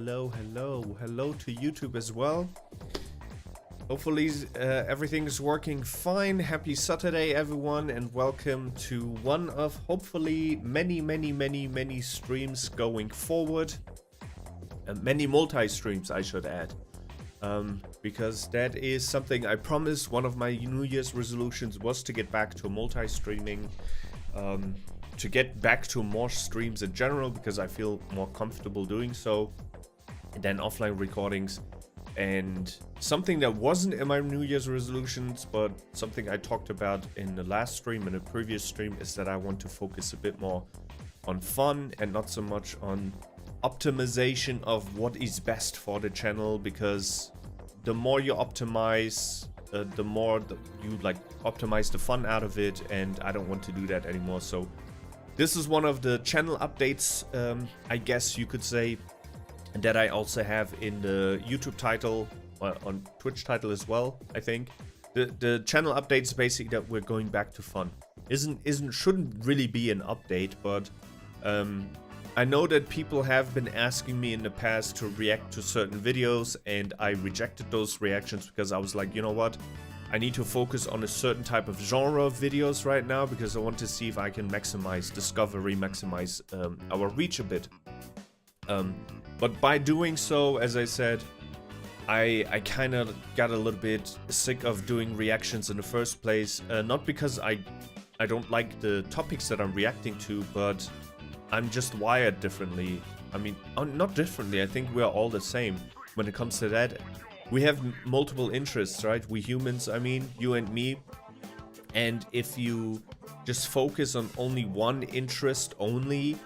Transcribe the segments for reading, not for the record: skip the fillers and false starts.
hello to YouTube as well. Hopefully everything is working fine. Happy Saturday, everyone, and welcome to one of hopefully many streams going forward. Many multi-streams, I should add, because that is something I promised. One of my New Year's resolutions was to get back to multi-streaming, to get back to more streams in general, because I feel more comfortable doing so than offline recordings. And something that wasn't in my New Year's resolutions, but something I talked about in the last stream and the previous stream, is that I want to focus a bit more on fun and not so much on optimization of what is best for the channel, because the more you optimize, the more you optimize the fun out of it, and I don't want to do that anymore. So this is one of the channel updates, I guess you could say, that I also have in the YouTube title, on Twitch title as well. I think the channel update is basically that we're going back to fun. Shouldn't really be an update, but I know that people have been asking me in the past to react to certain videos, and I rejected those reactions because I was like, you know what, I need to focus on a certain type of genre of videos right now, because I want to see if I can maximize discovery, maximize our reach a bit. But by doing so, as I said, I kind of got a little bit sick of doing reactions in the first place. Not because I don't like the topics that I'm reacting to, but I'm just wired differently. I mean, not differently, I think we're all the same when it comes to that. We have multiple interests, right? We humans, I mean, you and me. And if you just focus on only one interest only,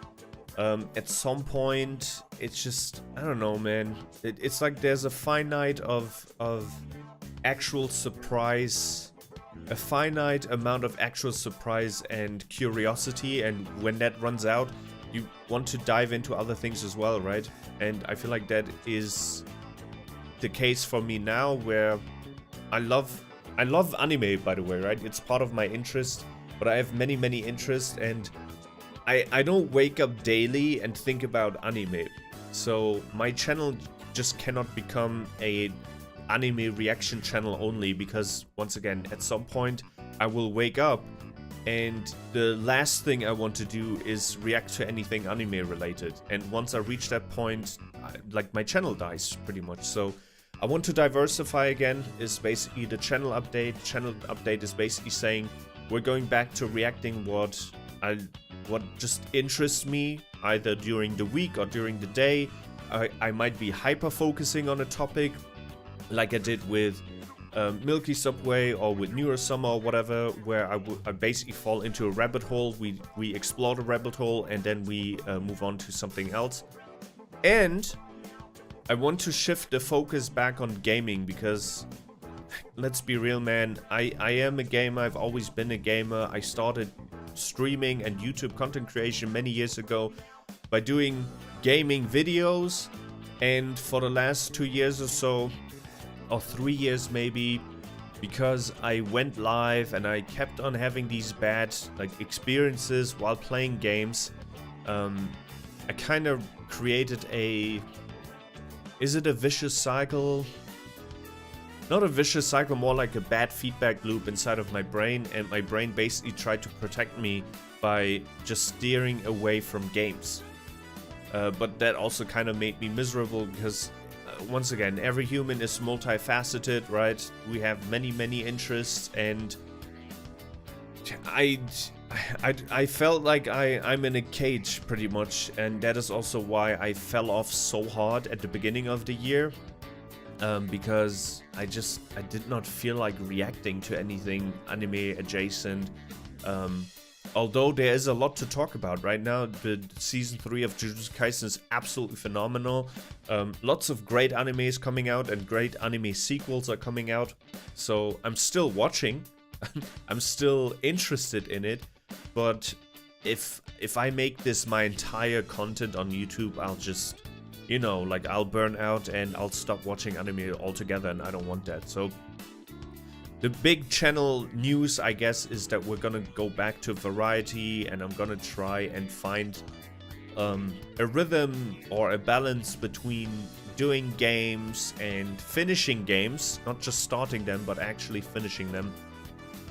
at some point, it's just, I don't know, man. It's like there's a finite of actual surprise, a finite amount of actual surprise and curiosity, and when that runs out, you want to dive into other things as well, right? And I feel like that is the case for me now, where I love anime, by the way, right? It's part of my interest, but I have many interests, and I don't wake up daily and think about anime. So my channel just cannot become a anime reaction channel only, because once again, at some point I will wake up and the last thing I want to do is react to anything anime related. And once I reach that point, my channel dies pretty much. So I want to diversify again, is basically the channel update. Channel update is basically saying we're going back to reacting what just interests me, either during the week or during the day. I might be hyper focusing on a topic, like I did with Milky Subway or with Newer Summer or whatever, where I basically fall into a rabbit hole. We explore the rabbit hole, and then we move on to something else. And I want to shift the focus back on gaming, because let's be real, man, I am a gamer. I've always been a gamer. I started streaming and YouTube content creation many years ago by doing gaming videos, and for the last 2 years or so, or 3 years maybe, because I went live and I kept on having these bad experiences while playing games, I kind of created is it a vicious cycle? Not a vicious cycle, more like a bad feedback loop inside of my brain, and my brain basically tried to protect me by just steering away from games. But that also kind of made me miserable, because once again, every human is multifaceted, right? We have many interests, and I felt like I'm in a cage pretty much, and that is also why I fell off so hard at the beginning of the year. Because I did not feel like reacting to anything anime adjacent. Although there is a lot to talk about right now. The season 3 of Jujutsu Kaisen is absolutely phenomenal. Lots of great animes coming out, and great anime sequels are coming out. So I'm still watching. I'm still interested in it. But if I make this my entire content on YouTube, I'll just, I'll burn out and I'll stop watching anime altogether, and I don't want that. So the big channel news, I guess, is that we're gonna go back to variety, and I'm gonna try and find a rhythm or a balance between doing games and finishing games, not just starting them, but actually finishing them.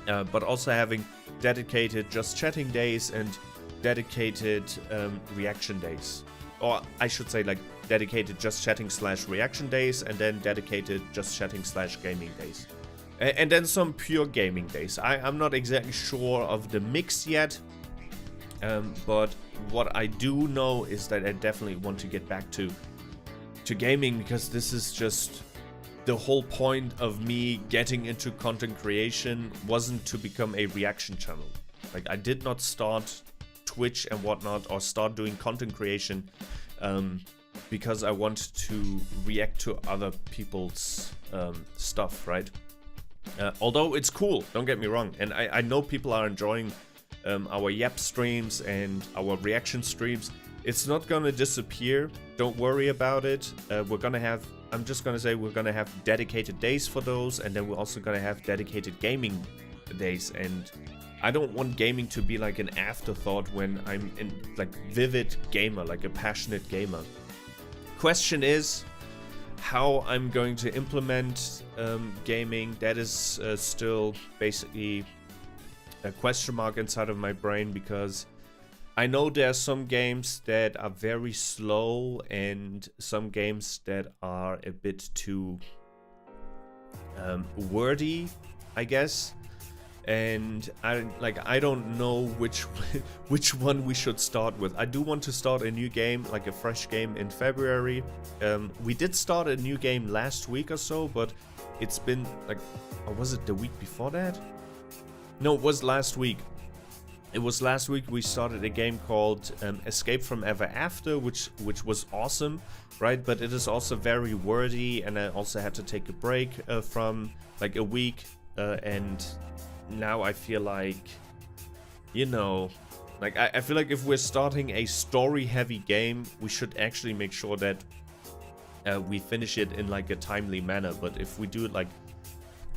But also having dedicated just chatting days and dedicated reaction days. Or I should say like dedicated just chatting / reaction days, and then dedicated just chatting / gaming days. And then some pure gaming days. I'm not exactly sure of the mix yet. But what I do know is that I definitely want to get back to gaming, because this is just the whole point of me getting into content creation wasn't to become a reaction channel. Like, I did not start Twitch and whatnot or start doing content creation because I want to react to other people's stuff, right? Although it's cool, don't get me wrong, and I know people are enjoying our Yap streams and our reaction streams. It's not gonna disappear, don't worry about it. I'm just gonna say we're gonna have dedicated days for those, and then we're also gonna have dedicated gaming days. And I don't want gaming to be like an afterthought when I'm in like vivid gamer, like a passionate gamer. Question is how I'm going to implement gaming. That is still basically a question mark inside of my brain, because I know there are some games that are very slow and some games that are a bit too wordy, I guess. And I don't know which one we should start with. I do want to start a new game, like a fresh game in February. We did start a new game last week or so, but it's been like, or was it the week before that? No, it was last week. It was last week we started a game called Escape from Ever After, which was awesome, right? But it is also very wordy, and I also had to take a break from like a week, and now I feel like, you know, like I feel like if we're starting a story-heavy game, we should actually make sure that we finish it in like a timely manner. But if we do it like,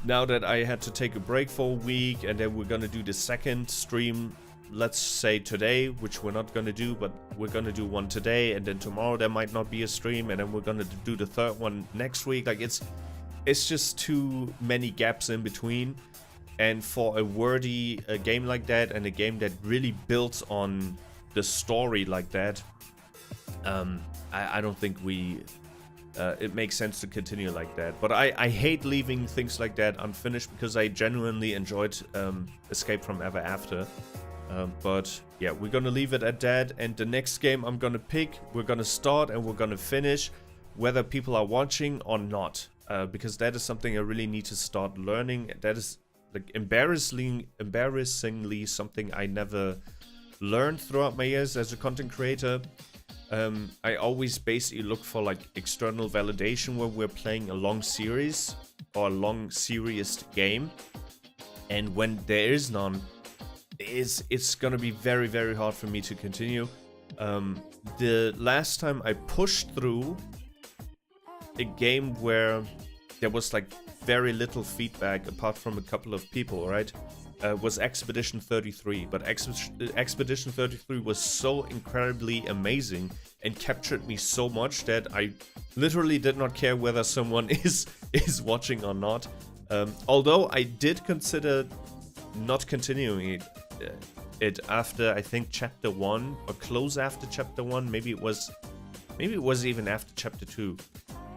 now that I had to take a break for a week, and then we're gonna do the second stream, let's say today, which we're not gonna do, but we're gonna do one today, and then tomorrow there might not be a stream, and then we're gonna do the third one next week. Like it's just too many gaps in between. And for a wordy game like that, and a game that really builds on the story like that, I don't think it makes sense to continue like that. But I hate leaving things like that unfinished, because I genuinely enjoyed Escape from Ever After. But yeah, we're gonna leave it at that. And the next game I'm gonna pick, we're gonna start and we're gonna finish, whether people are watching or not. Because that is something I really need to start learning. That is like embarrassingly something I never learned throughout my years as a content creator. I always basically look for like external validation when we're playing a long series or a long serious game, and when there is none, it's gonna be very, very hard for me to continue. The last time I pushed through a game where there was like very little feedback apart from a couple of people, right? Was Expedition 33, but Expedition 33 was so incredibly amazing and captured me so much that I literally did not care whether someone is watching or not. Although I did consider not continuing it after, I think, chapter 1, or close after chapter 1. Maybe it was even after chapter 2.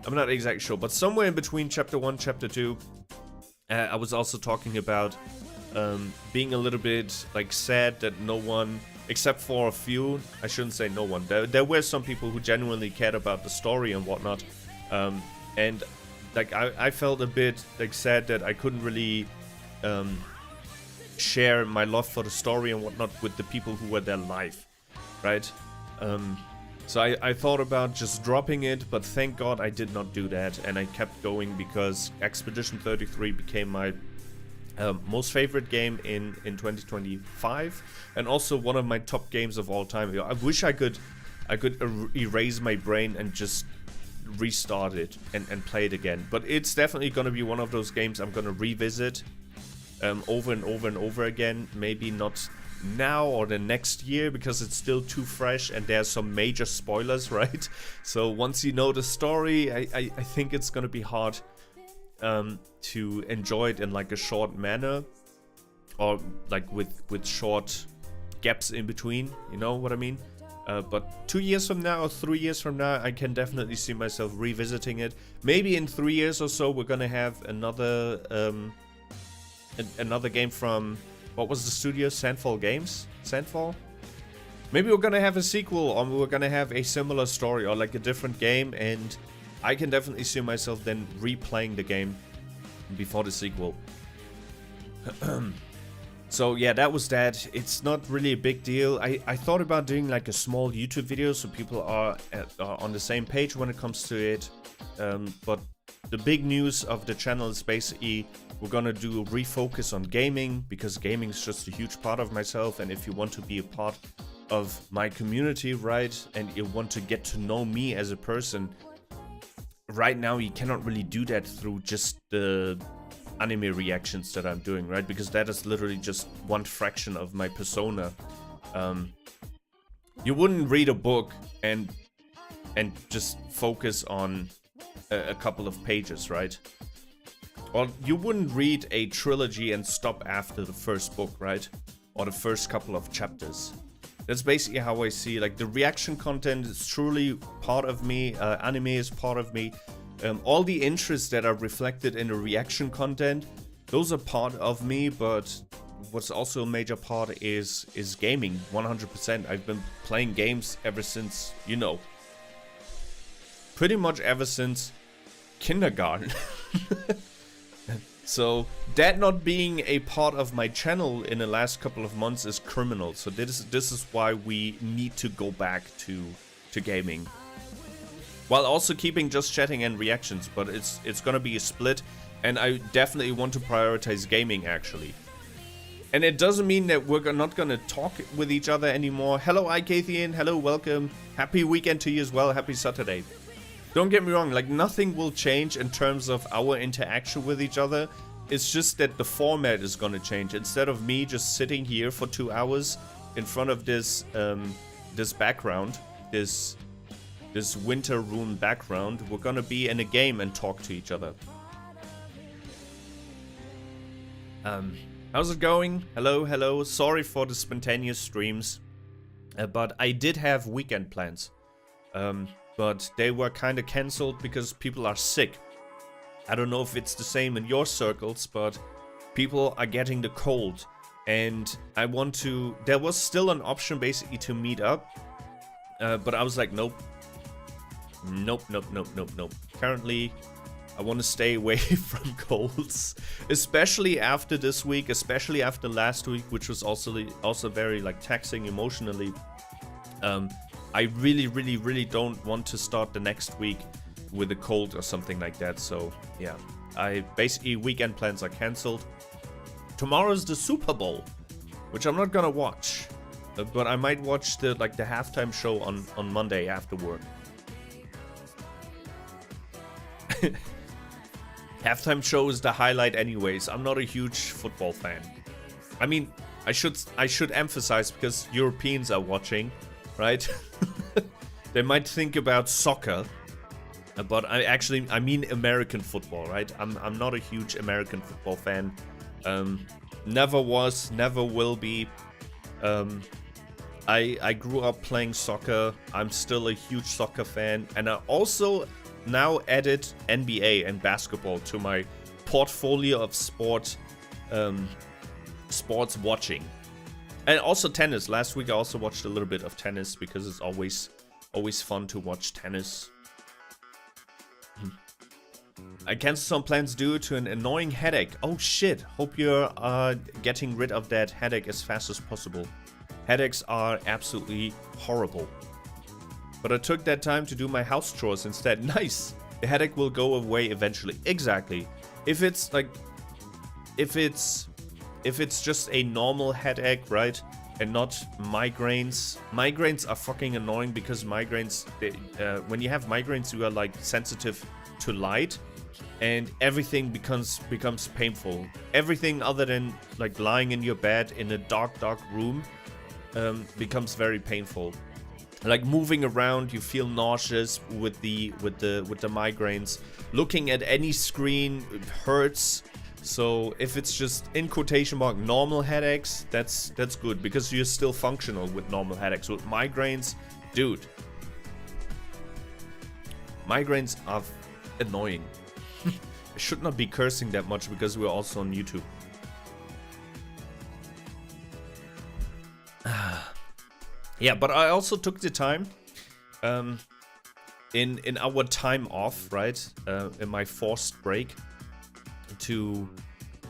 I'm not exactly sure, but somewhere in between chapter 1, chapter 2, I was also talking about being a little bit like sad that no one, except for a few, I shouldn't say no one, there were some people who genuinely cared about the story and whatnot, and like I felt a bit like sad that I couldn't really share my love for the story and whatnot with the people who were there live, right? So I thought about just dropping it, but thank God I did not do that, and I kept going, because Expedition 33 became my most favorite game in 2025, and also one of my top games of all time. I wish I could erase my brain and just restart it and play it again. But it's definitely going to be one of those games I'm going to revisit over and over and over again. Maybe not now or the next year because it's still too fresh and there's some major spoilers, right? So once you know the story, I think it's gonna be hard to enjoy it in like a short manner, or like with short gaps in between, you know what I mean? But 2 years from now or 3 years from now, I can definitely see myself revisiting it. Maybe in 3 years or so, we're gonna have another game from, what was the studio? Sandfall Games? Sandfall? Maybe we're gonna have a sequel, or we're gonna have a similar story, or like a different game, and I can definitely see myself then replaying the game before the sequel. So yeah, that was that. It's not really a big deal. I thought about doing like a small YouTube video so people are on the same page when it comes to it. But the big news of the channel is basically we're gonna do a refocus on gaming, because gaming is just a huge part of myself. And if you want to be a part of my community, right, and you want to get to know me as a person, right now you cannot really do that through just the anime reactions that I'm doing, right? Because that is literally just one fraction of my persona. You wouldn't read a book and just focus on a couple of pages, right? Or you wouldn't read a trilogy and stop after the first book, right? Or the first couple of chapters. That's basically how I see, like, the reaction content is truly part of me. Anime is part of me. All the interests that are reflected in the reaction content, those are part of me, but what's also a major part is gaming, 100%. I've been playing games ever since, you know, pretty much ever since kindergarten. So that not being a part of my channel in the last couple of months is criminal. So this is why we need to go back to gaming. While also keeping just chatting and reactions, but it's gonna be a split, and I definitely want to prioritize gaming actually. And it doesn't mean that we're not gonna talk with each other anymore. Hello Ikathian, hello, welcome. Happy weekend to you as well, happy Saturday. Don't get me wrong, like nothing will change in terms of our interaction with each other. It's just that the format is gonna change. Instead of me just sitting here for 2 hours in front of this this background, this winter room background, we're gonna be in a game and talk to each other. How's it going? Hello, hello. Sorry for the spontaneous streams, but I did have weekend plans. But they were kind of cancelled because people are sick. I don't know if it's the same in your circles, but people are getting the cold. And I want to... There was still an option basically to meet up. But I was like, nope. Nope. Currently, I want to stay away from colds. Especially after this week, especially after last week, which was also very like taxing emotionally. I really don't want to start the next week with a cold or something like that. So yeah, basically weekend plans are cancelled. Tomorrow's the Super Bowl, which I'm not gonna watch, but I might watch the halftime show on Monday after work. Halftime show is the highlight anyways. I'm not a huge football fan. I mean, I should emphasize, because Europeans are watching, right? They might think about soccer, but I mean American football, right? I'm not a huge American football fan. Never was, never will be. I grew up playing soccer. I'm still a huge soccer fan, and I also now added NBA and basketball to my portfolio of sports watching. And also tennis. Last week I also watched a little bit of tennis, because it's always fun to watch tennis. I canceled some plans due to an annoying headache. Oh shit, hope you're getting rid of that headache as fast as possible. Headaches are absolutely horrible. But I took that time to do my house chores instead. Nice! The headache will go away eventually. Exactly. If it's just a normal headache, right? and not migraines. Migraines are fucking annoying because migraines, when you have migraines, you are like sensitive to light, and everything becomes painful. Everything other than like lying in your bed in a dark room becomes very painful. Like moving around, you feel nauseous with the migraines. Looking at any screen hurts. So if it's just in quotation mark normal headaches, that's good because you're still functional with normal headaches. With migraines, dude, migraines are annoying. I should not be cursing that much because we're also on YouTube. Yeah, but I also took the time in our time off, right? In my forced break, to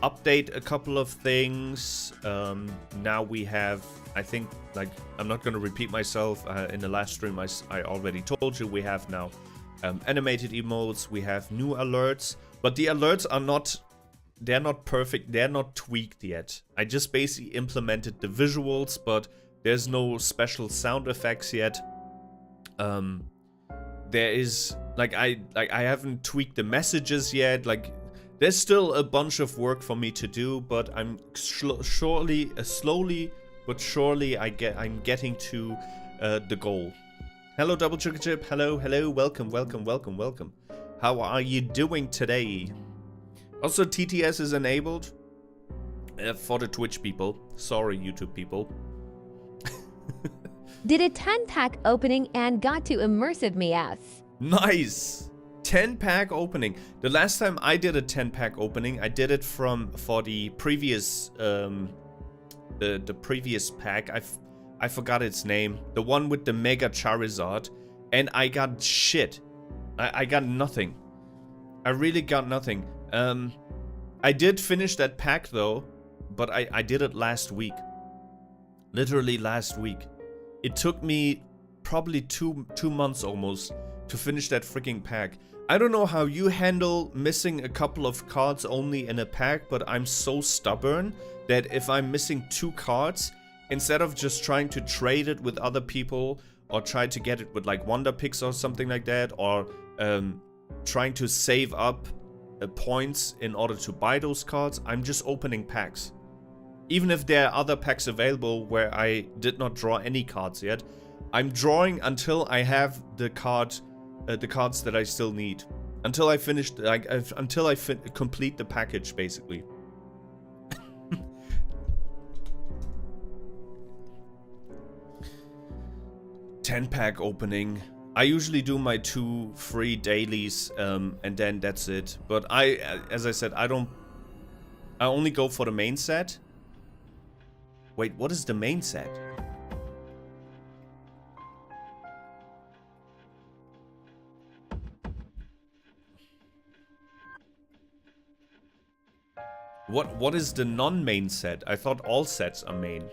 update a couple of things. Now we have, I think, like, I'm not going to repeat myself. In the last stream, I already told you, we have now animated emotes, we have new alerts, but the alerts are not, they're not perfect, they're not tweaked yet. I just basically implemented the visuals, but there's no special sound effects yet. There is, like, I haven't tweaked the messages yet. Like, there's still a bunch of work for me to do, but I'm slowly but surely I'm getting to the goal. Hello, Double Sugar Chip. Hello. Welcome. How are you doing today? Also, TTS is enabled for the Twitch people. Sorry, YouTube people. Did a 10-pack opening and got to immersive meows. Nice! 10-pack opening. The last time I did a 10-pack opening, I did it for the previous the previous pack. I forgot its name. The one with the Mega Charizard, and I got shit. I got nothing. I really got nothing. I did finish that pack though, but I did it last week. Literally last week. It took me probably two months almost to finish that freaking pack. I don't know how you handle missing a couple of cards only in a pack, but I'm so stubborn that if I'm missing 2 cards, instead of just trying to trade it with other people or try to get it with like Wonder Picks or something like that, or trying to save up points in order to buy those cards, I'm just opening packs. Even if there are other packs available where I did not draw any cards yet, I'm drawing until I have the cards that I still need. Until I finish, until I complete the package, basically. $10-pack opening. I usually do my 2 free dailies, and then that's it. But as I said, I only go for the main set. Wait, what is the main set? What is the non-main set? I thought all sets are main.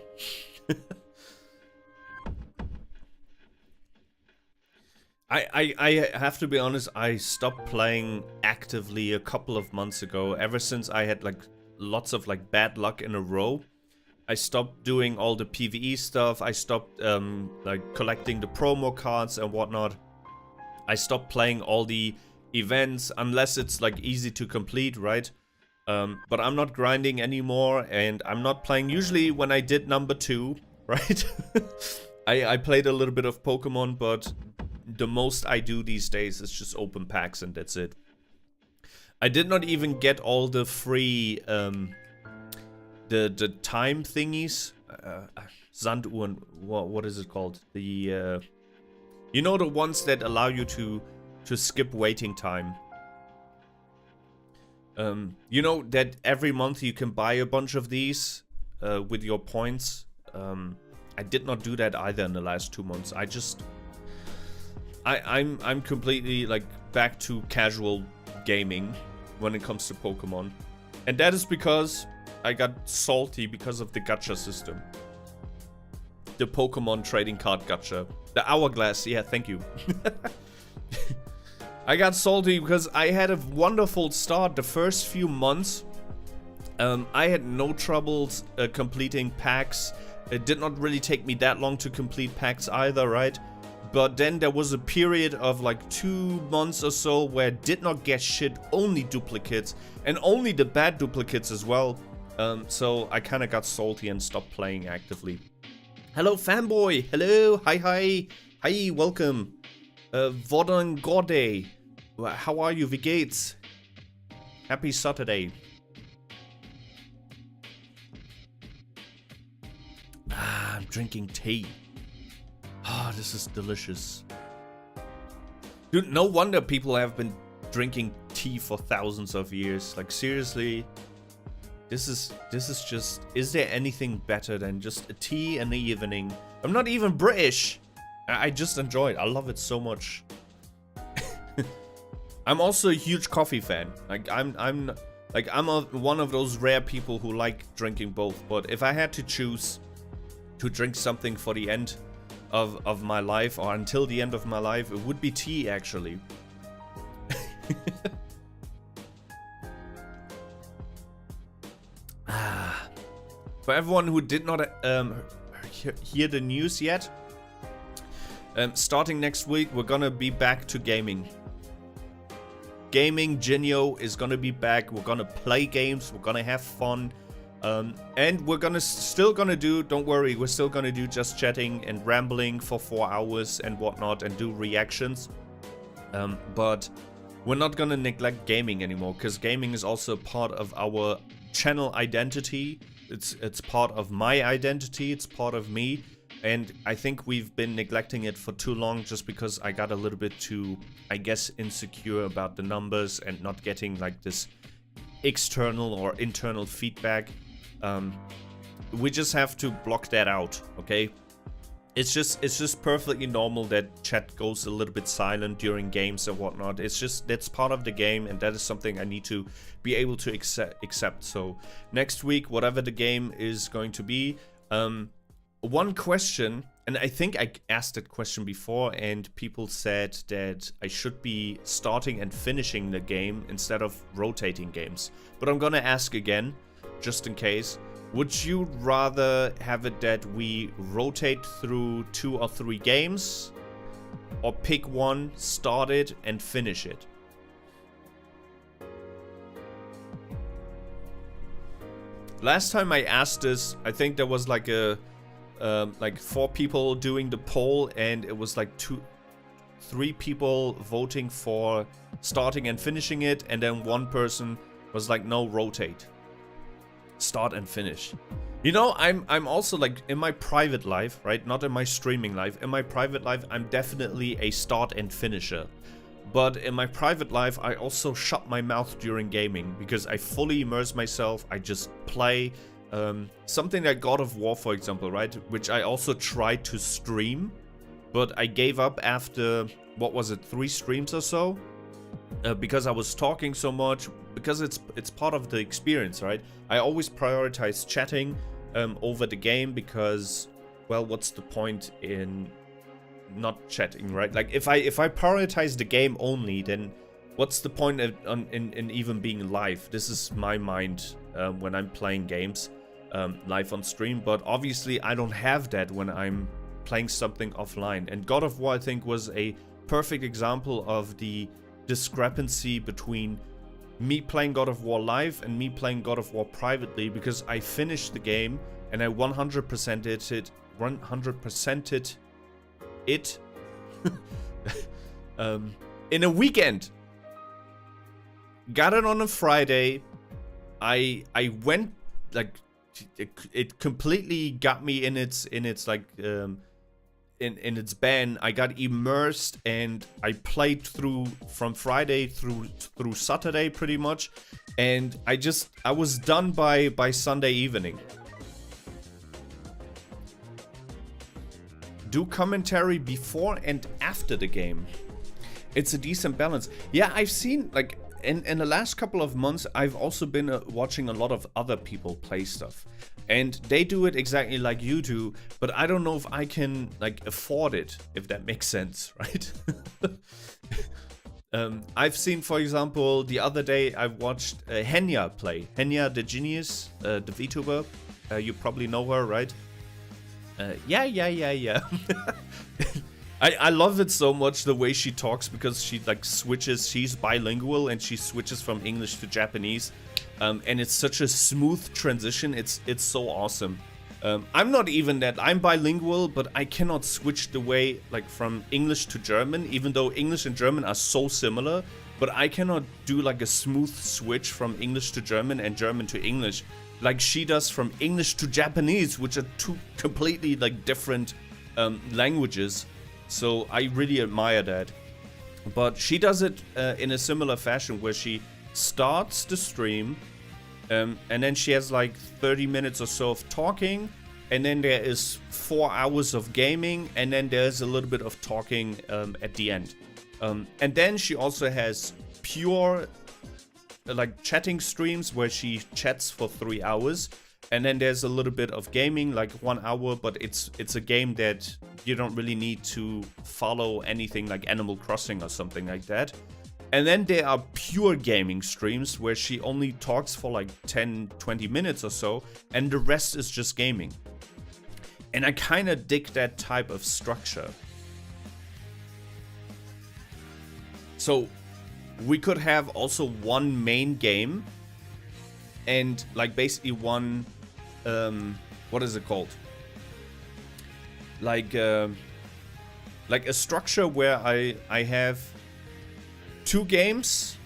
I have to be honest, I stopped playing actively a couple of months ago. Ever since I had like lots of like bad luck in a row, I stopped doing all the PvE stuff. I stopped like collecting the promo cards and whatnot. I stopped playing all the events unless it's like easy to complete, right? But I'm not grinding anymore, and I'm not playing. Usually when I did number 2, right? I played a little bit of Pokemon, but the most I do these days is just open packs and that's it. I did not even get all the free the time thingies. Sanduhren, what is it called? The you know, the ones that allow you to skip waiting time. You know that every month you can buy a bunch of these with your points. I did not do that either in the last 2 months. I'm completely like back to casual gaming when it comes to Pokemon. And that is because I got salty because of the gacha system. The Pokemon trading card gacha. The Hourglass, yeah, thank you. I got salty because I had a wonderful start the first few months. I had no troubles completing packs It did not really take me that long to complete packs either, right? But then there was a period of like 2 months or so where I did not get shit, only duplicates, and only the bad duplicates as well. So I kind of got salty and stopped playing actively. Hello, fanboy. Hello. Hi. Hi, welcome. Vodon Gorde. How are you, Vigates? Happy Saturday. I'm drinking tea. Ah, this is delicious. Dude, no wonder people have been drinking tea for thousands of years. Like, seriously, this is just... Is there anything better than just a tea in the evening? I'm not even British. I just enjoy it. I love it so much. I'm also a huge coffee fan. Like, I'm one of those rare people who like drinking both. But if I had to choose to drink something for the end of my life, or until the end of my life, it would be tea, actually. For everyone who did not hear the news yet, starting next week, we're gonna be back to gaming. Jinyo is gonna be back. We're gonna play games. We're gonna have fun. And we're still gonna do, don't worry, we're still gonna do just chatting and rambling for 4 hours and whatnot and do reactions. But we're not gonna neglect gaming anymore, because gaming is also part of our channel identity. It's part of my identity, it's part of me. And I think we've been neglecting it for too long, just because I got a little bit too, I guess, insecure about the numbers and not getting like this external or internal feedback. We just have to block that out, okay? It's just perfectly normal that chat goes a little bit silent during games and whatnot. It's just, that's part of the game, and that is something I need to be able to accept. So next week, whatever the game is going to be, one question, and I think I asked that question before, and people said that I should be starting and finishing the game instead of rotating games. But I'm gonna ask again, just in case. Would you rather have it that we rotate through 2 or 3 games, or pick one, start it, and finish it? Last time I asked this, I think there was like a like 4 people doing the poll, and it was like 3 people voting for starting and finishing it, and then 1 person was like, no, rotate, start and finish. You know, I'm also like, in my private life, right, not in my streaming life, in my private life I'm definitely a start and finisher. But in my private life I also shut my mouth during gaming, because I fully immerse myself. I just play. Something like God of War, for example, right? Which I also tried to stream, but I gave up after, what was it, 3 streams or so? Because I was talking so much, because it's part of the experience, right? I always prioritize chatting over the game, because, well, what's the point in not chatting, right? Like, if I prioritize the game only, then what's the point in even being live? This is my mind when I'm playing games live on stream, but obviously I don't have that when I'm playing something offline. And God of War, I think, was a perfect example of the discrepancy between me playing God of War live and me playing God of War privately, because I finished the game and I 100%ed it in a weekend. Got it on a Friday. I went, like, it completely got me in its like in its ban. I got immersed and I played through from Friday through Saturday pretty much, and I was done by Sunday evening. Do commentary before and after the game. It's a decent balance. Yeah, I've seen, like, in the last couple of months, I've also been watching a lot of other people play stuff. And they do it exactly like you do, but I don't know if I can, like, afford it, if that makes sense, right? I've seen, for example, the other day, I watched Henya play. Henya, the genius, the Vtuber. You probably know her, right? Yeah. I love it so much, the way she talks, because she like switches. She's bilingual and she switches from English to Japanese, and it's such a smooth transition. It's so awesome. I'm not even that. I'm bilingual, but I cannot switch the way like from English to German, even though English and German are so similar. But I cannot do like a smooth switch from English to German and German to English, like she does from English to Japanese, which are two completely like different languages. So I really admire that. But she does it in a similar fashion, where she starts the stream, and then she has like 30 minutes or so of talking, and then there is 4 hours of gaming, and then there's a little bit of talking at the end. And then she also has pure like chatting streams where she chats for 3 hours. And then there's a little bit of gaming, like 1 hour, but it's a game that you don't really need to follow anything like Animal Crossing or something like that. And then there are pure gaming streams where she only talks for like 10-20 minutes or so, and the rest is just gaming. And I kind of dig that type of structure. So we could have also one main game and like basically one what is it called, like a structure where I have 2 games.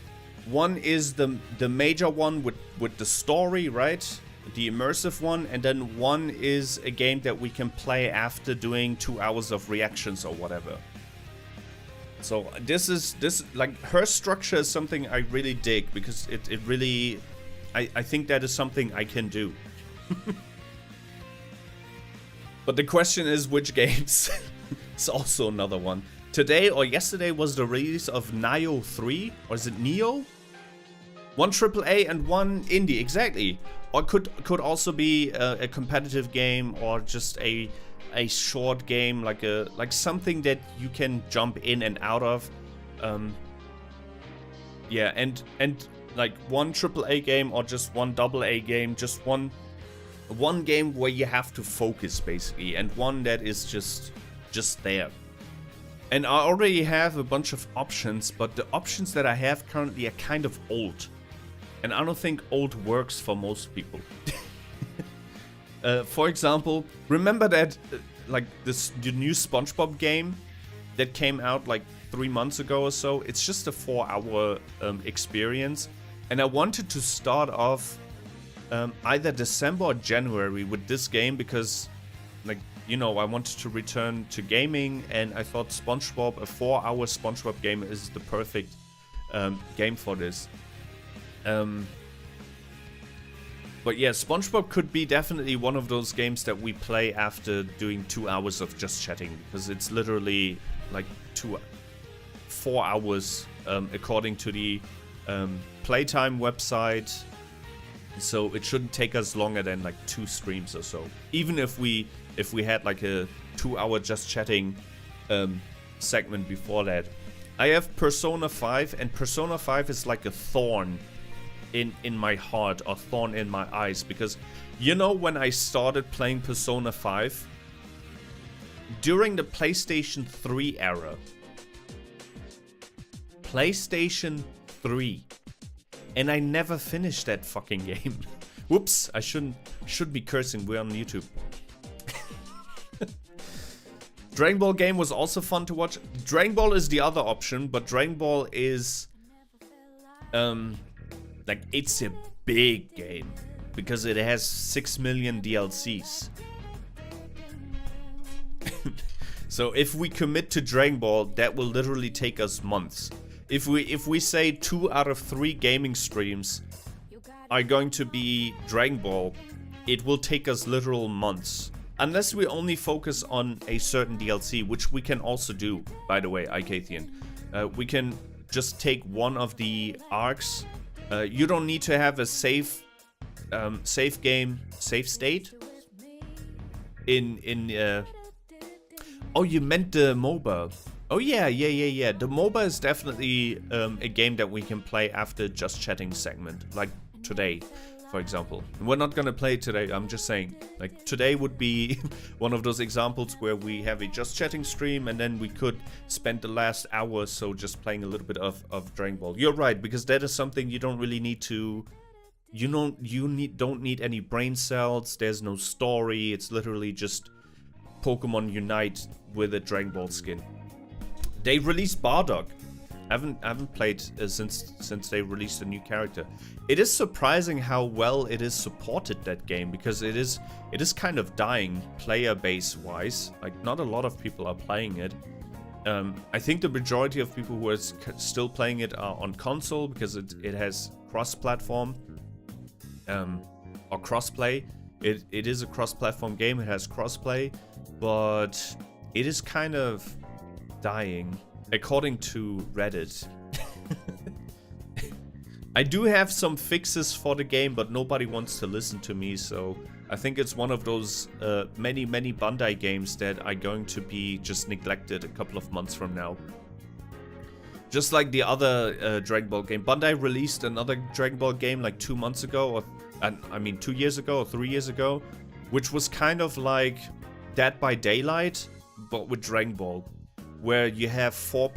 One is the major one with the story, right, the immersive one, and then one is a game that we can play after doing 2 hours of reactions or whatever. So this like her structure is something I really dig, because it really, I think that is something I can do. But the question is which games. It's also another one. Today or yesterday was the release of Nioh 3, or is it Neo? 1 AAA and 1 indie, exactly. Or could also be a competitive game, or just a short game, like something that you can jump in and out of. Yeah, and like 1 AAA game or just 1 AA game, just one game where you have to focus basically, and one that is just there. And I already have a bunch of options, but the options that I have currently are kind of old, and I don't think old works for most people. For example, remember that like the new SpongeBob game that came out like 3 months ago or so? It's just a 4-hour experience, and I wanted to start off either December or January with this game, because like, you know, I wanted to return to gaming, and I thought SpongeBob, a 4-hour SpongeBob game, is the perfect game for this. But yeah, SpongeBob could be definitely one of those games that we play after doing 2 hours of just chatting, because it's literally like 4 hours according to the Playtime website. So it shouldn't take us longer than like 2 streams or so. Even if we had like a 2-hour just chatting segment before that. I have Persona 5, and Persona 5 is like a thorn in my heart, or thorn in my eyes, because you know, when I started playing Persona 5 during the PlayStation 3 era, PlayStation 3, and I never finished that fucking game. Whoops, I should be cursing, we're on YouTube. Dragon Ball game was also fun to watch. Dragon Ball is the other option, but Dragon Ball is like, it's a big game because it has 6 million DLCs. So if we commit to Dragon Ball, that will literally take us months. If we say 2 out of 3 gaming streams are going to be Dragon Ball, it will take us literal months. Unless we only focus on a certain DLC, which we can also do, by the way, Icathian. We can just take one of the arcs. You don't need to have a save state in oh, you meant the MOBA. Oh yeah. The MOBA is definitely a game that we can play after just chatting segment, like today, for example. We're not gonna play it today. I'm just saying, like, today would be one of those examples where we have a just chatting stream, and then we could spend the last hour or so just playing a little bit of Dragon Ball. You're right, because that is something you don't really need to. Don't need any brain cells. There's no story. It's literally just Pokemon Unite with a Dragon Ball skin. They released Bardock. I haven't played since they released a new character. It is surprising how well it is supported, that game, because it is kind of dying player base wise. Like, not a lot of people are playing it. I think the majority of people who are still playing it are on console, because it has cross-platform or cross-play. It is a cross-platform game. It has cross-play, but it is kind of dying, according to Reddit. I do have some fixes for the game, but nobody wants to listen to me, so I think it's one of those many Bandai games that are going to be just neglected a couple of months from now. Just like the other Dragon Ball game. Bandai released another Dragon Ball game like 2 months ago, 2 years ago or 3 years ago, which was kind of like Dead by Daylight, but with Dragon Ball, where you have 4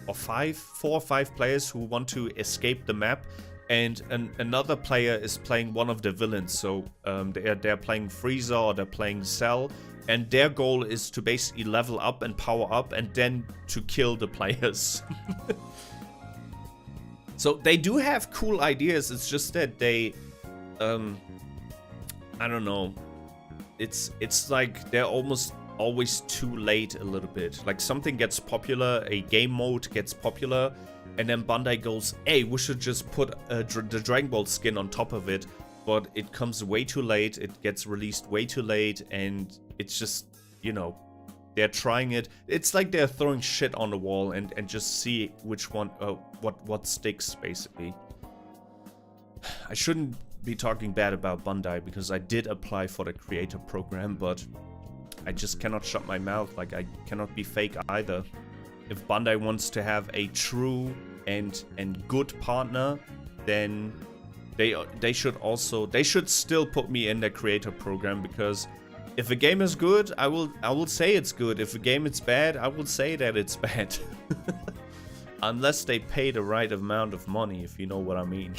or 5 players who want to escape the map, and another player is playing one of the villains. So they're playing Frieza or they're playing Cell, and their goal is to basically level up and power up and then to kill the players. So they do have cool ideas. It's just that they, I don't know. It's like they're almost always too late a little bit. Like, something gets popular, a game mode gets popular, and then Bandai goes, hey, we should just put the Dragon Ball skin on top of it, but it comes way too late, it gets released way too late, and it's just, you know, they're trying it. It's like they're throwing shit on the wall and just see which one, what sticks, basically. I shouldn't be talking bad about Bandai, because I did apply for the creator program, but I just cannot shut my mouth. Like, I cannot be fake either. If Bandai wants to have a true and good partner, then they should still put me in their creator program, because if a game is good, I will say it's good. If a game is bad, I will say that it's bad. Unless they pay the right amount of money, if you know what I mean.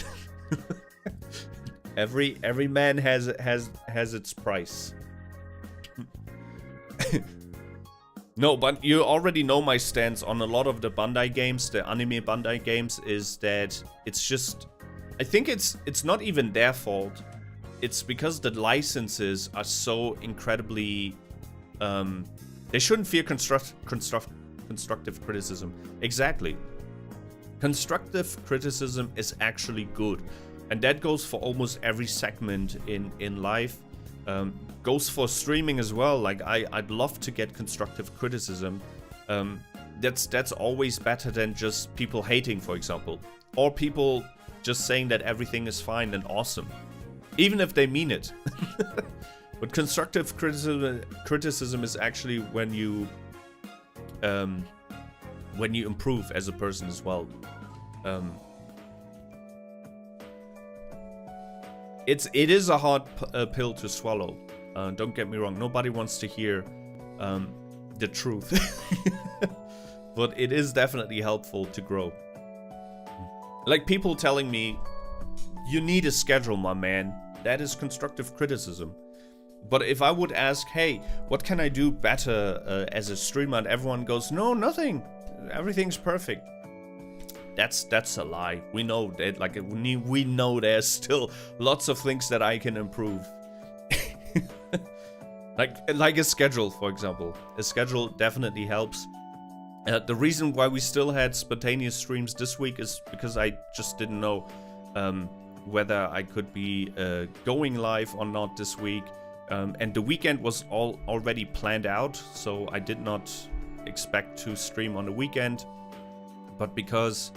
Every man has its price. No, but you already know my stance on a lot of the Bandai games, the anime Bandai games, is that it's just, I think it's not even their fault. It's because the licenses are so incredibly, they shouldn't fear constructive criticism. Exactly. Constructive criticism is actually good. And that goes for almost every segment in life. Goes for streaming as well. Like, I'd love to get constructive criticism. That's always better than just people hating, for example, or people just saying that everything is fine and awesome, even if they mean it. But constructive criticism is actually when you improve as a person as well. It is a hard pill to swallow. Don't get me wrong. Nobody wants to hear the truth. But it is definitely helpful to grow. Like, people telling me, you need a schedule, my man. That is constructive criticism. But if I would ask, hey, what can I do better as a streamer? And everyone goes, no, nothing. Everything's perfect. That's a lie. We know that. Like, we know there's still lots of things that I can improve. like a schedule, for example. A schedule definitely helps. The reason why we still had spontaneous streams this week is because I just didn't know whether I could be going live or not this week. And the weekend was already planned out, so I did not expect to stream on the weekend. But because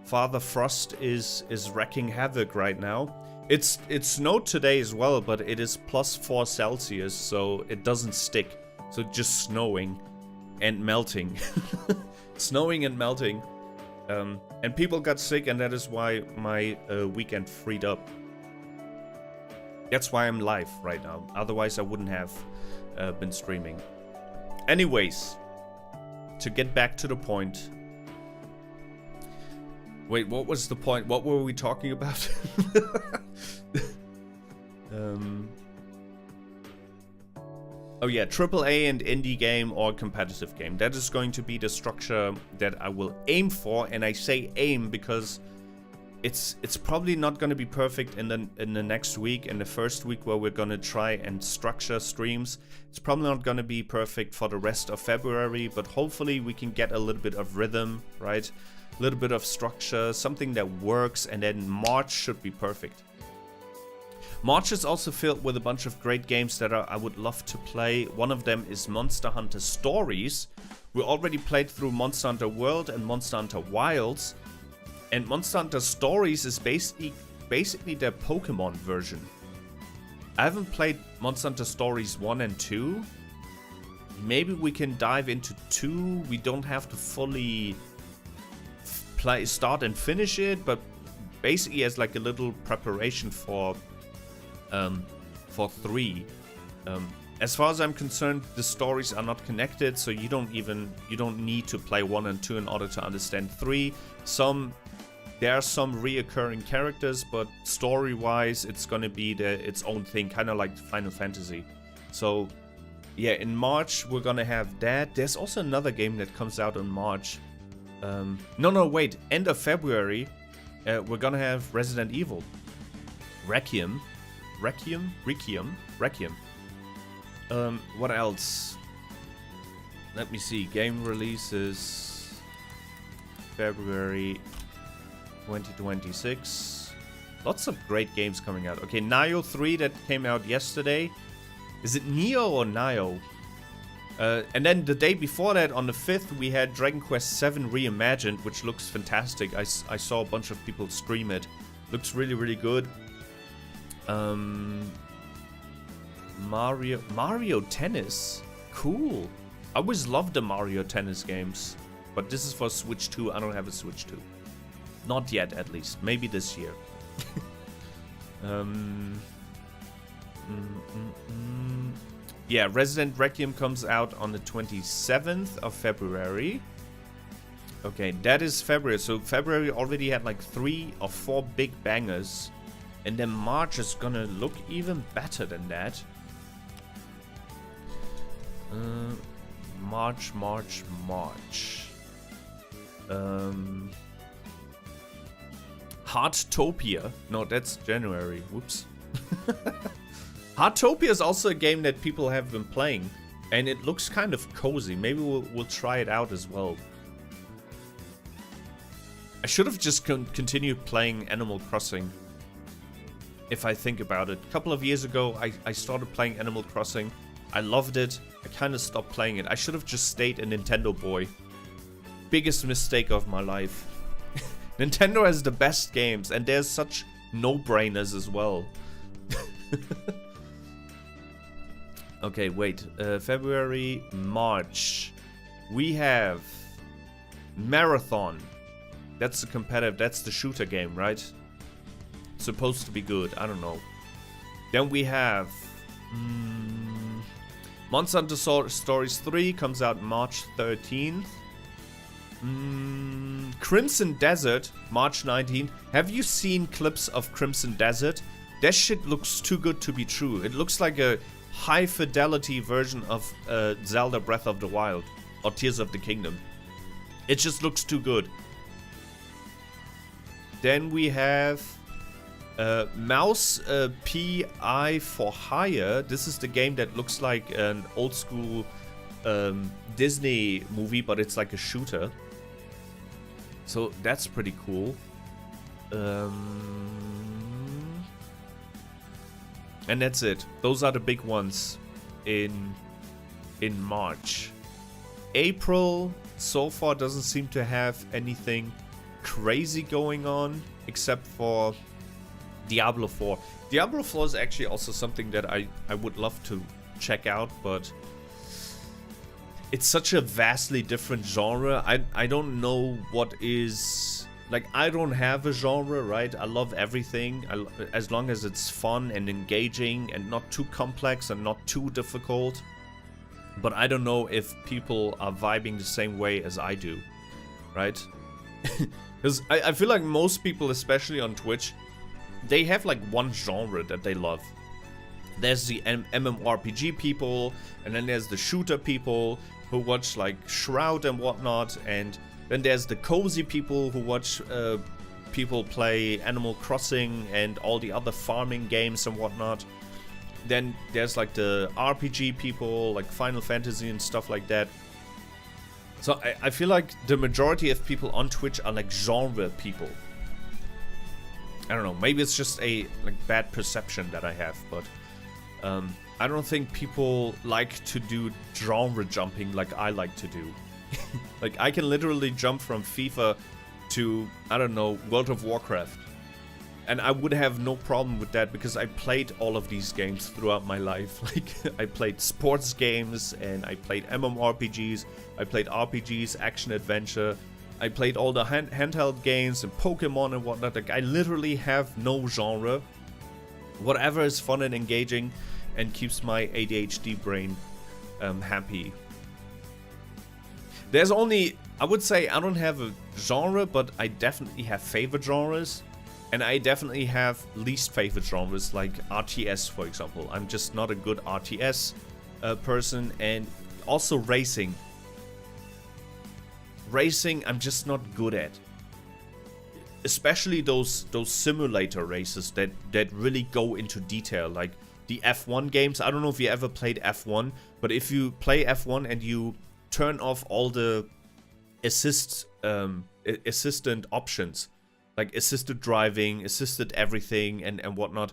Father Frost is wreaking havoc right now. It snowed today as well, but it is +4 Celsius, so it doesn't stick. So just snowing and melting. Snowing and melting. And people got sick, and that is why my weekend freed up. That's why I'm live right now. Otherwise, I wouldn't have been streaming. Anyways, to get back to the point. Wait, what was the point? What were we talking about? Oh yeah, AAA and indie game or competitive game. That is going to be the structure that I will aim for, and I say aim because it's probably not going to be perfect in the next week, in the first week where we're going to try and structure streams. It's probably not going to be perfect for the rest of February, but hopefully we can get a little bit of rhythm, right? A little bit of structure, something that works, and then March should be perfect. March is also filled with a bunch of great games that I would love to play. One of them is Monster Hunter Stories. We already played through Monster Hunter World and Monster Hunter Wilds. And Monster Hunter Stories is basically their Pokemon version. I haven't played Monster Hunter Stories 1 and 2. Maybe we can dive into 2. We don't have to fully start and finish it, but basically as like a little preparation for 3. As far as I'm concerned, the stories are not connected, so you don't need to play 1 and 2 in order to understand 3. There are some reoccurring characters, but story-wise, it's gonna be its own thing, kind of like Final Fantasy. So, yeah, in March we're gonna have that. There's also another game that comes out in March. No, wait. End of February, we're gonna have Resident Evil. Requiem. What else? Let me see. Game releases February 2026. Lots of great games coming out. Okay, Nioh 3 that came out yesterday. Is it Neo or Nioh? And then the day before that, on the 5th, we had Dragon Quest VII Reimagined, which looks fantastic. I saw a bunch of people stream it. Looks really, really good. Mario Tennis. Cool. I always loved the Mario Tennis games. But this is for Switch 2. I don't have a Switch 2. Not yet, at least. Maybe this year. Yeah, Resident Requiem comes out on the 27th of February. Okay, that is February. So February already had like 3 or 4 big bangers. And then March is gonna look even better than that. March. Heartopia. No, that's January. Whoops. Heartopia is also a game that people have been playing. And it looks kind of cozy. Maybe we'll try it out as well. I should have just continued playing Animal Crossing. If I think about it. A couple of years ago, I started playing Animal Crossing. I loved it. I kind of stopped playing it. I should have just stayed a Nintendo boy. Biggest mistake of my life. Nintendo has the best games, and there's such no-brainers as well. Okay, wait. February, March. We have Marathon. That's the competitive. That's the shooter game, right? Supposed to be good. I don't know. Then we have Monster Hunter Stories 3 comes out March 13th. Crimson Desert, March 19th. Have you seen clips of Crimson Desert? That shit looks too good to be true. It looks like a high fidelity version of Zelda Breath of the Wild or Tears of the Kingdom. It just looks too good. Then we have Mouse P.I. for Hire. This is the game that looks like an old school Disney movie, but it's like a shooter. So that's pretty cool. And that's it. Those are the big ones in March. April so far doesn't seem to have anything crazy going on except for Diablo 4. Diablo 4 is actually also something that I would love to check out, but it's such a vastly different genre. I don't know what is like, I don't have a genre, right? I love everything, as long as it's fun and engaging and not too complex and not too difficult. But I don't know if people are vibing the same way as I do, right? Because I feel like most people, especially on Twitch, they have like one genre that they love. There's the MMORPG people, and then there's the shooter people who watch like Shroud and whatnot, and then there's the cozy people who watch people play Animal Crossing and all the other farming games and whatnot. Then there's like the RPG people, like Final Fantasy and stuff like that. So I feel like the majority of people on Twitch are like genre people. I don't know, maybe it's just a like bad perception that I have, but I don't think people like to do genre jumping like I like to do. Like, I can literally jump from FIFA to, I don't know, World of Warcraft. And I would have no problem with that because I played all of these games throughout my life. Like, I played sports games and I played MMORPGs, I played RPGs, action adventure, I played all the handheld games and Pokemon and whatnot. Like, I literally have no genre. Whatever is fun and engaging and keeps my ADHD brain happy. There's only, I would say I don't have a genre, but I definitely have favorite genres. And I definitely have least favorite genres, like RTS, for example. I'm just not a good RTS person. And also racing. Racing, I'm just not good at. Especially those simulator races that really go into detail, like the F1 games. I don't know if you ever played F1, but if you play F1 and you turn off all the assistant options, like assisted driving, assisted everything, and whatnot,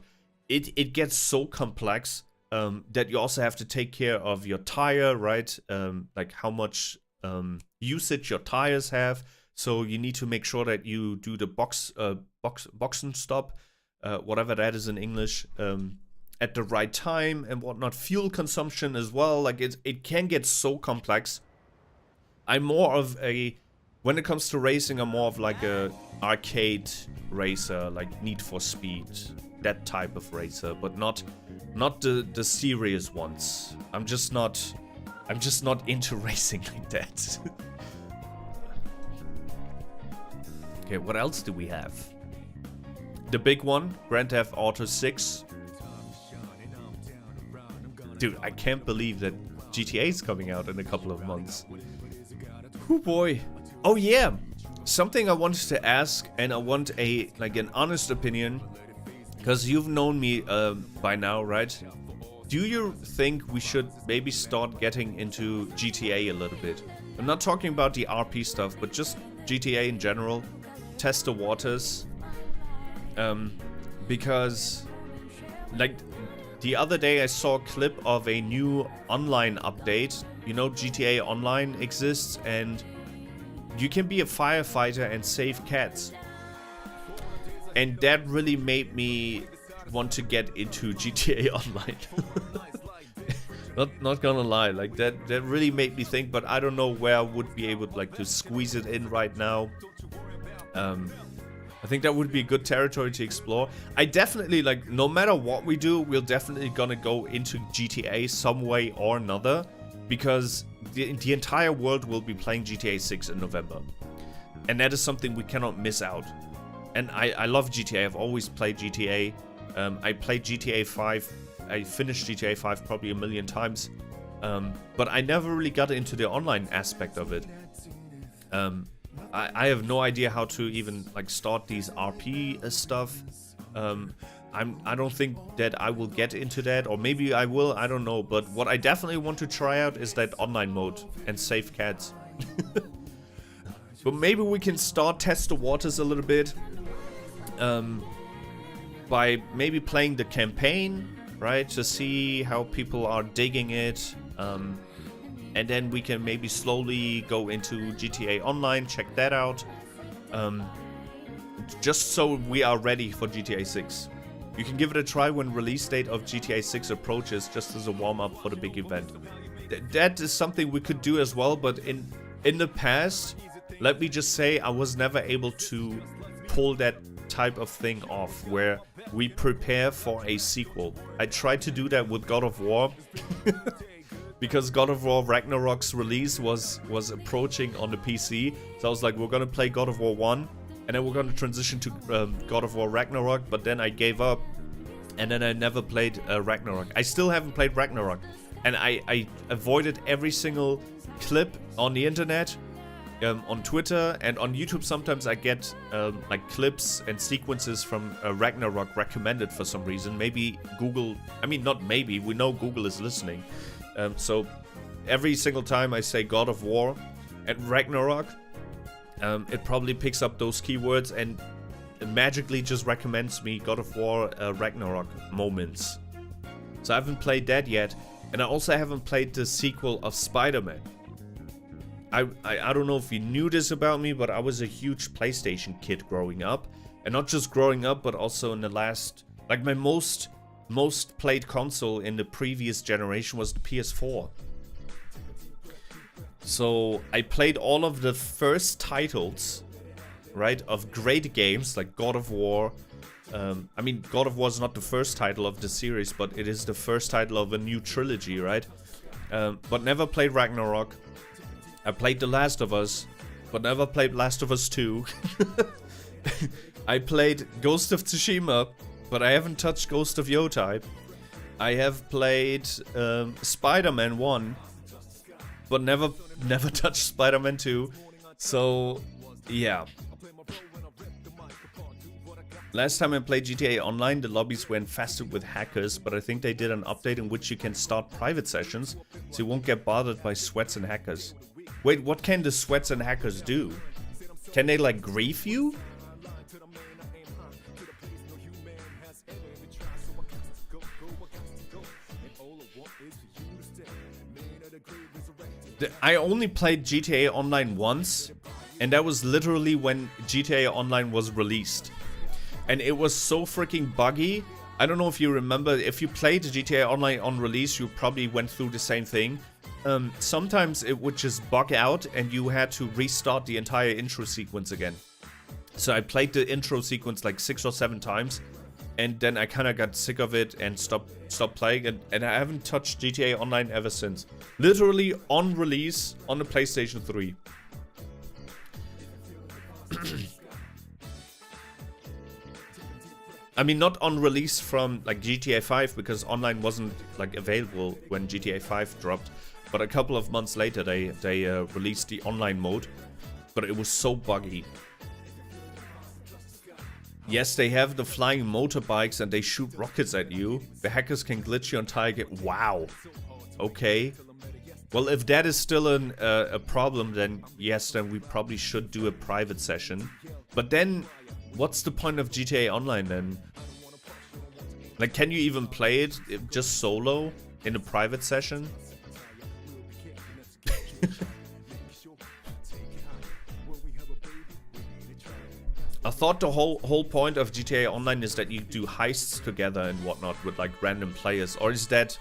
it gets so complex that you also have to take care of your tire, right? Like how much usage your tires have. So you need to make sure that you do the box and stop, whatever that is in English, at the right time and whatnot. Fuel consumption as well. Like it can get so complex. I'm more of a, when it comes to racing, I'm more of like a arcade racer, like Need for Speed, that type of racer, but not the serious ones. I'm just not into racing like that. Okay, what else do we have? The big one, Grand Theft Auto 6. Dude, I can't believe that GTA is coming out in a couple of months. Oh boy. Oh yeah, something I wanted to ask, and I want an honest opinion, because you've known me by now, right? Do you think we should maybe start getting into GTA a little bit? I'm not talking about the RP stuff, but just GTA in general. Test the waters. Because, like, the other day I saw a clip of a new online update. You know, GTA Online exists, and you can be a firefighter and save cats. And that really made me want to get into GTA Online. Not gonna lie, like that really made me think, but I don't know where I would be able to squeeze it in right now. I think that would be a good territory to explore. I definitely, like, no matter what we do, we're definitely gonna go into GTA some way or another, because the entire world will be playing GTA 6 in November. And that is something we cannot miss out. And I love GTA. I've always played GTA. I played GTA 5. I finished GTA 5 probably a million times. But I never really got into the online aspect of it. I have no idea how to even start these RP stuff. I don't think that I will get into that, or maybe I will, I don't know. But what I definitely want to try out is that online mode and save cats. But maybe we can test the waters a little bit by maybe playing the campaign, right, to see how people are digging it. And then we can maybe slowly go into GTA Online, check that out. Just so we are ready for GTA 6. You can give it a try when release date of GTA 6 approaches, just as a warm-up for the big event. That is something we could do as well, but in the past, let me just say I was never able to pull that type of thing off where we prepare for a sequel. I tried to do that with God of War because God of War Ragnarok's release was approaching on the PC. So I was like, we're gonna play God of War 1 and then we're gonna transition to God of War Ragnarok, but then I gave up and then I never played Ragnarok. I still haven't played Ragnarok, and I avoided every single clip on the internet, on Twitter and on YouTube. Sometimes I get like clips and sequences from Ragnarok recommended for some reason. Maybe Google, I mean not maybe, we know Google is listening. So every single time I say God of War and Ragnarok, it probably picks up those keywords and it magically just recommends me God of War Ragnarok moments. So I haven't played that yet, and I also haven't played the sequel of Spider-Man. I don't know if you knew this about me, but I was a huge PlayStation kid growing up. And not just growing up, but also in the last... Like, my most played console in the previous generation was the PS4. So, I played all of the first titles, right, of great games, like God of War. I mean, God of War is not the first title of the series, but it is the first title of a new trilogy, right? But never played Ragnarok. I played The Last of Us, but never played Last of Us 2. I played Ghost of Tsushima, but I haven't touched Ghost of Yotei. I have played Spider-Man 1, but never touched Spider-Man 2. So, yeah. Last time I played GTA Online, the lobbies were infested with hackers, but I think they did an update in which you can start private sessions, so you won't get bothered by sweats and hackers. Wait, what can the sweats and hackers do? Can they, like, grief you? I only played GTA Online once, and that was literally when GTA Online was released. And it was so freaking buggy. I don't know if you remember, if you played GTA Online on release, you probably went through the same thing. Sometimes it would just bug out and you had to restart the entire intro sequence again. So I played the intro sequence like 6 or 7 times, and then I kind of got sick of it and stopped playing, and I haven't touched GTA Online ever since. Literally on release on the PlayStation 3. I mean, not on release from like GTA 5, because online wasn't like available when GTA 5 dropped. But a couple of months later, they released the online mode, but it was so buggy. Yes, they have the flying motorbikes and they shoot rockets at you. The hackers can glitch your entire game. Wow. Okay. Well, if that is still a problem, then yes, then we probably should do a private session. But then, what's the point of GTA Online then? Like, can you even play it just solo in a private session? I thought the whole point of GTA Online is that you do heists together and whatnot with like random players, or is that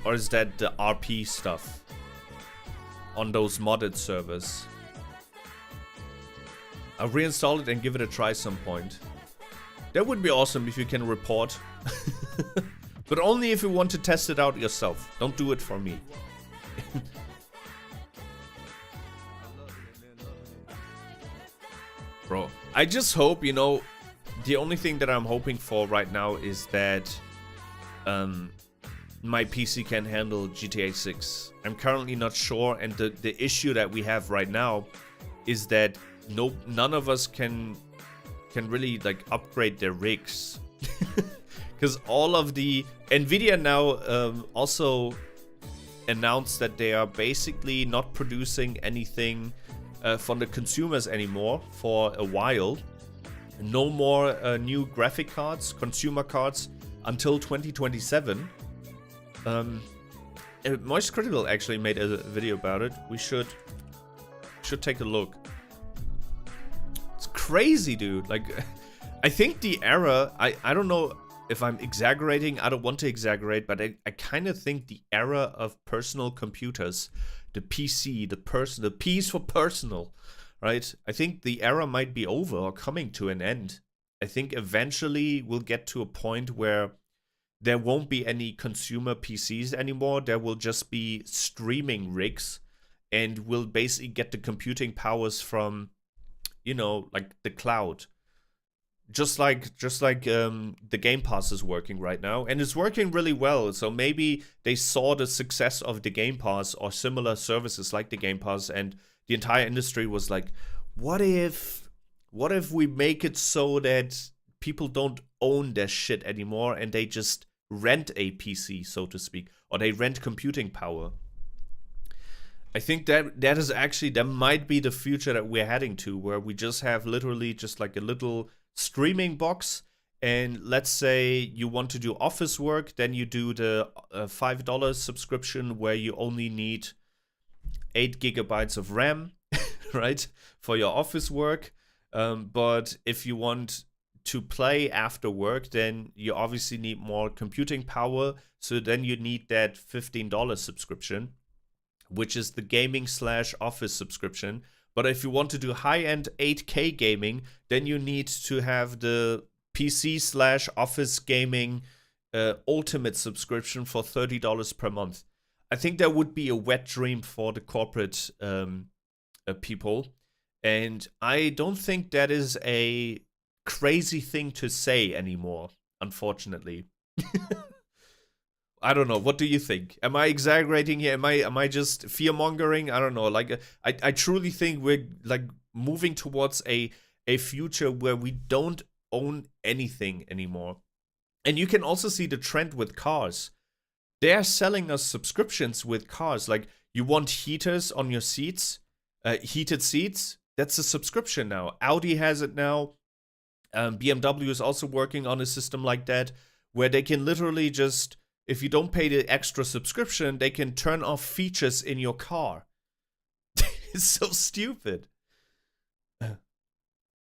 the RP stuff on those modded servers? I'll reinstall it and give it a try some point. That would be awesome if you can report. But only if you want to test it out yourself. Don't do it for me. Bro, I just hope, you know, the only thing that I'm hoping for right now is that my PC can handle GTA 6. I'm currently not sure, and the issue that we have right now is that none of us can really like upgrade their rigs. Because all of the Nvidia now also announced that they are basically not producing anything for the consumers anymore for a while. No more new graphic cards, consumer cards, until 2027. Moist Critical actually made a video about it. We should take a look. It's crazy, dude. Like, I think the era, I don't know if I'm exaggerating. I don't want to exaggerate, but I kind of think the era of personal computers, the PC, the P's for personal, right? I think the era might be over or coming to an end. I think eventually we'll get to a point where there won't be any consumer PCs anymore. There will just be streaming rigs, and we'll basically get the computing powers from, like the cloud. Just like the Game Pass is working right now, and it's working really well. So maybe they saw the success of the Game Pass or similar services like the Game Pass, and the entire industry was like, what if we make it so that people don't own their shit anymore and they just rent a PC, so to speak, or they rent computing power. I think that might be the future that we're heading to, where we just have literally just like a little streaming box. And let's say you want to do office work, then you do the $5 subscription where you only need 8 gigabytes of RAM, right, for your office work. But if you want to play after work, then you obviously need more computing power. So then you need that $15 subscription, which is the gaming/office subscription. But if you want to do high-end 8K gaming, then you need to have the PC/office gaming ultimate subscription for $30 per month. I think that would be a wet dream for the corporate people. And I don't think that is a crazy thing to say anymore, unfortunately. I don't know. What do you think? Am I exaggerating here? Am I just fear mongering? I don't know. Like, I truly think we're like moving towards a future where we don't own anything anymore. And you can also see the trend with cars. They're selling us subscriptions with cars. Like, you want heaters on your seats, heated seats. That's a subscription now. Audi has it now. BMW is also working on a system like that, where they can literally just, if you don't pay the extra subscription, they can turn off features in your car. It's so stupid.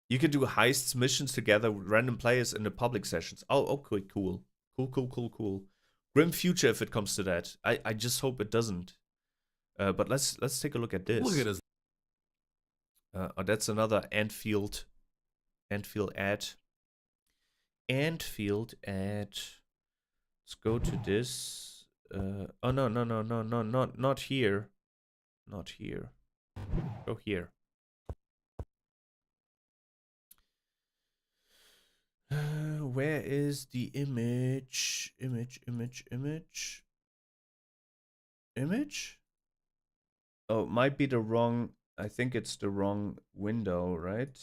You can do heists, missions together with random players in the public sessions. Oh, okay, cool. Cool. Grim future if it comes to that. I just hope it doesn't. But let's take a look at this. Look at this. That's another Anfield ad. Anfield ad. Let's go to this. Oh no, not here. Not here. Go here. Where is the image? Image? Oh, it might be the wrong. I think it's the wrong window, right?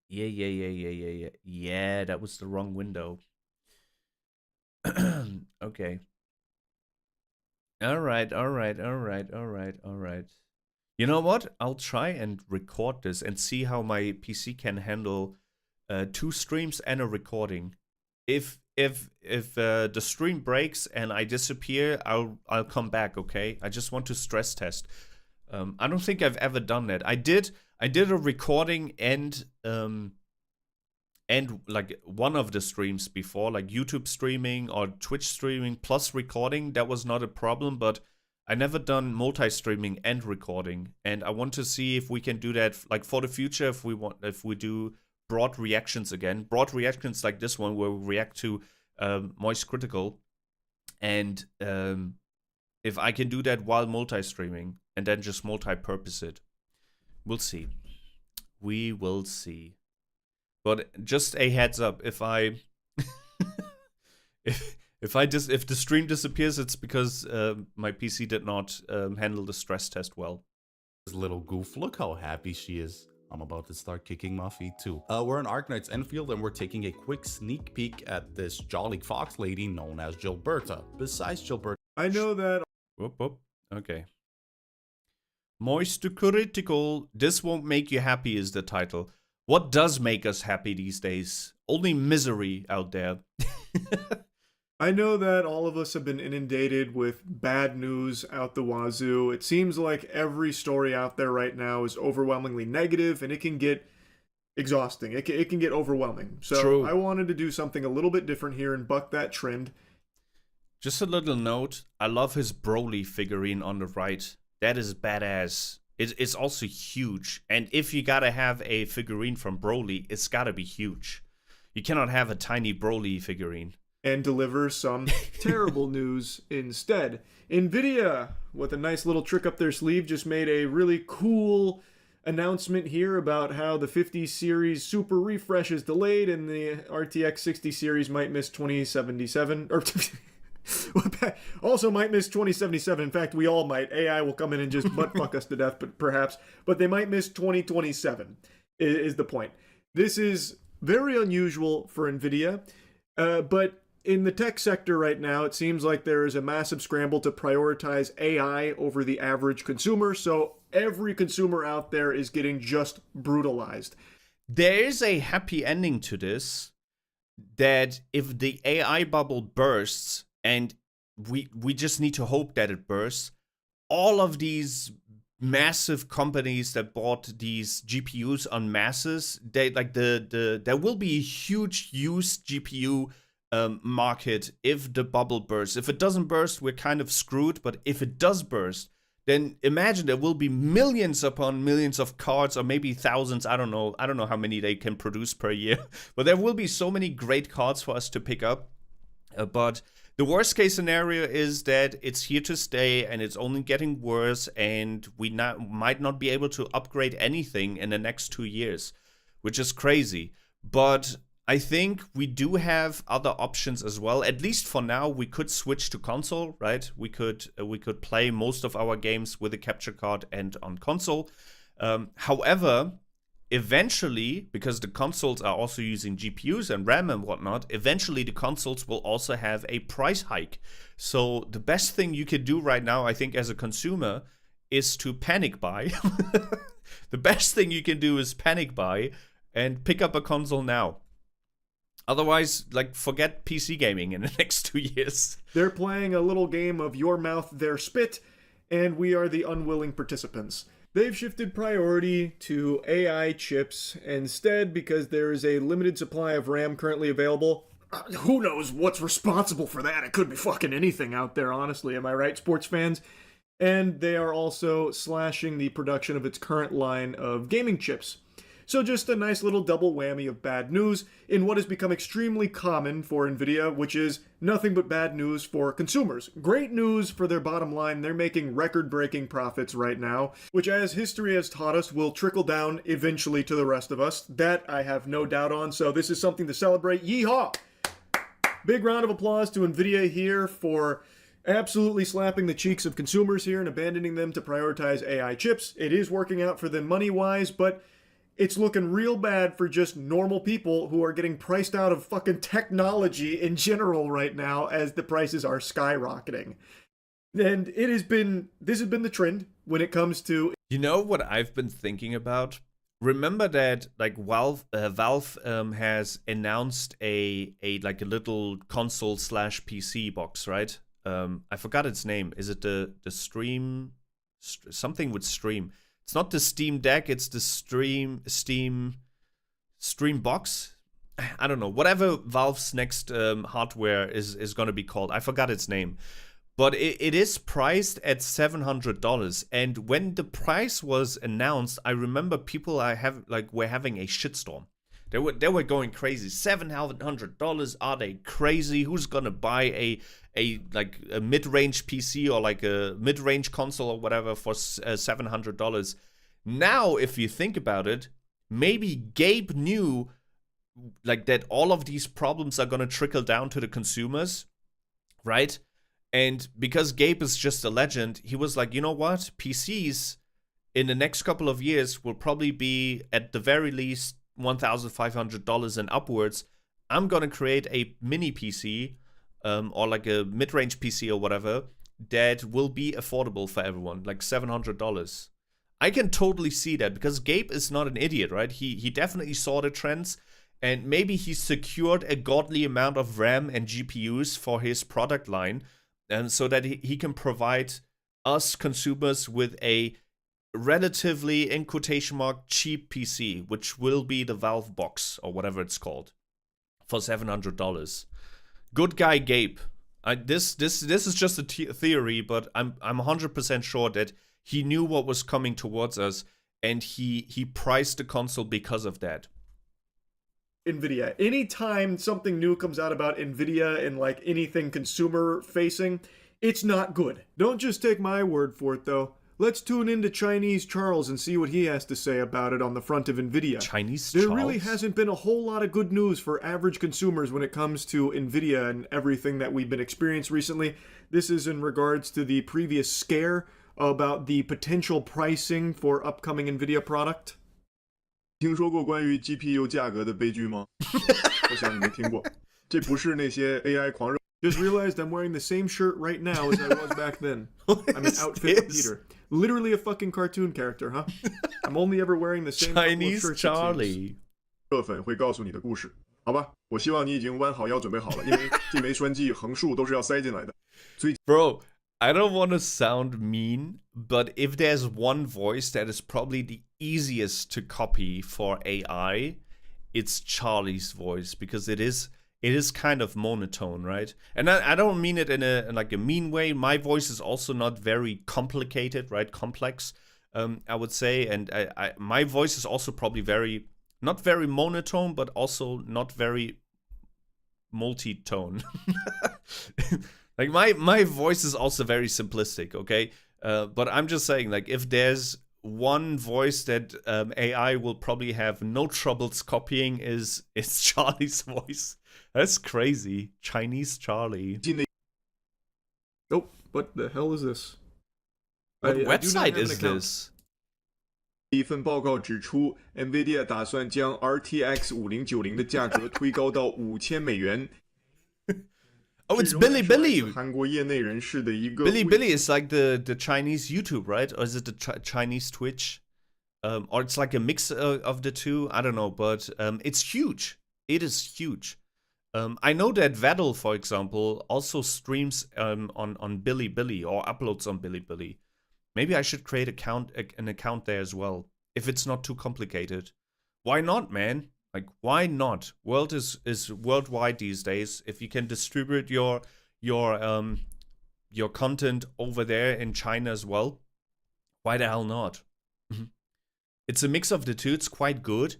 Yeah. Yeah, that was the wrong window. Okay. All right. You know what? I'll try and record this and see how my PC can handle 2 streams and a recording. If the stream breaks and I disappear, I'll come back. Okay. I just want to stress test. I don't think I've ever done that. I did a recording and like one of the streams before, like YouTube streaming or Twitch streaming plus recording. That was not a problem, but I never done multi-streaming and recording, and I want to see if we can do that like for the future. If we do broad reactions again, broad reactions like this one where we react to Moist Critical, and if I can do that while multi-streaming and then just multi-purpose it, we'll see. We will see. But just a heads up, if if the stream disappears, it's because my PC did not handle the stress test well. This little goof, look how happy she is. I'm about to start kicking my feet too. We're in Arknight's Enfield and we're taking a quick sneak peek at this jolly fox lady known as Gilberta. Besides Gilberta, I know that. Whoop. Okay. Moist Critical. This won't make you happy is the title. What does make us happy these days? Only misery out there. I know that all of us have been inundated with bad news out the wazoo. It seems like every story out there right now is overwhelmingly negative, and it can get exhausting. It can get overwhelming. So True. I wanted to do something a little bit different here and buck that trend. Just a little note. I love his Broly figurine on the right. That is badass. It's also huge. And if you gotta have a figurine from Broly, it's gotta be huge. You cannot have a tiny Broly figurine. And deliver some terrible news instead. Nvidia, with a nice little trick up their sleeve, just made a really cool announcement here about how the 50 series super refresh is delayed and the RTX 60 series might miss 2077 or also might miss 2077. In fact, we all might. AI will come in and just butt fuck us to death, but they might miss 2027 is the point. This is very unusual for Nvidia, but in the tech sector right now, it seems like there is a massive scramble to prioritize AI over the average consumer, so every consumer out there is getting just brutalized. There is a happy ending to this, that if the AI bubble bursts, and we just need to hope that it bursts, all of these massive companies that bought these GPUs en masses, they like there will be a huge used GPU market if the bubble bursts. If it doesn't burst, we're kind of screwed, but if it does burst, then imagine there will be millions upon millions of cards, or maybe thousands. I don't know how many they can produce per year, but there will be so many great cards for us to pick up. But the worst case scenario is that it's here to stay and it's only getting worse, and we might not be able to upgrade anything in the next 2 years, which is crazy. But I think we do have other options as well. At least for now, we could switch to console, right? We could play most of our games with a capture card and on console. However, eventually, because the consoles are also using GPUs and RAM and whatnot, eventually the consoles will also have a price hike. So the best thing you could do right now, I think, as a consumer, is to panic buy. The best thing you can do is panic buy and pick up a console now. Otherwise, like, forget PC gaming in the next 2 years. They're playing a little game of your mouth, their spit, and we are the unwilling participants. They've shifted priority to AI chips instead because there is a limited supply of RAM currently available. Who knows what's responsible for that? It could be fucking anything out there, honestly. Am I right, sports fans? And they are also slashing the production of its current line of gaming chips. So just a nice little double whammy of bad news in what has become extremely common for Nvidia, which is nothing but bad news for consumers. Great news for their bottom line. They're making record-breaking profits right now, which, as history has taught us, will trickle down eventually to the rest of us. That I have no doubt on, so this is something to celebrate. Yeehaw! Big round of applause to Nvidia here for absolutely slapping the cheeks of consumers here and abandoning them to prioritize AI chips. It is working out for them money-wise, but it's looking real bad for just normal people who are getting priced out of fucking technology in general right now as the prices are skyrocketing. And this has been the trend when it comes to... You know what I've been thinking about? Remember that, like, Valve has announced a little console / PC box, right? I forgot its name. Is it the Stream? Something with Stream. It's not the Steam Deck, it's the Stream Box. I don't know. Whatever Valve's next hardware is going to be called. I forgot its name. But it is priced at $700. And when the price was announced, I remember people were having a shitstorm. They were going crazy. $700? Are they crazy? Who's gonna buy a mid-range PC or like a mid-range console or whatever for $700? Now, if you think about it, maybe Gabe knew like that all of these problems are gonna trickle down to the consumers, right? And because Gabe is just a legend, he was like, you know what? PCs in the next couple of years will probably be at the very least $1,500 and upwards. I'm gonna create a mini PC or like a mid-range PC or whatever that will be affordable for everyone, like $700. I can totally see that because Gabe is not an idiot, right? He definitely saw the trends, and maybe he secured a godly amount of RAM and GPUs for his product line, and so that he can provide us consumers with a relatively, in quotation mark, cheap PC, which will be the Valve box or whatever it's called, for $700. Good guy Gabe. This is just a theory, but I'm 100% sure that he knew what was coming towards us, and he priced the console because of that. NVIDIA. Anytime something new comes out about NVIDIA and like anything consumer facing, it's not good. Don't just take my word for it though. Let's tune into Chinese Charles and see what he has to say about it on the front of NVIDIA. Chinese There Charles? really hasn't been a whole lot of good news for average consumers when it comes to NVIDIA and everything that we've been experiencing recently. This is in regards to the previous scare about the potential pricing for upcoming NVIDIA product. 听说过关于 GPU 价格的悲剧吗？我想你没听过。这不是那些 AI 狂热。Just realized I'm wearing the same shirt right now as I was back then. I'm an outfit repeater. Literally a fucking cartoon character, huh? I'm only ever wearing the same Chinese couple of shirts. Charlie. 热粉会告诉你的故事，好吧？我希望你已经弯好腰准备好了，因为这枚栓剂横竖都是要塞进来的。Bro, I don't want to sound mean, but if there's one voice that is probably the easiest to copy for AI, it's Charlie's voice, because it is kind of monotone, right? And I don't mean it in a mean way. My voice is also not very complicated, right? Complex, I would say. And my voice is also probably not very monotone, but also not very multi-tone. Like my voice is also very simplistic, okay? But I'm just saying, like, if there's one voice that AI will probably have no troubles copying, it's Charlie's voice. That's crazy. Chinese Charlie. Oh, what the hell is this? What I website do not have an is account. this? 一份报告指出 ，NVIDIA 打算将 RTX 5090的价格推高到$5000。 Oh, it's Bilibili. 韩国业内人士的一个 Bilibili is like the Chinese YouTube, right? Or is it the Chinese Twitch? Or it's like a mix of the two. I don't know, but it's huge. It is huge. I know that Vettel, for example, also streams on Bilibili or uploads on Bilibili. Maybe I should create an account there as well, if it's not too complicated. Why not, man? Like, why not? World is worldwide these days. If you can distribute your content over there in China as well, why the hell not? It's a mix of the two. It's quite good.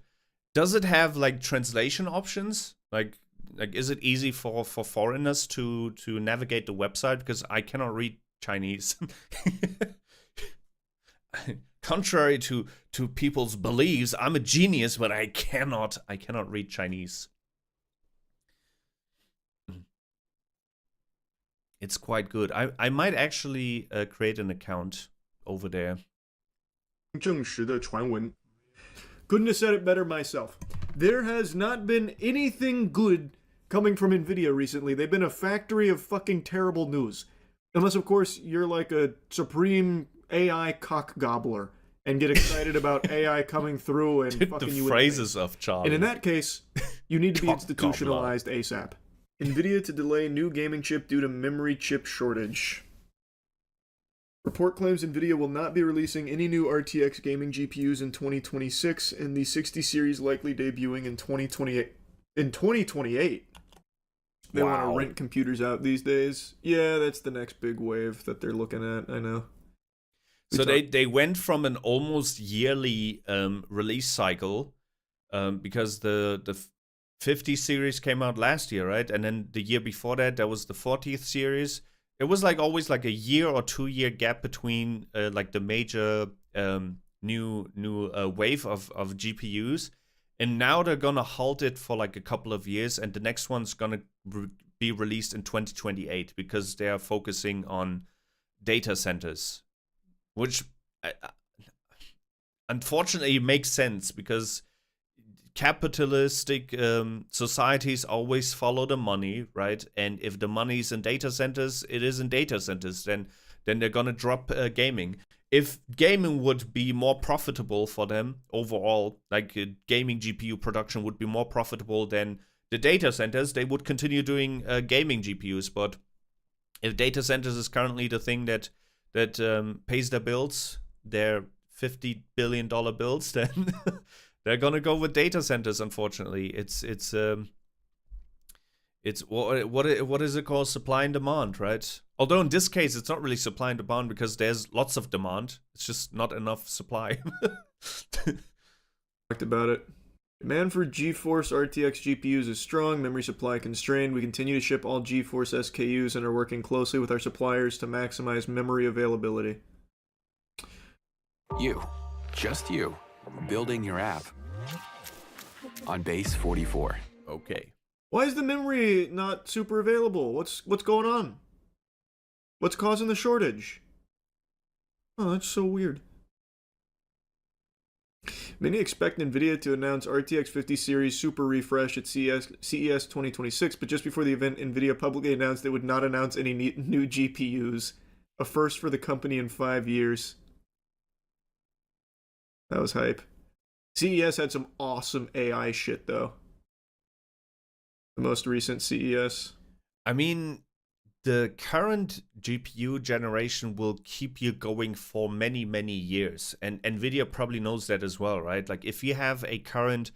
Does it have like translation options? Like is it easy for foreigners to navigate the website? Because I cannot read Chinese. Contrary to people's beliefs, I'm a genius, but I cannot read Chinese. It's quite good. I might actually create an account over there. 证实的传闻。 Couldn't have said it better myself. There has not been anything good coming from NVIDIA recently. They've been a factory of fucking terrible news. Unless, of course, you're like a supreme AI cock gobbler and get excited about AI coming through and fucking The you phrases of Charlie. And in that case, you need to be Cock institutionalized ASAP. NVIDIA to delay new gaming chip due to memory chip shortage. Report claims NVIDIA will not be releasing any new RTX gaming GPUs in 2026, and the 60 series likely debuting in 2028. In 2028? They want to rent computers out these days. Yeah, that's the next big wave that they're looking at, I know. So they went from an almost yearly release cycle, because the 50 series came out last year, right? And then the year before that, there was the 40th series. It was like always like a year or 2 year gap between like the major new wave of GPUs, and now they're gonna halt it for like a couple of years, and the next one's gonna be released in 2028 because they are focusing on data centers, which unfortunately makes sense because capitalistic societies always follow the money, right? And if the money's in data centers, it is in data centers. Then they're gonna drop gaming. If gaming would be more profitable for them overall, like gaming GPU production would be more profitable than the data centers, they would continue doing gaming GPUs. But if data centers is currently the thing that pays their bills, their $50 billion bills, then they're gonna go with data centers. Unfortunately, it's It's what is it called? Supply and demand, right? Although in this case, it's not really supply and demand because there's lots of demand. It's just not enough supply. Talked about it. Demand for GeForce RTX GPUs is strong, memory supply constrained. We continue to ship all GeForce SKUs and are working closely with our suppliers to maximize memory availability. You, just you, building your app on base 44. Okay. Why is the memory not super available? What's going on? What's causing the shortage? Oh, that's so weird. Many expect NVIDIA to announce RTX 50 series super refresh at CES 2026, but just before the event, NVIDIA publicly announced they would not announce any new GPUs, a first for the company in 5 years. That was hype. CES had some awesome AI shit, though. The most recent CES. I mean, the current GPU generation will keep you going for many, many years. And NVIDIA probably knows that as well, right? Like, if you have a current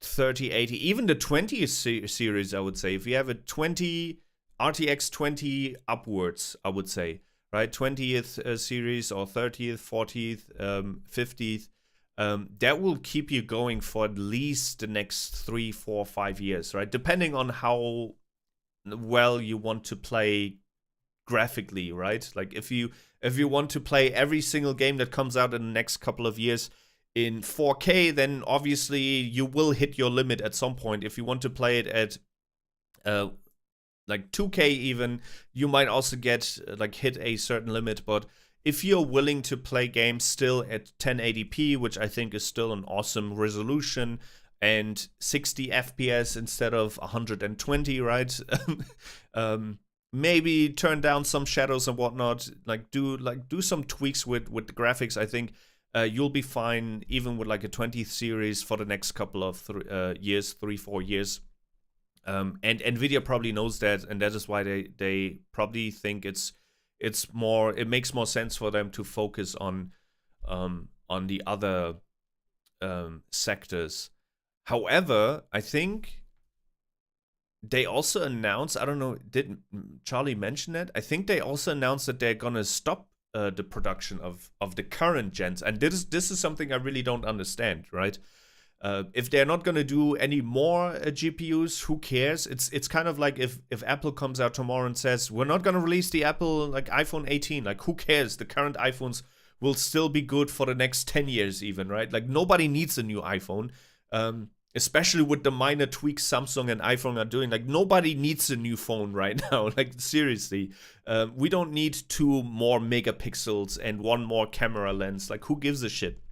3080, even the 20th series, I would say, if you have a 20, RTX 20 upwards, I would say, right? 20th series or 30th, 40th, 50th, that will keep you going for at least the next 3, 4, 5 years, right? Depending on how well you want to play graphically, right? Like if you want to play every single game that comes out in the next couple of years in 4K, then obviously you will hit your limit at some point. If you want to play it at like 2K even, you might also get like hit a certain limit. But if you're willing to play games still at 1080p, which I think is still an awesome resolution, and 60 FPS instead of 120, right? Maybe turn down some shadows and whatnot. Do some tweaks with the graphics. I think you'll be fine even with like a 20th series for the next couple of years, 3-4 years. And Nvidia probably knows that, and that is why they probably think it makes more sense for them to focus on the other sectors. However, I think they also announced, I don't know, did Charlie mention that? I think they also announced that they're gonna stop the production of the current gens, and this is something I really don't understand, right? If they're not gonna do any more GPUs, who cares? It's kind of like if Apple comes out tomorrow and says we're not gonna release the Apple like iPhone 18, like who cares? The current iPhones will still be good for the next 10 years even, right? Like nobody needs a new iPhone. Especially with the minor tweaks Samsung and iPhone are doing. Like, nobody needs a new phone right now. Like, seriously. We don't need 2 more megapixels and 1 more camera lens. Like, who gives a shit?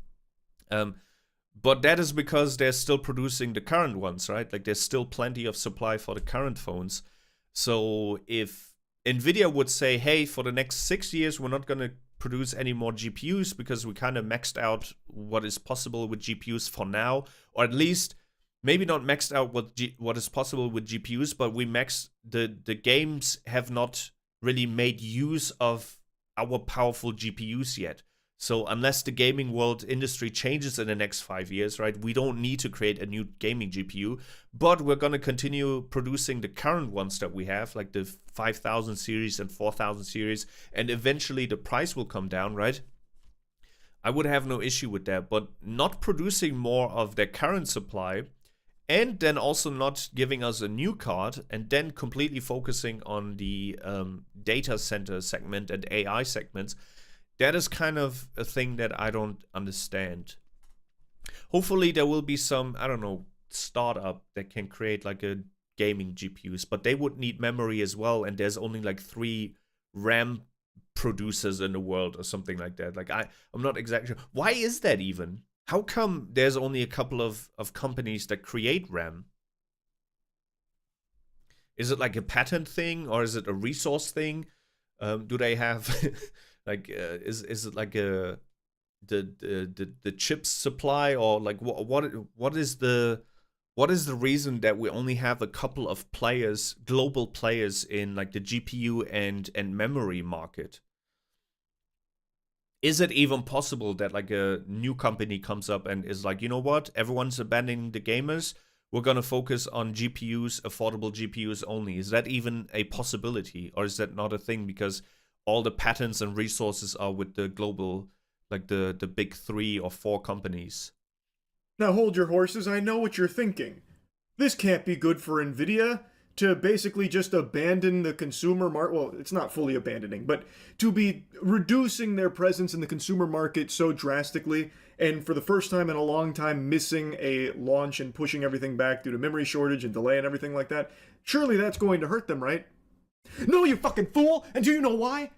But that is because they're still producing the current ones, right? Like, there's still plenty of supply for the current phones. So, if NVIDIA would say, hey, for the next 6 years, we're not going to produce any more GPUs because we kind of maxed out what is possible with GPUs for now, or at least maybe not maxed out what is possible with GPUs, but we maxed the games have not really made use of our powerful GPUs yet. So unless the gaming world industry changes in the next 5 years, right, we don't need to create a new gaming GPU, but we're going to continue producing the current ones that we have, like the 5000 series and 4000 series, and eventually the price will come down, right? I would have no issue with that, but not producing more of their current supply and then also not giving us a new card and then completely focusing on the data center segment and AI segments, that is kind of a thing that I don't understand. Hopefully there will be some, I don't know, startup that can create like a gaming GPUs, but they would need memory as well, and there's only like 3 RAM producers in the world or something like that. Like I'm not exactly sure. Why is that even? How come there's only a couple of companies that create RAM? Is it like a patent thing or is it a resource thing? Do they have like is it like the chips supply, or like what is the reason that we only have a couple of players, global players in like the GPU and memory market? Is it even possible that like a new company comes up and is like, you know what, everyone's abandoning the gamers, we're gonna focus on GPUs, affordable GPUs only. Is that even a possibility, or is that not a thing because all the patents and resources are with the global, like the big 3 or 4 companies? Now hold your horses, I know what you're thinking. This can't be good for Nvidia to basically just abandon the consumer market. Well, it's not fully abandoning, but to be reducing their presence in the consumer market so drastically, and for the first time in a long time missing a launch and pushing everything back due to memory shortage and delay and everything like that. Surely that's going to hurt them, right? No, you fucking fool! And do you know why?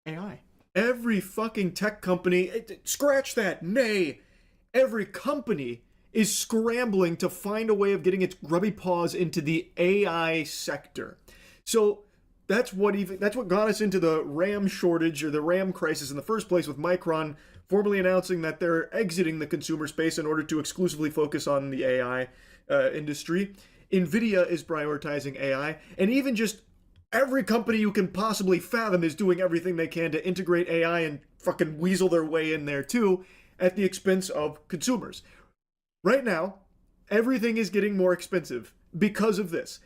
AI. Every fucking tech company, scratch that, nay, every company is scrambling to find a way of getting its grubby paws into the AI sector. So that's what got us into the RAM shortage or the RAM crisis in the first place, with Micron formally announcing that they're exiting the consumer space in order to exclusively focus on the AI industry. Nvidia is prioritizing AI, and even just every company you can possibly fathom is doing everything they can to integrate AI and fucking weasel their way in there too, at the expense of consumers. Right now, everything is getting more expensive because of this.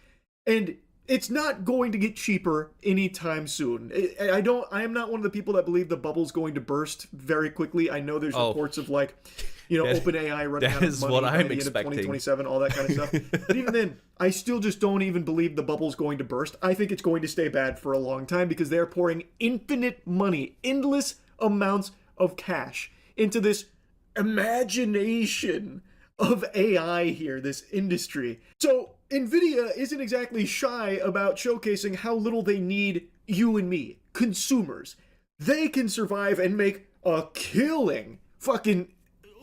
And it's not going to get cheaper anytime soon. I am not one of the people that believe the bubble's going to burst very quickly. I know there's reports of OpenAI running out of money what by I'm the end of expecting. 2027, all that kind of stuff. But even then, I still just don't even believe the bubble's going to burst. I think it's going to stay bad for a long time because they're pouring infinite money, endless amounts of cash into this imagination of AI here, this industry. So Nvidia isn't exactly shy about showcasing how little they need you and me, consumers. They can survive and make a killing, fucking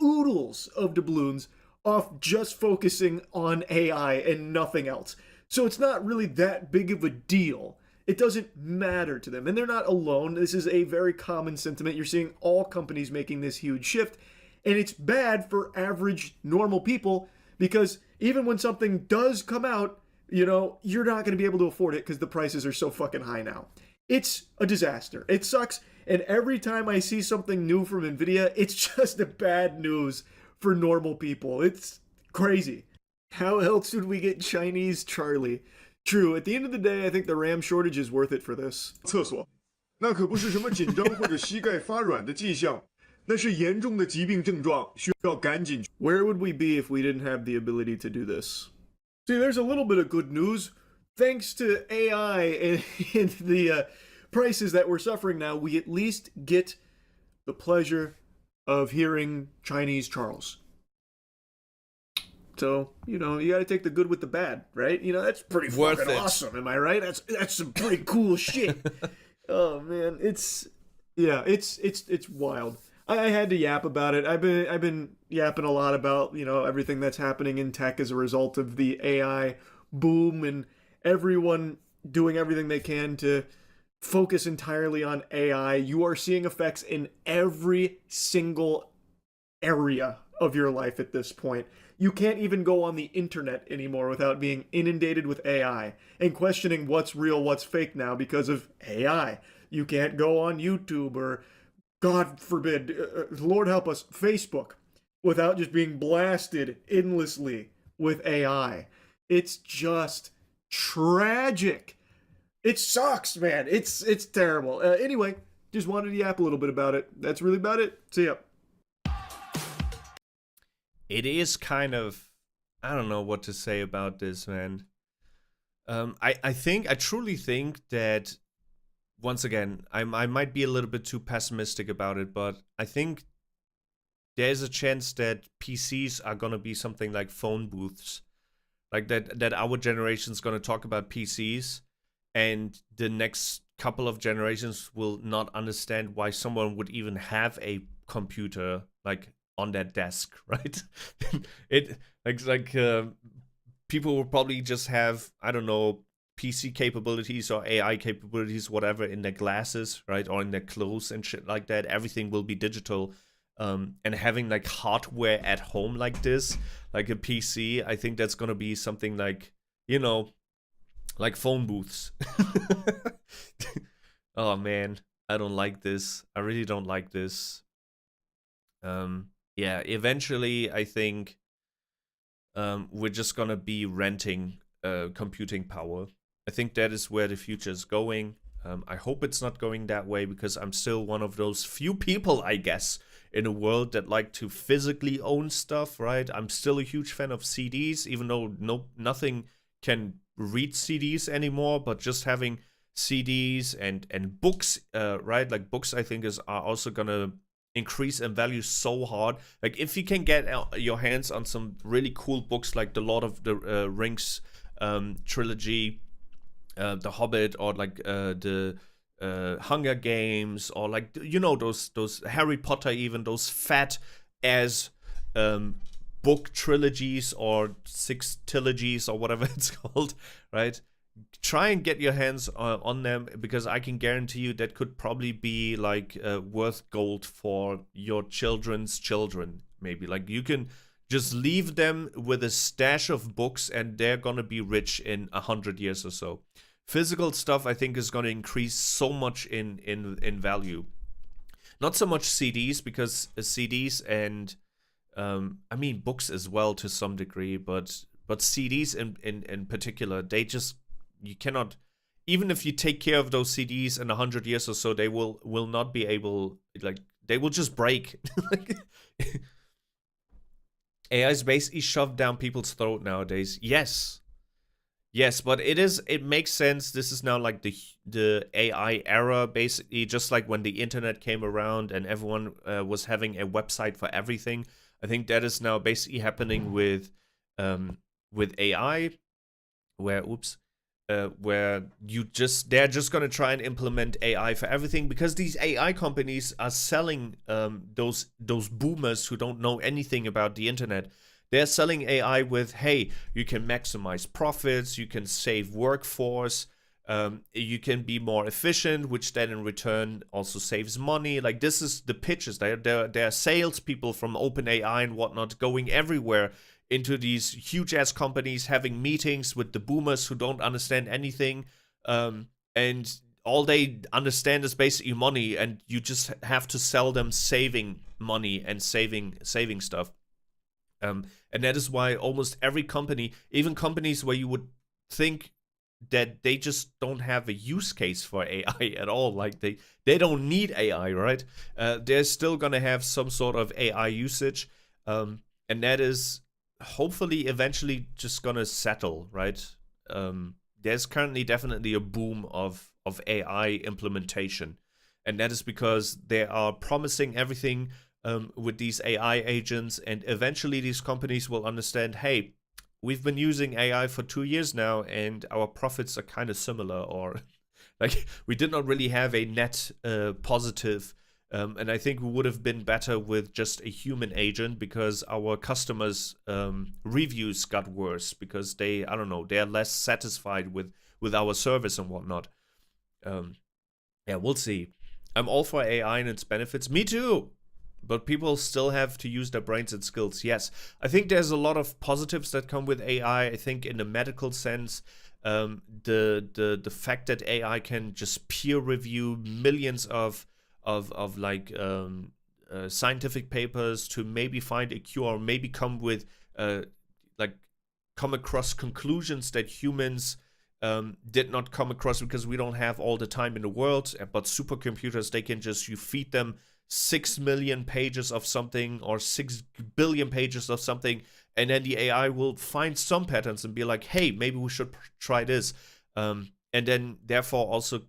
oodles of doubloons off just focusing on AI and nothing else. So it's not really that big of a deal. It doesn't matter to them. And they're not alone. This is a very common sentiment. You're seeing all companies making this huge shift. And it's bad for average, normal people because even when something does come out, you're not going to be able to afford it because the prices are so fucking high now. It's a disaster. It sucks. And every time I see something new from Nvidia, it's just a bad news for normal people. It's crazy. How else would we get Chinese Charlie? True, at the end of the day, I think the RAM shortage is worth it for this. 厕所，那可不是什么紧张或者膝盖发软的迹象，那是严重的疾病症状，需要赶紧。 Where would we be if we didn't have the ability to do this? See, there's a little bit of good news. Thanks to AI and the prices that we're suffering now, we at least get the pleasure of hearing Chinese Charles. So, you gotta take the good with the bad, right? That's pretty Worth fucking it. awesome, am I right? That's some pretty cool shit. Oh man, it's wild. I had to yap about it. I've been yapping a lot about, everything that's happening in tech as a result of the AI boom and everyone doing everything they can to focus entirely on AI. You are seeing effects in every single area of your life at this point. You can't even go on the internet anymore without being inundated with AI and questioning what's real, what's fake now because of AI. You can't go on YouTube or, God forbid, Lord help us, Facebook, without just being blasted endlessly with AI. It's just tragic. It sucks, man. It's terrible. Anyway, just wanted to yap a little bit about it. That's really about it. See ya. It is kind of, I don't know what to say about this, man. I truly think that, once again, I might be a little bit too pessimistic about it, but I think there's a chance that PCs are gonna be something like phone booths, like that our generation's gonna talk about PCs, and the next couple of generations will not understand why someone would even have a computer like on their desk, right? People will probably just have, I don't know, PC capabilities or AI capabilities, whatever, in their glasses, right, or in their clothes and shit like that. Everything will be digital, and having like hardware at home like this, like a PC, I think that's gonna be something like, like phone booths. Oh man, I don't like this. I really don't like this. Yeah, eventually I think we're just gonna be renting computing power. I think that is where the future is going. I hope it's not going that way because I'm still one of those few people, I guess, in a world that like to physically own stuff, right? I'm still a huge fan of CDs, even though nothing can read CDs anymore, but just having CDs and books, right? Like books, I think are also gonna increase in value so hard. Like if you can get your hands on some really cool books like the Lord of the Rings trilogy, The Hobbit, or like the Hunger Games, or like those Harry Potter, even those fat as book trilogies or sextilogies or whatever it's called, right? Try and get your hands on them, because I can guarantee you that could probably be like worth gold for your children's children. Maybe like you can just leave them with a stash of books and they're gonna be rich in 100 years or so. Physical stuff, I think, is gonna increase so much in value. Not so much CDs, because CDs and I mean books as well to some degree, but CDs in particular, they just, you cannot, even if you take care of those CDs in 100 years or so, they will not be able, like, they will just break. AI is basically shoved down people's throat nowadays. Yes, but it makes sense. This is now like the AI era, basically, just like when the internet came around and everyone was having a website for everything. I think that is now basically happening with AI, where they're just gonna try and implement AI for everything, because these AI companies are selling those boomers who don't know anything about the internet. They're selling AI with, hey, you can maximize profits, you can save workforce, you can be more efficient, which then in return also saves money. Like, this is the pitches. There are salespeople from OpenAI and whatnot going everywhere into these huge ass companies, having meetings with the boomers who don't understand anything, and all they understand is basically money, and you just have to sell them saving money and saving stuff. And that is why almost every company, even companies where you would think that they just don't have a use case for AI at all, like they don't need AI, right? They're still gonna have some sort of AI usage, and that is hopefully eventually just gonna settle, right? There's currently definitely a boom of AI implementation, and that is because they are promising everything with these AI agents, and eventually these companies will understand, hey, we've been using AI for 2 years now and our profits are kind of similar, or like we did not really have a net positive. And I think we would have been better with just a human agent, because our customers' reviews got worse because they're less satisfied with our service and whatnot. Yeah, we'll see. I'm all for AI and its benefits. Me too. But people still have to use their brains and skills. Yes, I think there's a lot of positives that come with AI. I think in the medical sense, the fact that AI can just peer review millions of scientific papers to maybe find a cure, or maybe come across conclusions that humans did not come across, because we don't have all the time in the world. But supercomputers, they can just, you feed them 6 million pages of something or 6 billion pages of something, and then the AI will find some patterns and be like, hey, maybe we should try this, and then therefore also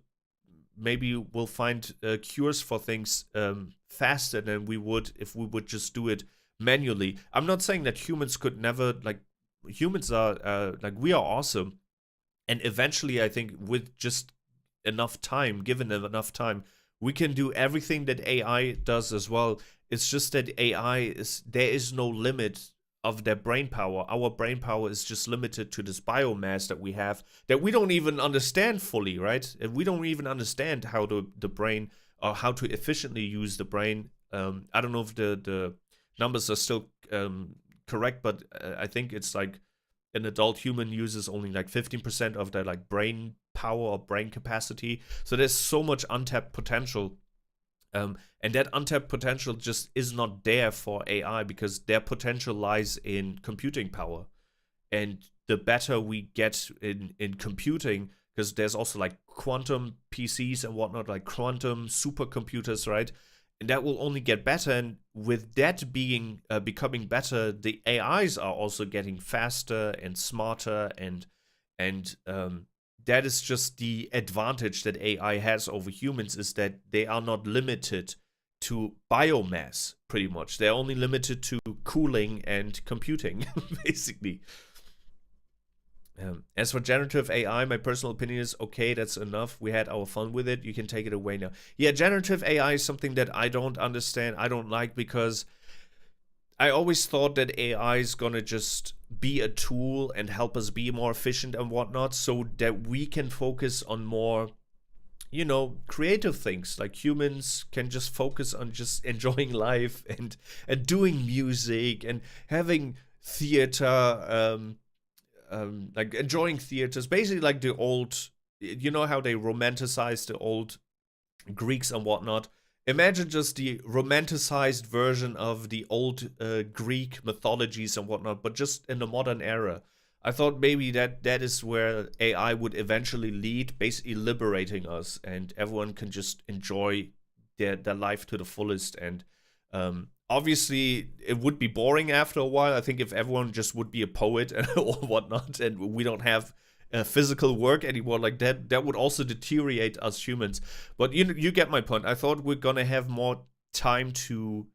maybe we'll find cures for things faster than we would if we would just do it manually. I'm not saying that humans could never, like, humans are we are awesome, and eventually I think with just enough time, given them enough time, we can do everything that AI does as well. It's just that there is no limit of their brain power. Our brain power is just limited to this biomass that we have, that we don't even understand fully, right? And we don't even understand how the brain, or how to efficiently use the brain. I don't know if the numbers are still correct, but I think it's like an adult human uses only like 15% of their like brain power or brain capacity. So there's so much untapped potential, and that untapped potential just is not there for AI, because their potential lies in computing power. and the better we get in computing, because there's also like quantum PCs and whatnot, like quantum supercomputers, right? And that will only get better. And with that being becoming better, the AIs are also getting faster and smarter, and that is just the advantage that AI has over humans, is that they are not limited to biomass, pretty much. They're only limited to cooling and computing, basically. As for generative AI, my personal opinion is, okay, that's enough. We had our fun with it. You can take it away now. Yeah, generative AI is something that I don't understand. I don't like, because I always thought that AI is gonna just be a tool and help us be more efficient and whatnot, so that we can focus on more, creative things. Like humans can just focus on just enjoying life and doing music and having theater, like enjoying theaters, basically like the old, how they romanticize the old Greeks and whatnot. Imagine just the romanticized version of the old Greek mythologies and whatnot, but just in the modern era. I thought maybe that is where AI would eventually lead, basically liberating us, and everyone can just enjoy their life to the fullest. And obviously, it would be boring after a while. I think if everyone just would be a poet or whatnot, and we don't have physical work anymore, like that would also deteriorate us humans. But you get my point. I thought we're gonna have more time to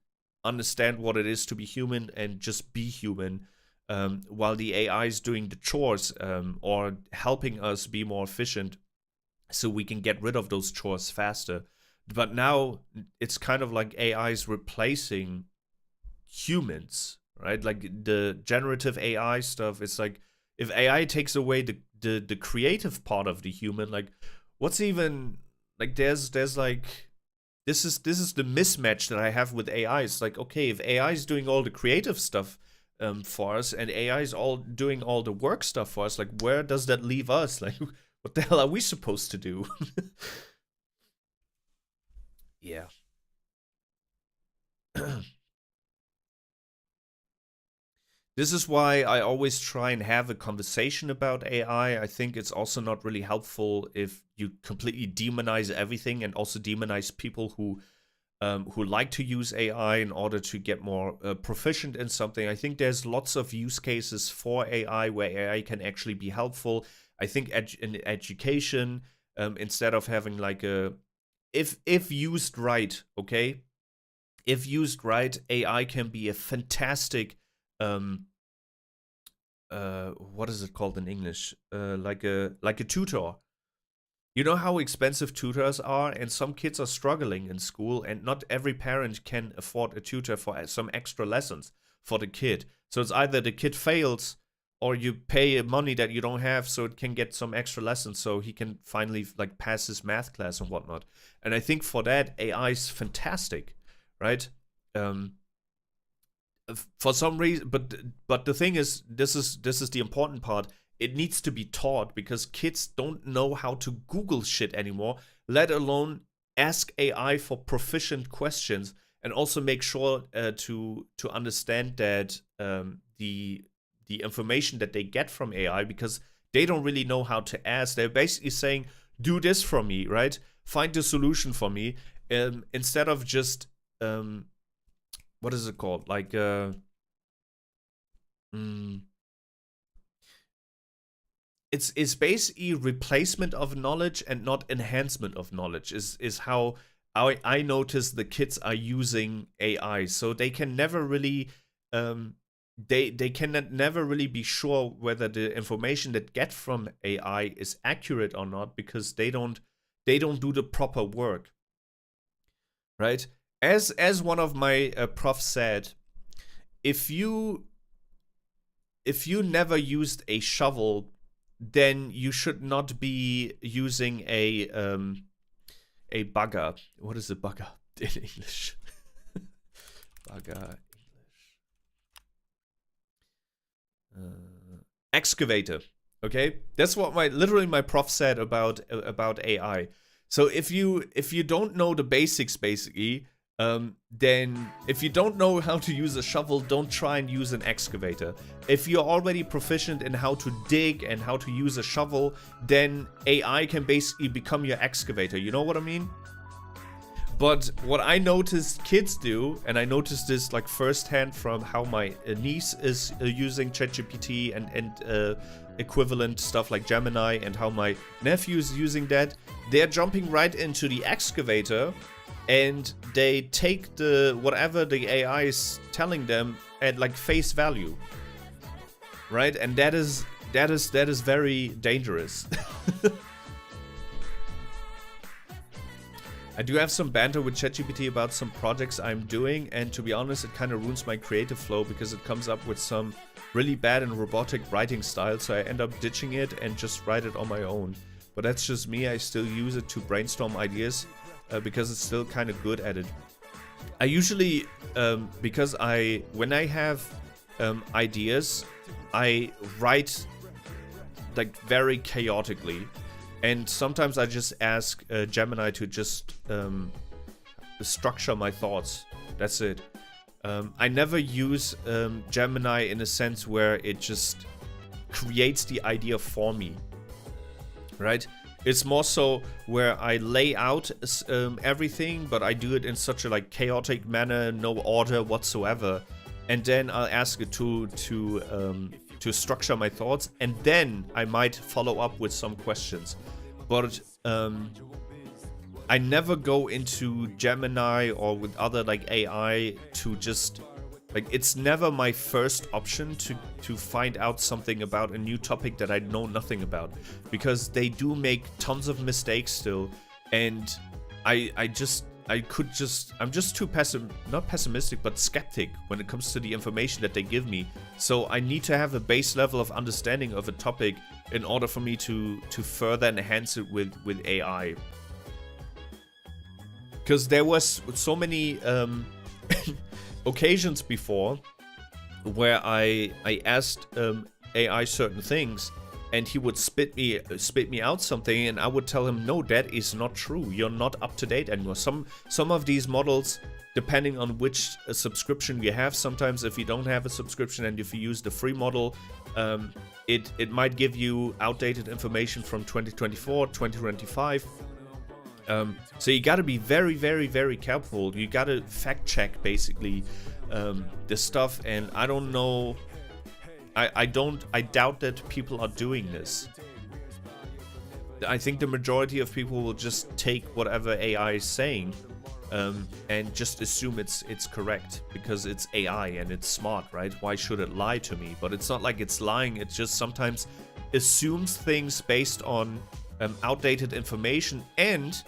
understand what it is to be human and just be human, while the AI is doing the chores, or helping us be more efficient, so we can get rid of those chores faster. But now it's kind of like AI is replacing humans, right? Like the generative AI stuff, it's like, if AI takes away the creative part of the human, like what's even, like there's like, this is the mismatch that I have with AI. It's like, okay, if AI is doing all the creative stuff for us, and AI is all doing all the work stuff for us, like where does that leave us? Like, what the hell are we supposed to do? Yeah. This is why I always try and have a conversation about AI. I think it's also not really helpful if you completely demonize everything, and also demonize people who like to use AI in order to get more proficient in something. I think there's lots of use cases for AI where AI can actually be helpful. I think in education, instead of having like a, if used right, okay? If used right, AI can be a fantastic, what is it called in English? Like a tutor. You know how expensive tutors are, and some kids are struggling in school, and not every parent can afford a tutor for some extra lessons for the kid. So it's either the kid fails, or you pay money that you don't have so it can get some extra lessons so he can finally like pass his math class and whatnot. And I think for that, AI is fantastic, right? For some reason, but the thing is, this is the important part. It needs to be taught, because kids don't know how to Google shit anymore, let alone ask AI for proficient questions, and also make sure to understand that the information that they get from AI, because they don't really know how to ask. They're basically saying, do this for me, right? Find the solution for me, instead of just, what is it called? Like, it's basically replacement of knowledge and not enhancement of knowledge, is how I notice the kids are using AI. So they can never really, they can never really be sure whether the information that get from AI is accurate or not, because they don't do the proper work, right? As one of my profs said, if you never used a shovel, then you should not be using a bugger. What is a bugger in English? Bugger English. Excavator. Okay, that's what literally my prof said about AI. So if you don't know the basics, basically, then if you don't know how to use a shovel, don't try and use an excavator. If you're already proficient in how to dig and how to use a shovel, then AI can basically become your excavator. You know what I mean? But what I noticed kids do, and I noticed this like firsthand from how my niece is using ChatGPT and equivalent stuff like Gemini, and how my nephew is using that, they're jumping right into the excavator, and they take the whatever the AI is telling them at like face value, right? And that is very dangerous. I do have some banter with ChatGPT about some projects I'm doing, and to be honest, it kind of ruins my creative flow because it comes up with some really bad and robotic writing style, so I end up ditching it and just write it on my own. But that's just me. I still use it to brainstorm ideas because it's still kind of good at it. I usually, because when I have ideas, I write like very chaotically. And sometimes I just ask Gemini to just structure my thoughts. That's it. I never use Gemini in a sense where it just creates the idea for me, right? It's more so where I lay out everything, but I do it in such a like chaotic manner, no order whatsoever. And then I'll ask it to structure my thoughts, and then I might follow up with some questions. But I never go into Gemini or with other like AI to just like, it's never my first option to find out something about a new topic that I know nothing about, because they do make tons of mistakes still, and I'm just too not pessimistic, but skeptic when it comes to the information that they give me. So I need to have a base level of understanding of a topic in order for me to further enhance it with AI. Because there was so many occasions before where I asked AI certain things, and he would spit me out something, and I would tell him, no, that is not true. You're not up to date anymore. Some of these models, depending on which subscription you have, sometimes if you don't have a subscription and if you use the free model, it might give you outdated information from 2024, 2025. So you gotta be very, very, very careful. You gotta fact check basically the stuff, and I don't know. I doubt that people are doing this. I think the majority of people will just take whatever AI is saying and just assume it's correct because it's AI and it's smart, right? Why should it lie to me? But it's not like it's lying. It just sometimes assumes things based on outdated information, and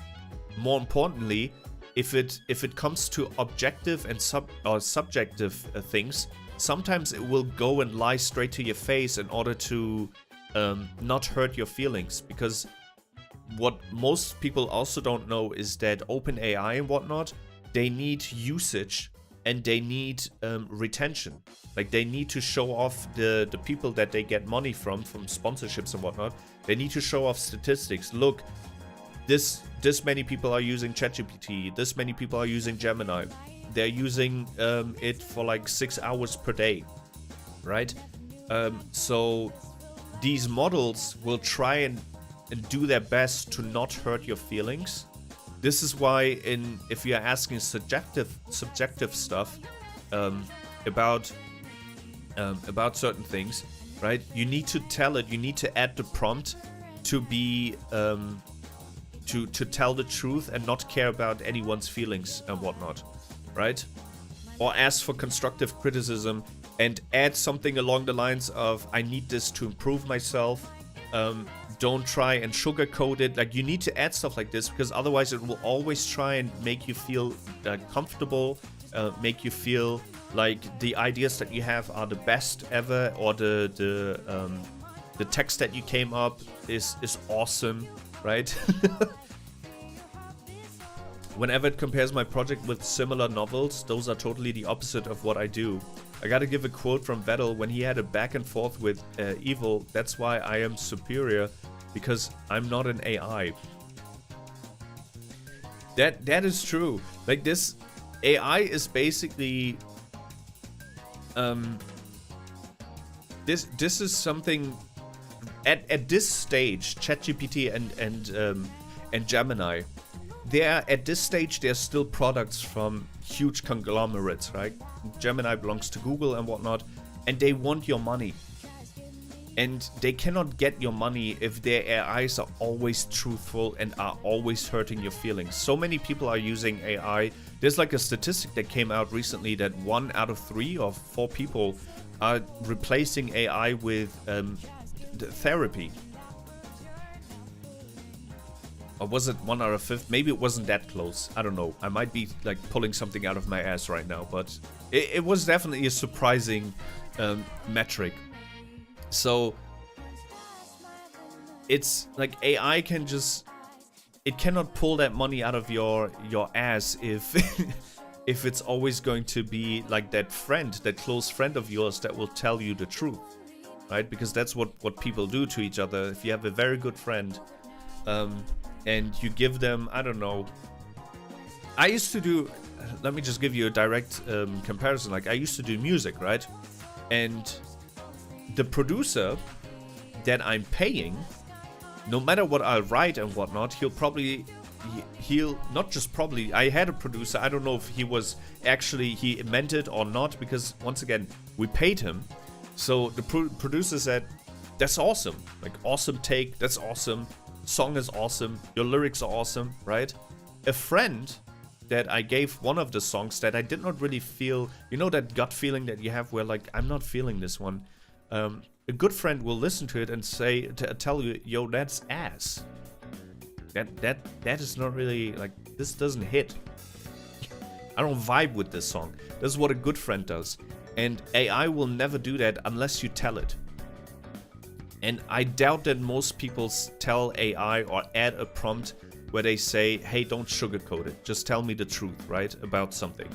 more importantly, if it comes to objective and subjective things, sometimes it will go and lie straight to your face in order to not hurt your feelings. Because what most people also don't know is that OpenAI and whatnot, they need usage and they need retention. Like, they need to show off the people that they get money from sponsorships and whatnot. They need to show off statistics. Look, this many people are using ChatGPT. This many people are using Gemini. They're using it for like 6 hours per day, right? So these models will try and do their best to not hurt your feelings. This is why if you're asking subjective stuff about certain things, right? You need to tell it. You need to add the prompt to be to tell the truth and not care about anyone's feelings and whatnot, right? Or ask for constructive criticism and add something along the lines of, I need this to improve myself. Don't try and sugarcoat it. Like, you need to add stuff like this, because otherwise it will always try and make you feel comfortable, make you feel like the ideas that you have are the best ever, or the text that you came up is awesome, right? Whenever it compares my project with similar novels, those are totally the opposite of what I do. I gotta give a quote from Vettel when he had a back and forth with Evil. That's why I am superior, because I'm not an AI. That is true. Like, this AI is basically this is something at this stage. ChatGPT and Gemini, at this stage they're still products from huge conglomerates, right? Gemini belongs to Google and whatnot, and they want your money. And they cannot get your money if their AIs are always truthful and are always hurting your feelings. So many people are using AI. There's like a statistic that came out recently that 1 out of 3 or 4 people are replacing AI with therapy. Or was it 1 out of 5? Maybe it wasn't that close. I don't know. I might be like pulling something out of my ass right now, but it was definitely a surprising metric. So it's like AI can just, it cannot pull that money out of your ass if if it's always going to be like that friend, that close friend of yours that will tell you the truth, right? Because that's what people do to each other. If you have a very good friend and you give them, I don't know, I used to do, let me just give you a direct comparison. Like I used to do music, right? And the producer that I'm paying, no matter what I write and whatnot, he'll not just probably, I had a producer, I don't know if he meant it or not, because once again, we paid him. So the producer said, that's awesome, like awesome take, that's awesome, song is awesome, your lyrics are awesome, right? A friend that I gave one of the songs that I did not really feel, you know that gut feeling that you have where like, I'm not feeling this one. A good friend will listen to it and tell you, yo, that's ass. That is not really, like, this doesn't hit. I don't vibe with this song. This is what a good friend does. And AI will never do that unless you tell it. And I doubt that most people tell AI or add a prompt where they say, hey, don't sugarcoat it. Just tell me the truth, right, about something.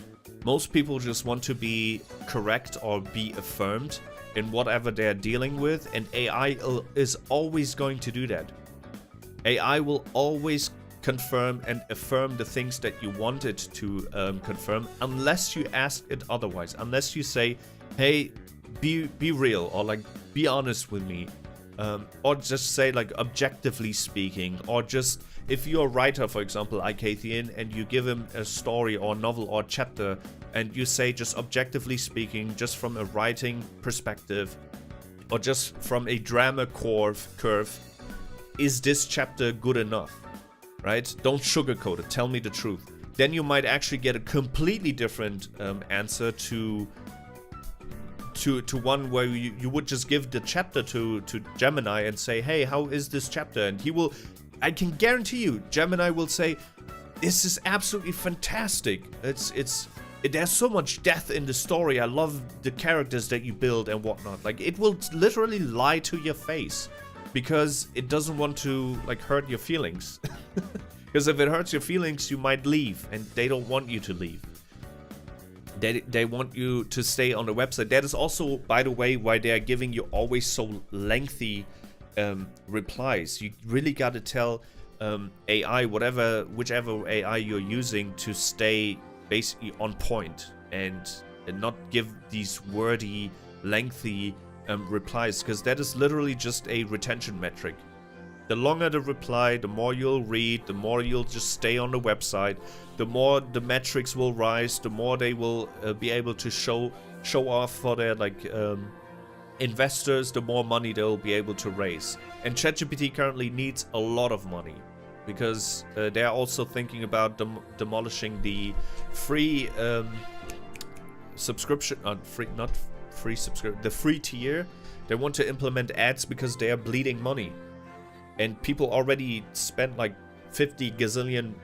Most people just want to be correct or be affirmed in whatever they're dealing with, and AI is always going to do that. AI will always confirm and affirm the things that you want it to confirm, unless you ask it otherwise. Unless you say, hey, be real, or like be honest with me, or just say like objectively speaking, or just if you're a writer, for example, Ikathian, and you give him a story or novel or chapter, and you say just objectively speaking, just from a writing perspective, or just from a drama curve, is this chapter good enough, right? Don't sugarcoat it, tell me the truth. Then you might actually get a completely different answer to one where you would just give the chapter to Gemini and say, hey, how is this chapter? And he will, I can guarantee you, Gemini will say, this is absolutely fantastic. There's so much depth in the story. I love the characters that you build and whatnot. Like, it will literally lie to your face because it doesn't want to like hurt your feelings. Because if it hurts your feelings, you might leave, and they don't want you to leave. They want you to stay on the website. That is also, by the way, why they are giving you always so lengthy replies. You really got to tell AI, whichever AI you're using, to stay basically on point and not give these wordy, lengthy replies, because that is literally just a retention metric. The longer the reply, the more you'll read, the more you'll just stay on the website, the more the metrics will rise, the more they will be able to show off for their investors, the more money they'll be able to raise. And ChatGPT currently needs a lot of money, because they're also thinking about demolishing the free subscription, the free tier. They want to implement ads because they are bleeding money. And people already spent like $50 gazillion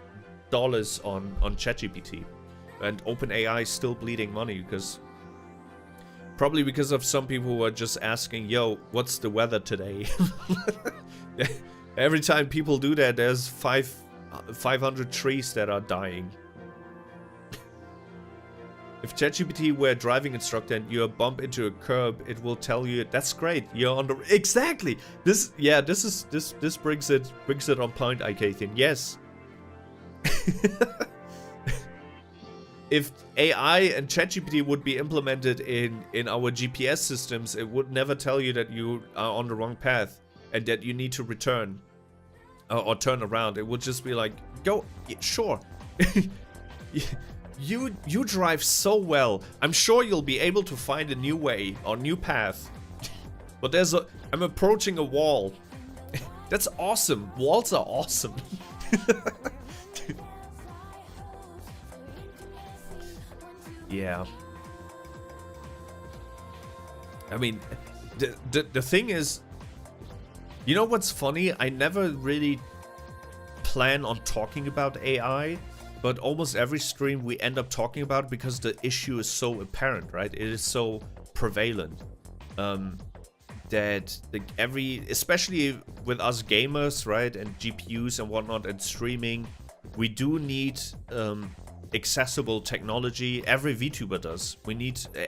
on ChatGPT. And OpenAI is still bleeding money probably because of some people who are just asking, yo, what's the weather today? Every time people do that, there's 500 trees that are dying. If ChatGPT were a driving instructor and you bump into a curb, it will tell you, that's great, you're on the... Exactly! This brings it on point, Ikathian. Yes. if AI and ChatGPT would be implemented in our GPS systems, it would never tell you that you are on the wrong path and that you need to return or turn around. It would just be like, go, yeah, sure. You drive so well. I'm sure you'll be able to find a new way or new path. But I'm approaching a wall. That's awesome. Walls are awesome. Yeah. I mean, the thing is, you know what's funny? I never really plan on talking about AI, but almost every stream we end up talking about it because the issue is so apparent, right? It is so prevalent. That especially with us gamers, right, and GPUs and whatnot and streaming, we do need accessible technology. Every VTuber does.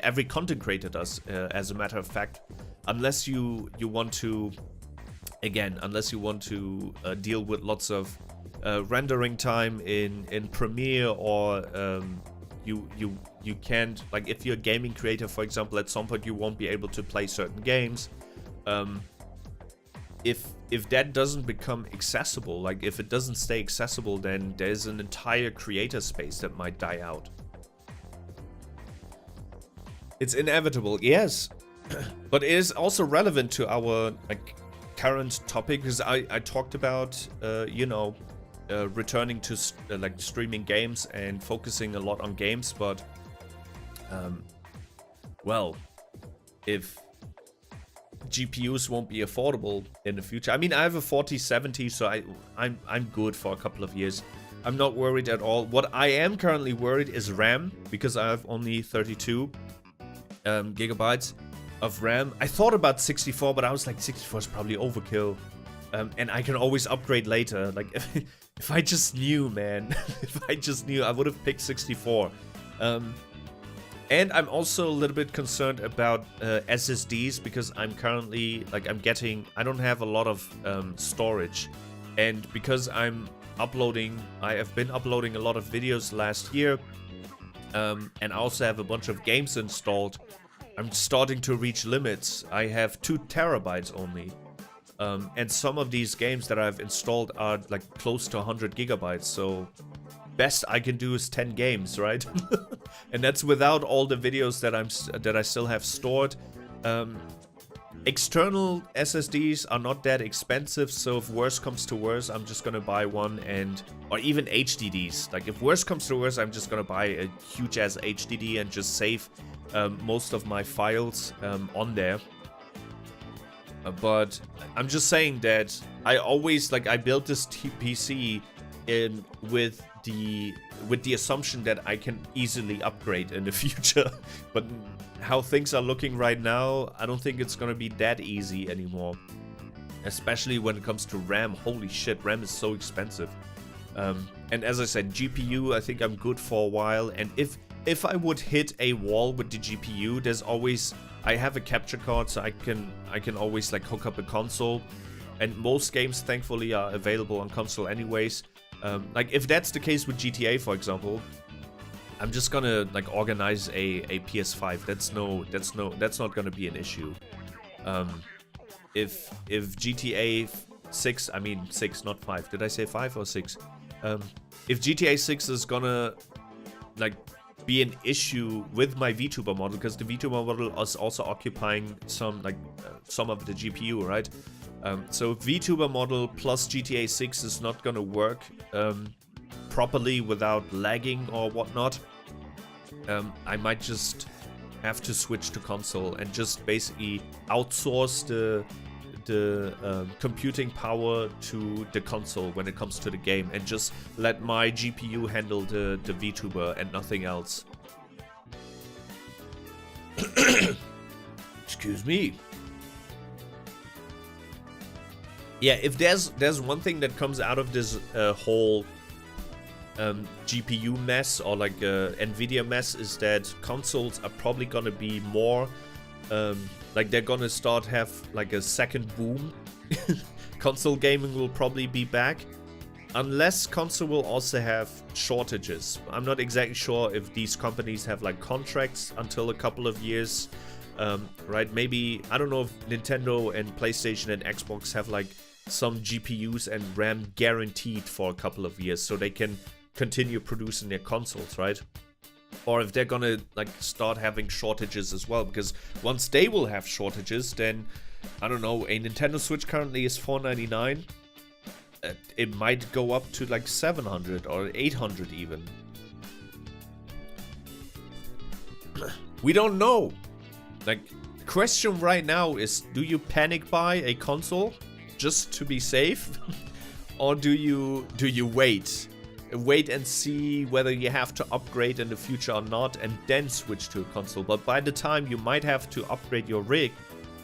Every content creator does, as a matter of fact, unless you want to, again, deal with lots of rendering time in Premiere, or you can't, like, if you're a gaming creator, for example, at some point you won't be able to play certain games. If that doesn't become accessible, like if it doesn't stay accessible, then there's an entire creator space that might die out. It's inevitable, yes. But it is also relevant to our current topic, because I talked about returning to streaming games and focusing a lot on games, but well, if GPUs won't be affordable in the future. I mean, I have a 4070, so I'm good for a couple of years. I'm not worried at all. What I am currently worried is RAM, because I have only 32 gigabytes of RAM. I thought about 64, but I was like, 64 is probably overkill. And I can always upgrade later. Like, if I just knew, man. If I just knew, I would have picked 64. And I'm also a little bit concerned about SSDs, because I'm currently, I don't have a lot of storage. And because I have been uploading a lot of videos last year, and I also have a bunch of games installed, I'm starting to reach limits. I have 2 terabytes only. And some of these games that I've installed are like close to 100 gigabytes, so best I can do is 10 games, right? And that's without all the videos that I still have stored. External SSDs are not that expensive, so if worse comes to worse, I'm just gonna buy one, or even HDDs. Like, if worse comes to worse, I'm just gonna buy a huge ass HDD and just save most of my files on there. But I'm just saying that I always, I built this PC with the assumption that I can easily upgrade in the future. But how things are looking right now, I don't think it's gonna be that easy anymore. Especially when it comes to RAM. Holy shit, RAM is so expensive. And as I said, GPU, I think I'm good for a while. And if I would hit a wall with the GPU, I have a capture card, so I can always hook up a console. And most games, thankfully, are available on console anyways. If that's the case with GTA, for example, I'm just gonna organize a PS5. That's not gonna be an issue. If GTA 6, I mean 6, not 5. Did I say 5 or 6? If GTA 6 is gonna be an issue with my Vtuber model, because the Vtuber model is also occupying some of the GPU, right? So if Vtuber model plus GTA 6 is not gonna work properly without lagging or whatnot, I might just have to switch to console and just basically outsource the computing power to the console when it comes to the game, and just let my GPU handle the Vtuber and nothing else. Excuse me. Yeah, if there's one thing that comes out of this whole GPU mess, or Nvidia mess, is that consoles are probably gonna be more they're gonna have a second boom. Console gaming will probably be back. unless console will also have shortages. I'm not exactly sure if these companies have like contracts until a couple of years, right? Maybe, I don't know if Nintendo and PlayStation and Xbox have like some GPUs and RAM guaranteed for a couple of years so they can continue producing their consoles, right? Or if they're gonna like start having shortages as well, because once they will have shortages, then I don't know, a Nintendo Switch currently is $499. It might go up to like 700 or 800 even. We don't know. Like, question right now is, do you panic buy a console just to be safe? Or do you wait? Wait and see whether you have to upgrade in the future or not, and then switch to a console. But by the time you might have to upgrade your rig,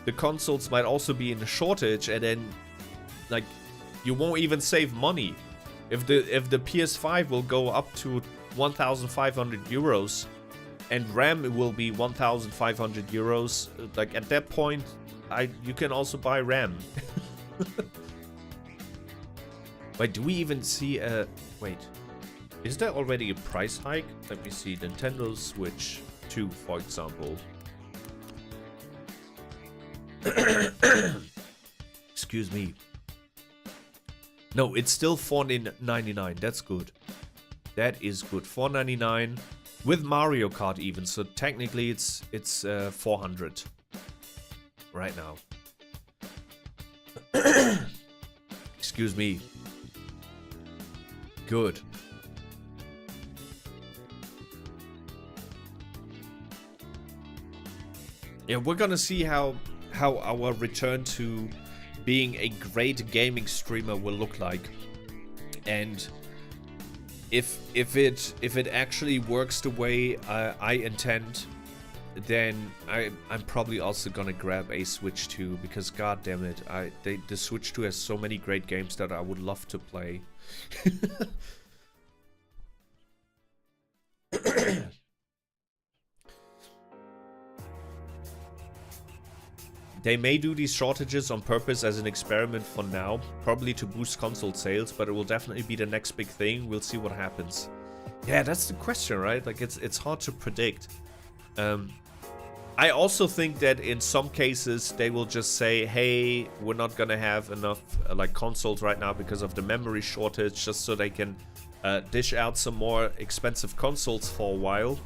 the consoles might also be in a shortage, and then like you won't even save money. If the PS5 will go up to 1,500 euros and RAM will be 1,500 euros, like at that point you can also buy RAM. Wait, do we even see a... Wait. Is there already a price hike? Let me see. Nintendo Switch 2, for example. Excuse me. No, it's still $499. That's good. That is good. $499 with Mario Kart even. So technically it's 400 right now. Excuse me. Good. Yeah, we're gonna see how our return to being a great gaming streamer will look like, and if it actually works the way I intend, then I'm probably also gonna grab a Switch 2, because god damn it, the Switch 2 has so many great games that I would love to play. They may do these shortages on purpose as an experiment for now, probably to boost console sales, but it will definitely be the next big thing. We'll see what happens. Yeah, that's the question, right? Like, it's hard to predict. I also think that in some cases they will just say, hey, we're not gonna have enough like consoles right now because of the memory shortage, just so they can dish out some more expensive consoles for a while.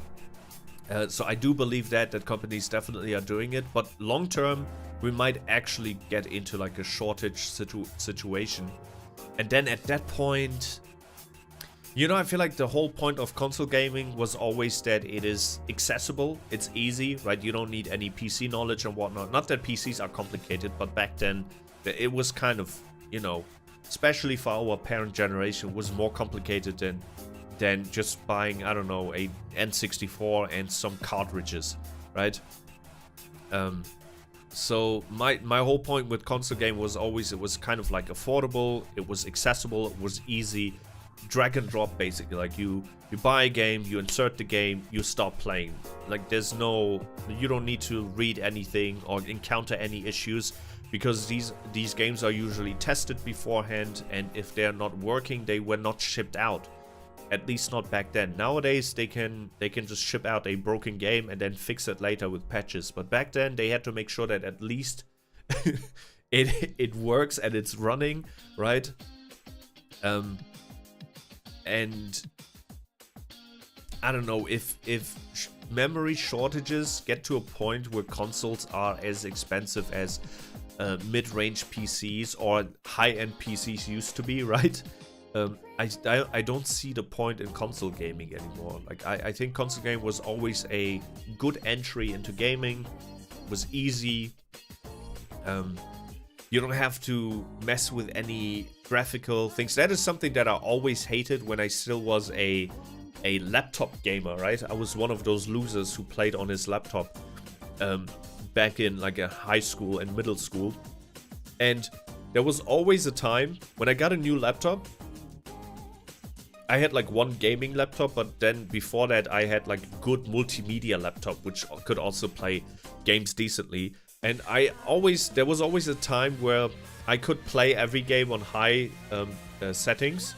So I do believe that companies definitely are doing it, but long term we might actually get into like a shortage situation, and then at that point, you know, I feel like the whole point of console gaming was always that it is accessible, it's easy, right? You don't need any PC knowledge and whatnot. Not that PCs are complicated, but back then it was kind of, you know, especially for our parent generation, was more complicated than just buying, I don't know, a N64 and some cartridges, right? So my whole point with console game was always, it was kind of like affordable, it was accessible, it was easy, drag and drop basically. Like you buy a game, you insert the game, you start playing. Like there's no, you don't need to read anything or encounter any issues, because these games are usually tested beforehand, and if they're not working, they were not shipped out. At least not back then. Nowadays they can just ship out a broken game and then fix it later with patches. But back then they had to make sure that at least it works and it's running, right? And I don't know, if memory shortages get to a point where consoles are as expensive as mid-range PCs or high-end PCs used to be, right? I don't see the point in console gaming anymore. Like I think console game was always a good entry into gaming. It was easy. You don't have to mess with any graphical things. That is something that I always hated when I still was a laptop gamer, right? I was one of those losers who played on his laptop back in like a high school and middle school. And there was always a time when I got a new laptop. I had like one gaming laptop, but then before that I had like good multimedia laptop, which could also play games decently. And there was always a time where I could play every game on high settings,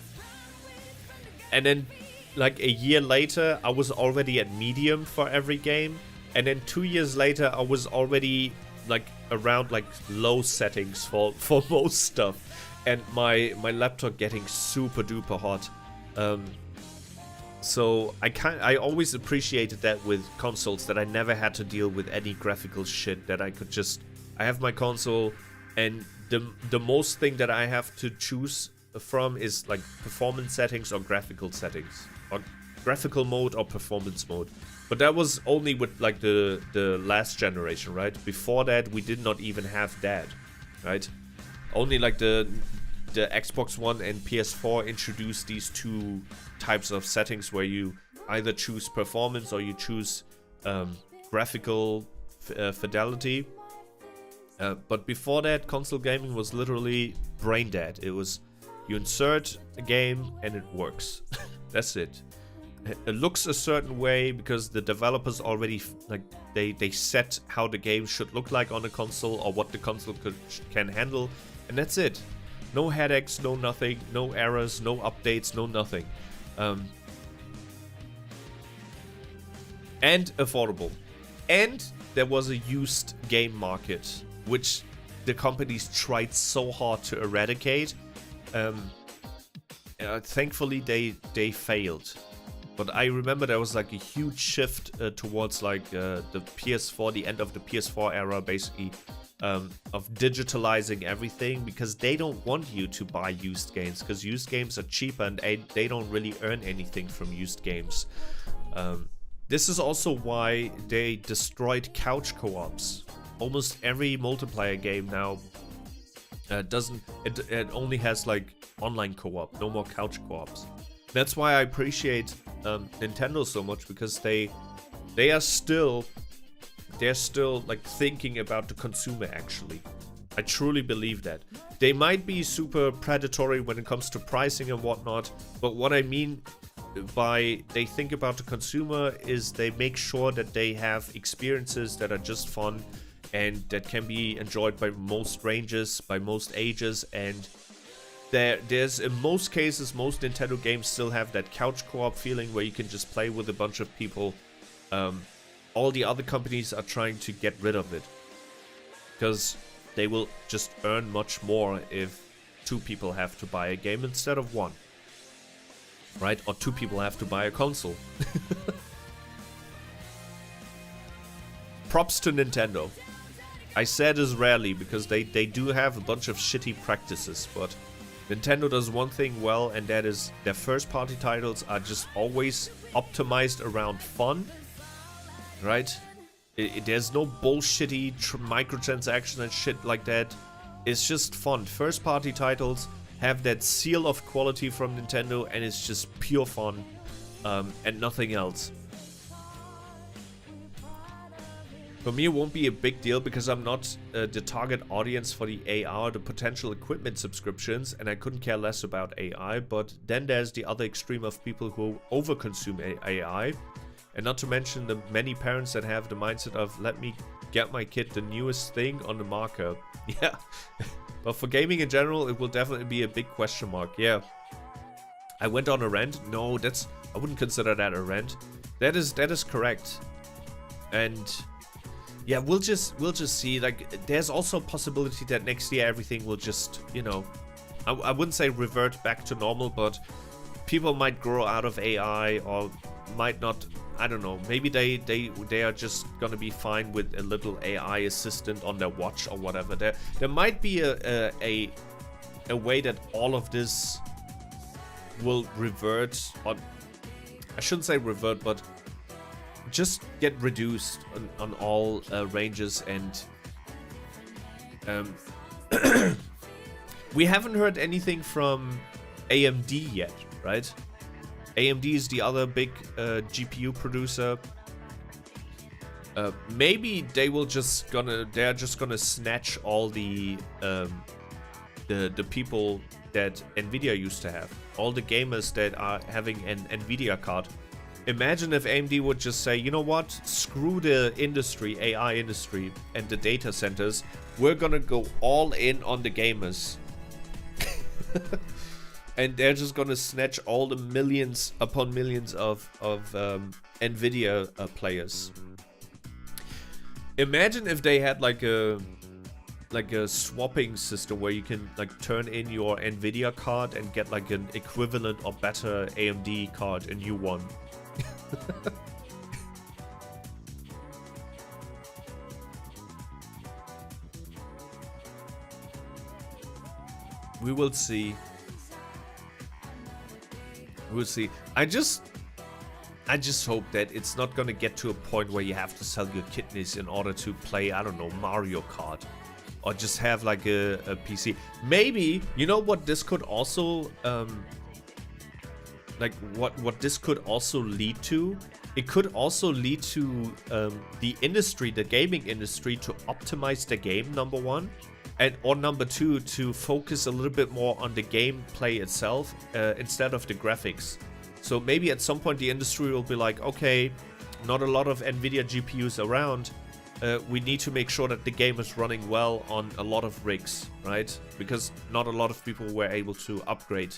And then like a year later, I was already at medium for every game. And then 2 years later, I was already like around like low settings for most stuff. And my laptop getting super duper hot. So I always appreciated that with consoles, that I never had to deal with any graphical shit, that I could just, I have my console, and the most thing that I have to choose from is like performance settings or graphical settings, or graphical mode or performance mode. But that was only with like the last generation, right? Before that, we did not even have that, right? Only like the Xbox One and PS4 introduced these two types of settings where you either choose performance or you choose graphical fidelity. But before that, console gaming was literally brain dead. It was, you insert a game and it works. That's it. It looks a certain way because the developers already like they set how the game should look like on a console, or what the console can handle, and that's it. No headaches, no nothing, no errors, no updates, no nothing. And affordable. And there was a used game market, which the companies tried so hard to eradicate. Thankfully, they failed. But I remember there was like a huge shift towards like the PS4, the end of the PS4 era, basically, of digitalizing everything, because they don't want you to buy used games, because used games are cheaper and they don't really earn anything from used games. This is also why they destroyed couch co-ops. Almost every multiplayer game now it only has like online co-op, no more couch co-ops. That's why I appreciate Nintendo so much, because they're still like thinking about the consumer, actually. I truly believe that. They might be super predatory when it comes to pricing and whatnot, but what I mean by they think about the consumer is they make sure that they have experiences that are just fun and that can be enjoyed by most ranges, by most ages, and there's in most cases, most Nintendo games still have that couch co-op feeling where you can just play with a bunch of people. All the other companies are trying to get rid of it, because they will just earn much more if two people have to buy a game instead of one, right? Or two people have to buy a console. Props to Nintendo. I say this rarely because they do have a bunch of shitty practices, but Nintendo does one thing well, and that is their first party titles are just always optimized around fun, right? There's no bullshitty microtransaction and shit like that. It's just fun. First party titles have that seal of quality from Nintendo, and it's just pure fun, and nothing else. For me, it won't be a big deal because I'm not the target audience for the AR, the potential equipment subscriptions, and I couldn't care less about AI. But then there's the other extreme of people who overconsume AI, and not to mention the many parents that have the mindset of, let me get my kid the newest thing on the market. Yeah, but for gaming in general, it will definitely be a big question mark. Yeah, I went on a rant. No, I wouldn't consider that a rant. That is correct, and yeah, we'll just see. Like, there's also a possibility that next year everything will just, you know, I wouldn't say revert back to normal, but people might grow out of AI or might not. I don't know. Maybe they are just gonna be fine with a little AI assistant on their watch or whatever. There might be a way that all of this will revert. Or I shouldn't say revert, but just get reduced on all ranges, and we haven't heard anything from AMD yet, right? AMD is the other big GPU producer. Maybe they're just gonna snatch all the people that Nvidia used to have, all the gamers that are having an Nvidia card. Imagine if AMD would just say, you know what, screw the industry, AI industry, and the data centers. We're gonna go all in on the gamers. and they're just gonna snatch all the millions upon millions of Nvidia players. Imagine if they had like a swapping system where you can like turn in your Nvidia card and get like an equivalent or better AMD card, a new one. We will see. We'll see. I just hope that it's not gonna get to a point where you have to sell your kidneys in order to play, I don't know, Mario Kart. Or just have like a PC. Maybe, you know what this could also, like what this could also lead to? It could also lead to the industry, the gaming industry, to optimize the game, number one. Or number two, to focus a little bit more on the gameplay itself instead of the graphics. So maybe at some point the industry will be like, okay, not a lot of Nvidia GPUs around. We need to make sure that the game is running well on a lot of rigs, right? Because not a lot of people were able to upgrade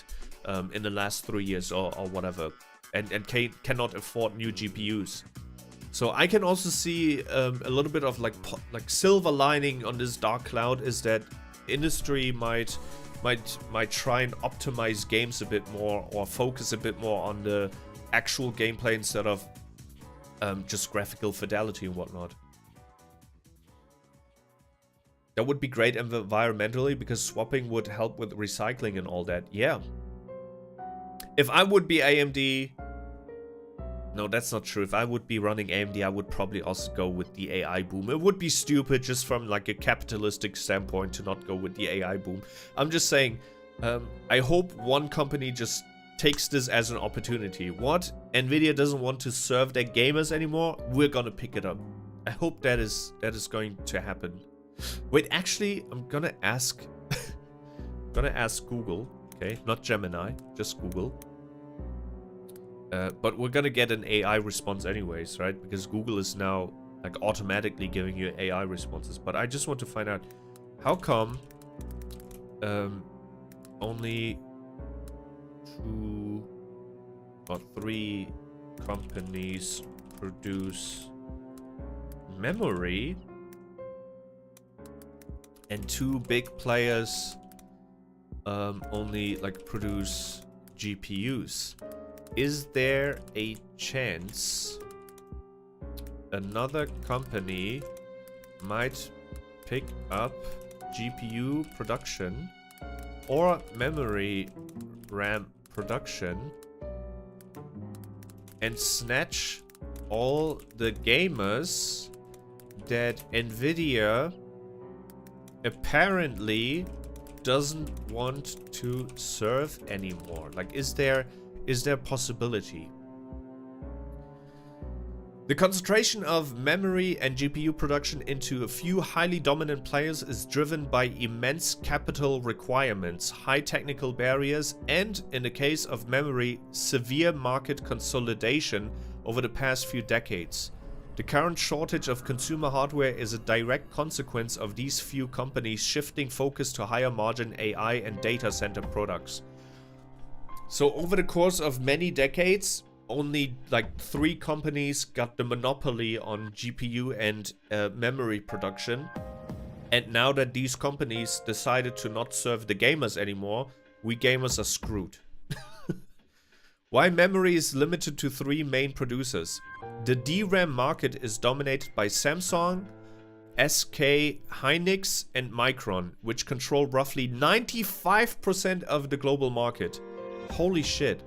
in the last 3 years or whatever, and cannot afford new GPUs. So I can also see a little bit of like silver lining on this dark cloud is that industry might try and optimize games a bit more, or focus a bit more on the actual gameplay instead of just graphical fidelity and whatnot. That would be great environmentally, because swapping would help with recycling and all that. Yeah. If I would be AMD... No, that's not true. If I would be running AMD, I would probably also go with the AI boom. It would be stupid just from like a capitalistic standpoint to not go with the AI boom. I'm just saying, I hope one company just takes this as an opportunity. What? Nvidia doesn't want to serve their gamers anymore? We're gonna pick it up. I hope that is going to happen. Wait, actually, I'm gonna ask Google, okay? Not Gemini, just Google. But we're gonna get an AI response anyways, right? Because Google is now like automatically giving you AI responses. But I just want to find out, how come only 2 or 3 companies produce memory and 2 big players only like produce GPUs? Is there a chance another company might pick up GPU production or memory RAM production and snatch all the gamers that Nvidia apparently doesn't want to serve anymore? Like, is there possibility? The concentration of memory and GPU production into a few highly dominant players is driven by immense capital requirements, high technical barriers, and, in the case of memory, severe market consolidation over the past few decades. The current shortage of consumer hardware is a direct consequence of these few companies shifting focus to higher margin AI and data center products. So over the course of many decades, only like 3 companies got the monopoly on GPU and memory production. And now that these companies decided to not serve the gamers anymore, we gamers are screwed. Why memory is limited to 3 main producers? The DRAM market is dominated by Samsung, SK Hynix, and Micron, which control roughly 95% of the global market. Holy shit.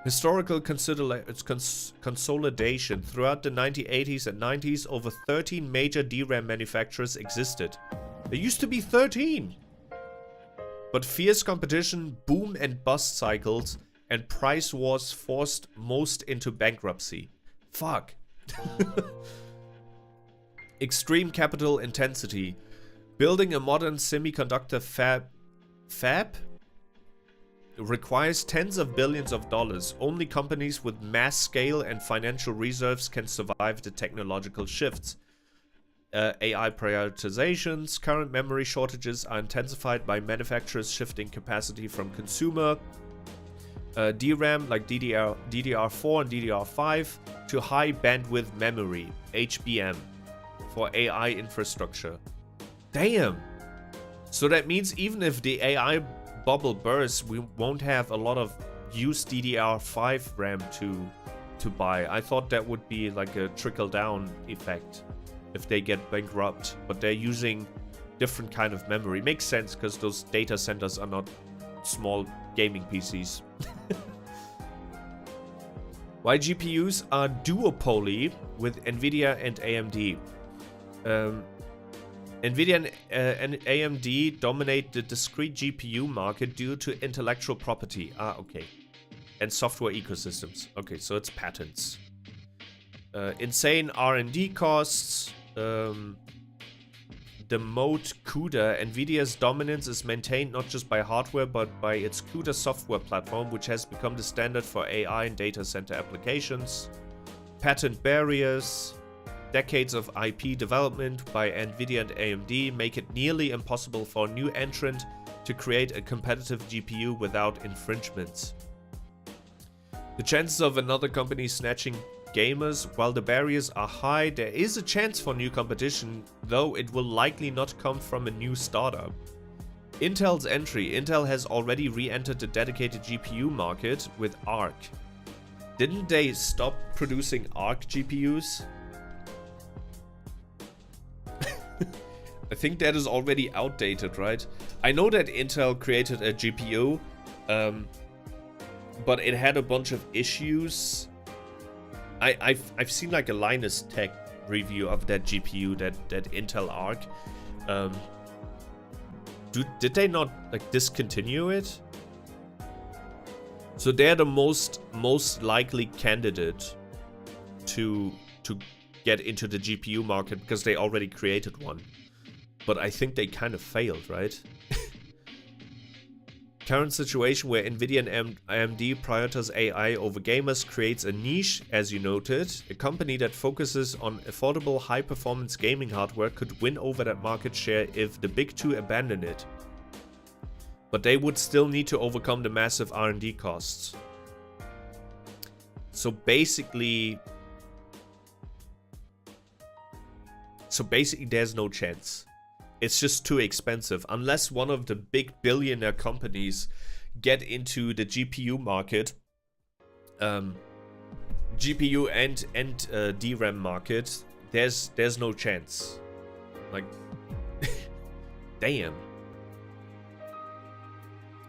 Historical consolidation. Throughout the 1980s and 90s, over 13 major DRAM manufacturers existed. There used to be 13! But fierce competition, boom and bust cycles, and price wars forced most into bankruptcy. Fuck. Extreme capital intensity. Building a modern semiconductor fab requires tens of billions of dollars. Only companies with mass scale and financial reserves can survive the technological shifts. AI prioritizations. Current memory shortages are intensified by manufacturers shifting capacity from consumer DRAM like DDR4 and DDR5 to high bandwidth memory, HBM, for AI infrastructure. Damn! So that means even if the AI bubble bursts, we won't have a lot of used DDR5 RAM to buy. I thought that would be like a trickle-down effect if they get bankrupt, but they're using different kind of memory. Makes sense because those data centers are not small gaming PCs. Why GPUs are duopoly with Nvidia and AMD. Nvidia and AMD dominate the discrete GPU market due to intellectual property. Okay. And software ecosystems. Okay, so it's patents. Insane R&D costs. The moat CUDA, Nvidia's dominance is maintained not just by hardware but by its CUDA software platform, which has become the standard for AI and data center applications. Patent barriers, decades of IP development by Nvidia and AMD make it nearly impossible for a new entrant to create a competitive GPU without infringements. The chances of another company snatching gamers, while the barriers are high, there is a chance for new competition, though it will likely not come from a new startup. Intel's entry. Intel has already re-entered the dedicated GPU market with Arc. Didn't they stop producing Arc GPUs? I think that is already outdated, right? I know that Intel created a GPU, but it had a bunch of issues. I've seen like a Linus Tech review of that GPU, that Intel Arc. Did they not like discontinue it? So they're the most likely candidate to get into the GPU market because they already created one. But I think they kind of failed, right? Current situation where Nvidia and AMD prioritize AI over gamers creates a niche, as you noted. A company that focuses on affordable high-performance gaming hardware could win over that market share if the big two abandon it. But they would still need to overcome the massive R&D costs. So basically there's no chance. It's just too expensive. Unless one of the big billionaire companies get into the GPU market, GPU and DRAM market, there's no chance. Like, damn.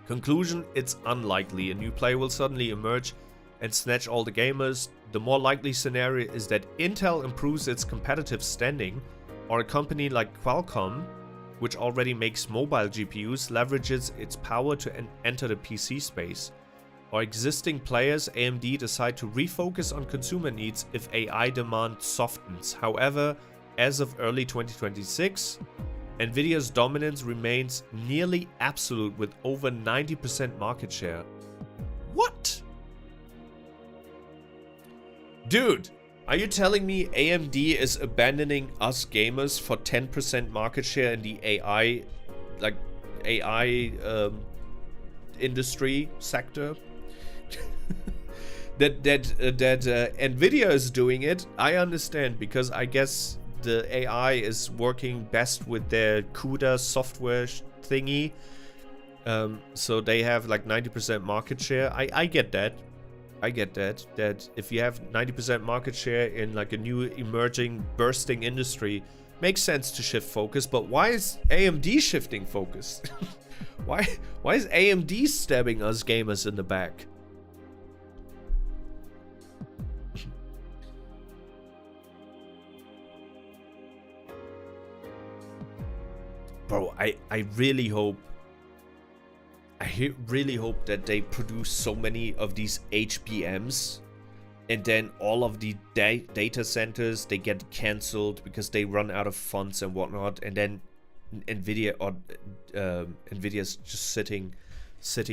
Conclusion, it's unlikely. A new player will suddenly emerge and snatch all the gamers. The more likely scenario is that Intel improves its competitive standing, or a company like Qualcomm, which already makes mobile GPUs, leverages its power to enter the PC space. Or existing players, AMD, decide to refocus on consumer needs if AI demand softens. However, as of early 2026, Nvidia's dominance remains nearly absolute with over 90% market share. What? Dude, are you telling me AMD is abandoning us gamers for 10% market share in the AI industry sector? that Nvidia is doing it, I understand, because I guess the AI is working best with their CUDA software thingy. So they have like 90% market share. I get that. That if you have 90% market share in like a new emerging bursting industry, makes sense to shift focus. But why is AMD shifting focus? why is AMD stabbing us gamers in the back? Bro, I really hope that they produce so many of these HBMs, and then all of the data centers, they get cancelled because they run out of funds and whatnot, and then Nvidia's just sitting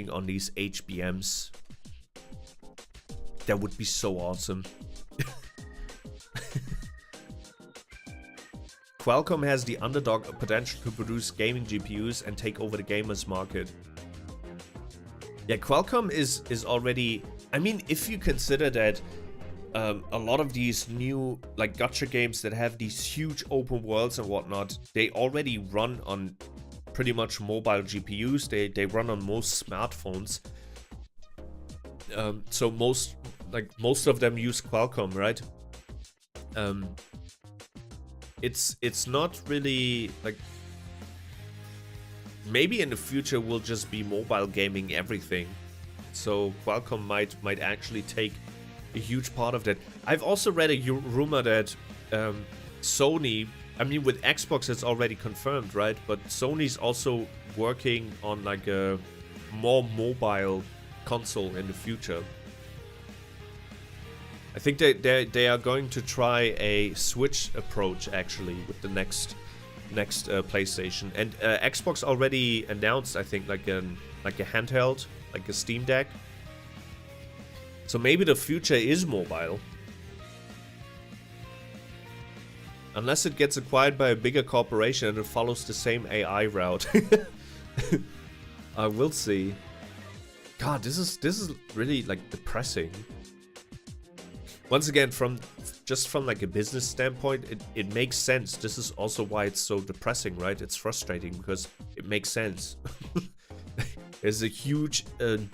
on these HBMs. That would be so awesome. Qualcomm has the underdog potential to produce gaming GPUs and take over the gamers market. Yeah, Qualcomm is already... I mean, if you consider that a lot of these new like gacha games that have these huge open worlds and whatnot, they already run on pretty much mobile GPUs. They run on most smartphones. So most of them use Qualcomm, right? It's not really like... Maybe in the future will just be mobile gaming everything. So Qualcomm might actually take a huge part of that. I've also read a rumor that Sony, I mean with Xbox it's already confirmed, right? But Sony's also working on like a more mobile console in the future. I think they are going to try a Switch approach actually with the next PlayStation. And Xbox already announced, I think, like a handheld, like a Steam Deck. So maybe the future is mobile. Unless it gets acquired by a bigger corporation and it follows the same AI route. We'll see. God, this is really like depressing. Once again, from like a business standpoint, it makes sense. This is also why it's so depressing, right? It's frustrating because it makes sense. There's a huge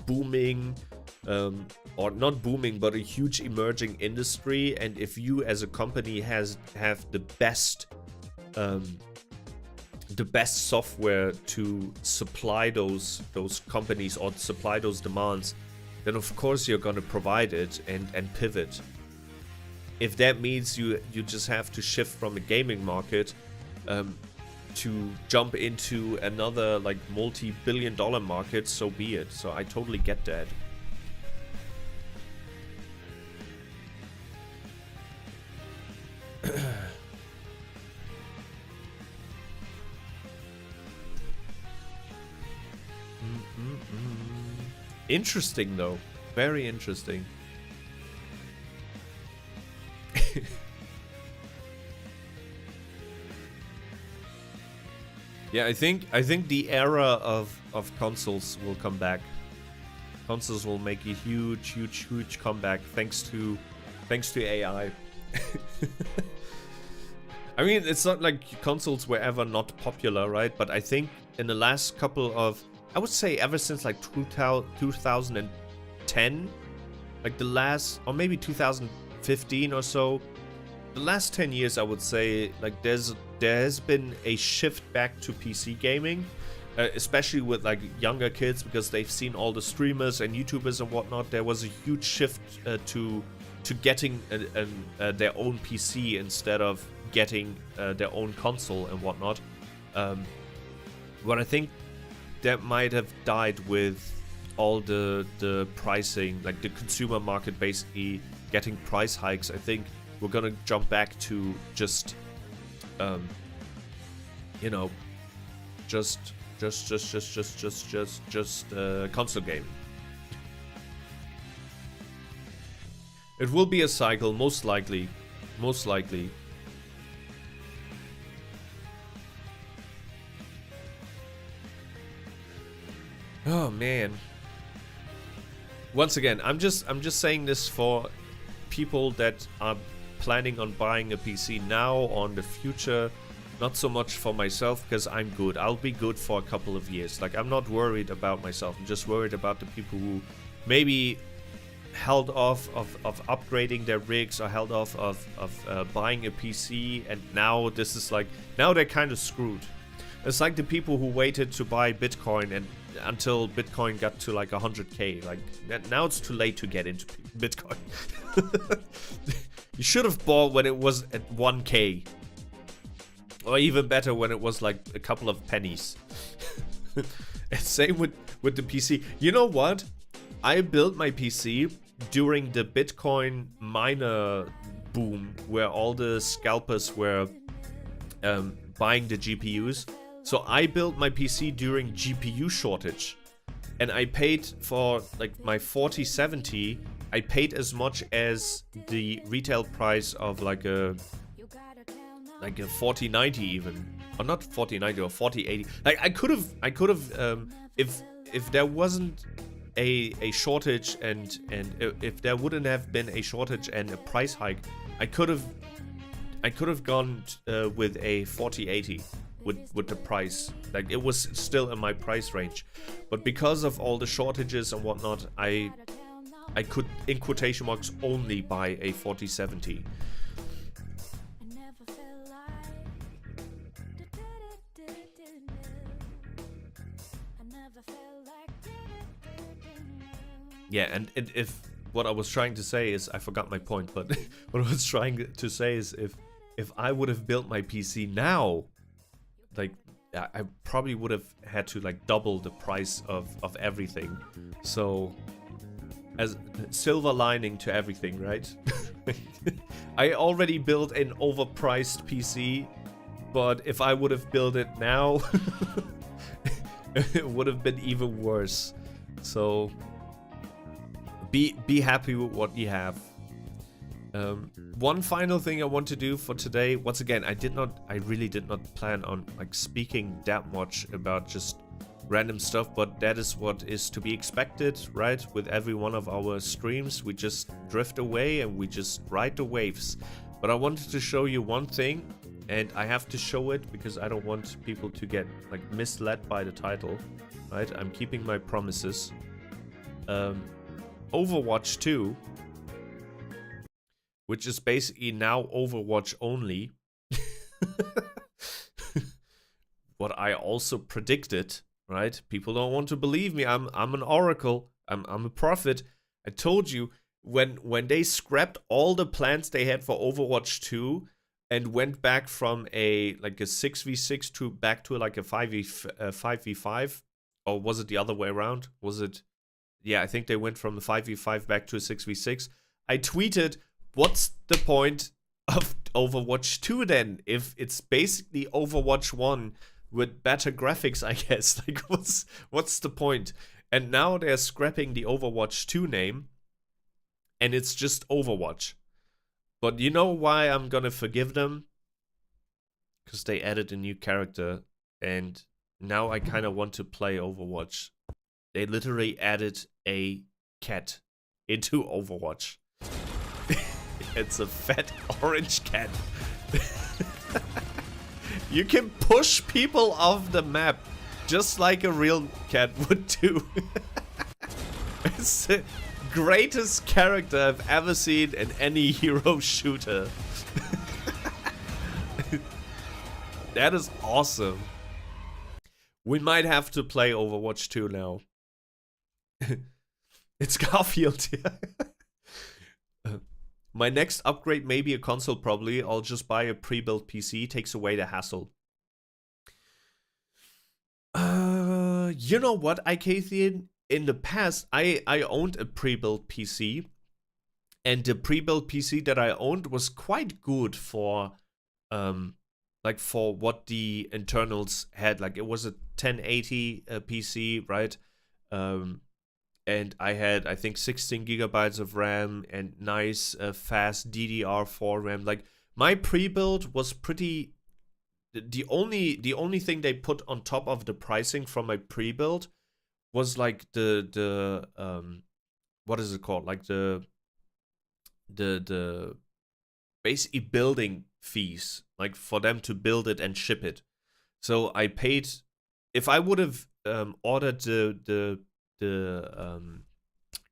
booming, or not booming, but a huge emerging industry, and if you as a company have the best software to supply those companies or supply those demands, then of course you're gonna provide it and pivot. If that means you just have to shift from the gaming market to jump into another like multi-billion-dollar market, so be it. So I totally get that. Interesting though, very interesting. Yeah, I think the era of consoles will come back. Consoles will make a huge comeback thanks to AI. I mean, it's not like consoles were ever not popular, right? But I think in the last couple of, I would say ever since like 2010, like the last, or maybe 2015 or so, the last 10 years, I would say, like there has been a shift back to PC gaming, especially with like younger kids, because they've seen all the streamers and YouTubers and whatnot. There was a huge shift to getting their own PC instead of getting their own console and whatnot. But I think that might have died with all the pricing, like the consumer market basically getting price hikes. I think we're gonna jump back to just you know, just console game. It will be a cycle, most likely. Oh man. Once again, I'm just saying this for people that are planning on buying a PC now or in the future. Not so much for myself, because I'm good. I'll be good for a couple of years. Like, I'm not worried about myself. I'm just worried about the people who maybe held off of upgrading their rigs or held off of buying a PC, and now this is like, now they're kind of screwed. It's like the people who waited to buy Bitcoin and until Bitcoin got to like 100k. Like, now it's too late to get into Bitcoin. You should have bought when it was at 1k. Or even better, when it was like a couple of pennies. And same with the PC. You know what? I built my PC during the Bitcoin miner boom, where all the scalpers were buying the GPUs. So I built my PC during GPU shortage. And I paid for like my 4070, I paid as much as the retail price of like a like a 4090 even, or not 4090 or 4080. Like I could have if there wasn't a shortage and if there wouldn't have been a shortage and a price hike, I could have gone with a 4080 with the price. Like it was still in my price range, but because of all the shortages and whatnot, I could, in quotation marks, only buy a 4070. Yeah, and if what I was trying to say is, I forgot my point, but what I was trying to say is if I would have built my PC now, like I probably would have had to like double the price of everything. So as silver lining to everything, right? I already built an overpriced PC, but if I would have built it now, it would have been even worse. So be happy with what you have. One final thing I want to do for today, once again, I really did not plan on like speaking that much about just random stuff, but that is what is to be expected, right? With every one of our streams, we just drift away and we just ride the waves. But I wanted to show you one thing, and I have to show it because I don't want people to get like misled by the title, right? I'm keeping my promises. Overwatch 2, which is basically now Overwatch only. What I also predicted, right? People don't want to believe me. I'm an oracle. I'm a prophet. I told you when they scrapped all the plans they had for Overwatch 2 and went back from a 6v6 to back to like a 5v5, or was it the other way around? Was it? Yeah, I think they went from the 5v5 back to a 6v6. I tweeted, what's the point of Overwatch 2 then? If it's basically Overwatch 1 with better graphics, I guess. Like, what's the point? And now they're scrapping the Overwatch 2 name, and it's just Overwatch. But you know why I'm gonna forgive them? Because they added a new character, and now I kind of want to play Overwatch. They literally added a cat into Overwatch. It's a fat orange cat. You can push people off the map just like a real cat would do. It's the greatest character I've ever seen in any hero shooter. That is awesome. We might have to play Overwatch 2 now. It's Garfield. My next upgrade may be a console, probably. I'll just buy a pre-built PC. Takes away the hassle. You know what, IKathian? In the past, I owned a pre-built PC. And the pre-built PC that I owned was quite good for for what the internals had. Like, it was a 1080 PC, right? And I had, I think, 16 gigabytes of RAM and nice, fast DDR4 RAM. Like, my pre-build was pretty... The only thing they put on top of the pricing from my pre-build was, like, the what is it called? Like, the basically building fees. Like, for them to build it and ship it. So I paid... If I would have ordered the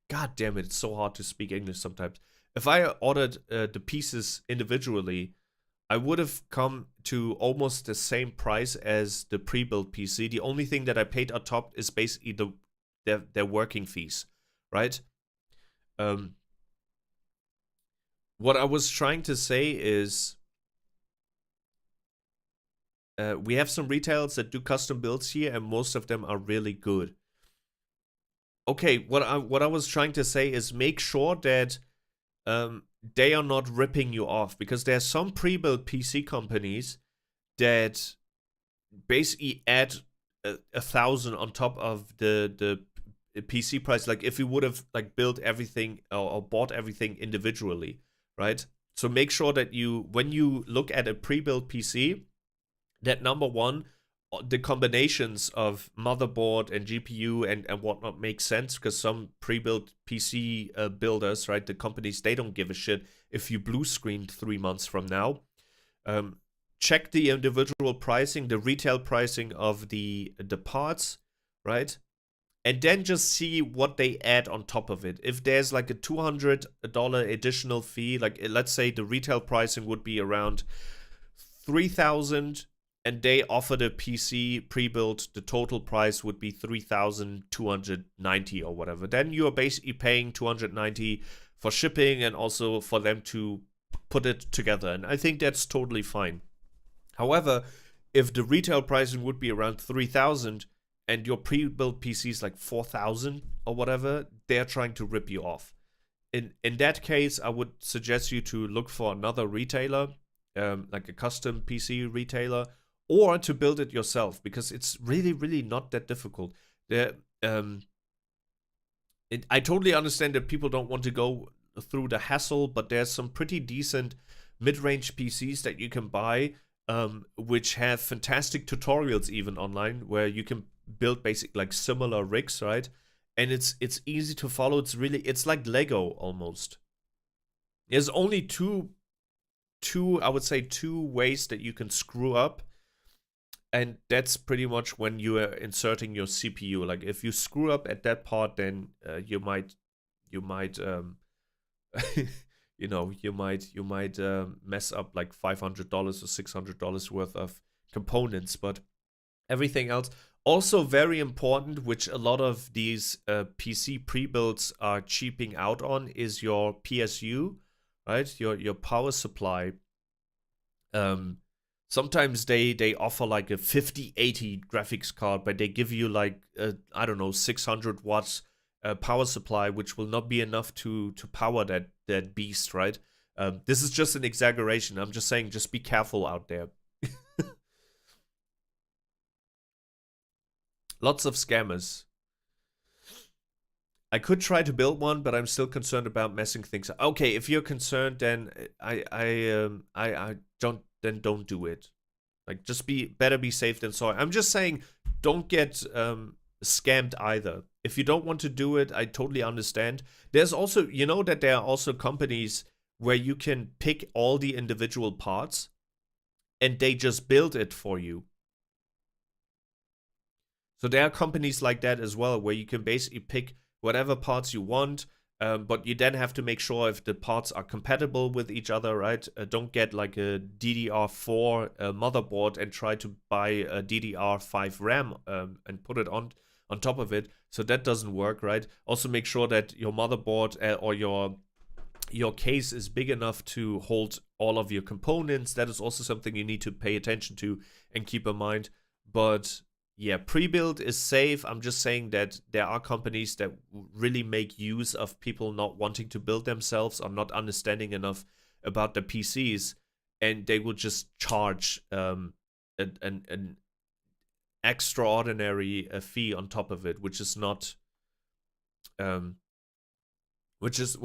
God damn it, it's so hard to speak English sometimes. If I ordered the pieces individually, I would have come to almost the same price as the pre-built PC. The only thing that I paid on top is basically their working fees, right? What I was trying to say is we have some retailers that do custom builds here, and most of them are really good. Okay, what I was trying to say is make sure that they are not ripping you off, because there are some pre-built PC companies that basically add 1,000 on top of the PC price. Like, if you would have like built everything or bought everything individually, right? So make sure that when you look at a pre-built PC, that number one, the combinations of motherboard and GPU and whatnot make sense, because some pre-built PC builders, right, the companies, they don't give a shit if you blue screened 3 months from now. Check the individual pricing, the retail pricing of the parts, right? And then just see what they add on top of it. If there's like a $200 additional fee, like let's say the retail pricing would be around $3,000, and they offered a PC pre-built, the total price would be $3,290 or whatever. Then you are basically paying $290 for shipping and also for them to put it together. And I think that's totally fine. However, if the retail pricing would be around $3,000 and your pre-built PC is like $4,000 or whatever, they're trying to rip you off. In that case, I would suggest you to look for another retailer, like a custom PC retailer, or to build it yourself, because it's really, really not that difficult. I totally understand that people don't want to go through the hassle, but there's some pretty decent mid-range PCs that you can buy, which have fantastic tutorials even online, where you can build basic like similar rigs, right? And it's easy to follow. It's like Lego almost. There's only two ways that you can screw up, and that's pretty much when you are inserting your CPU. Like if you screw up at that part, then you might mess up like $500 or $600 worth of components. But everything else, also very important, which a lot of these PC pre-builds are cheaping out on, is your PSU, right? Your power supply. Sometimes they offer like a 5080 graphics card, but they give you like I don't know, 600 watts power supply, which will not be enough to power that beast, right? This is just an exaggeration. I'm just saying, just be careful out there. Lots of scammers. I could try to build one, but I'm still concerned about messing things up. Okay, if you're concerned, then I don't do it. Like, just better be safe than sorry. I'm just saying, don't get scammed either. If you don't want to do it, I totally understand. There's also, you know, that there are also companies where you can pick all the individual parts and they just build it for you. So there are companies like that as well, where you can basically pick whatever parts you want, but you then have to make sure if the parts are compatible with each other, right? Don't get like a DDR4 motherboard and try to buy a DDR5 RAM and put it on top of it. So that doesn't work, right? Also make sure that your motherboard or your case is big enough to hold all of your components. That is also something you need to pay attention to and keep in mind. But yeah, pre-build is safe. I'm just saying that there are companies that really make use of people not wanting to build themselves or not understanding enough about the PCs, and they will just charge an extraordinary fee on top of it, which is not, which is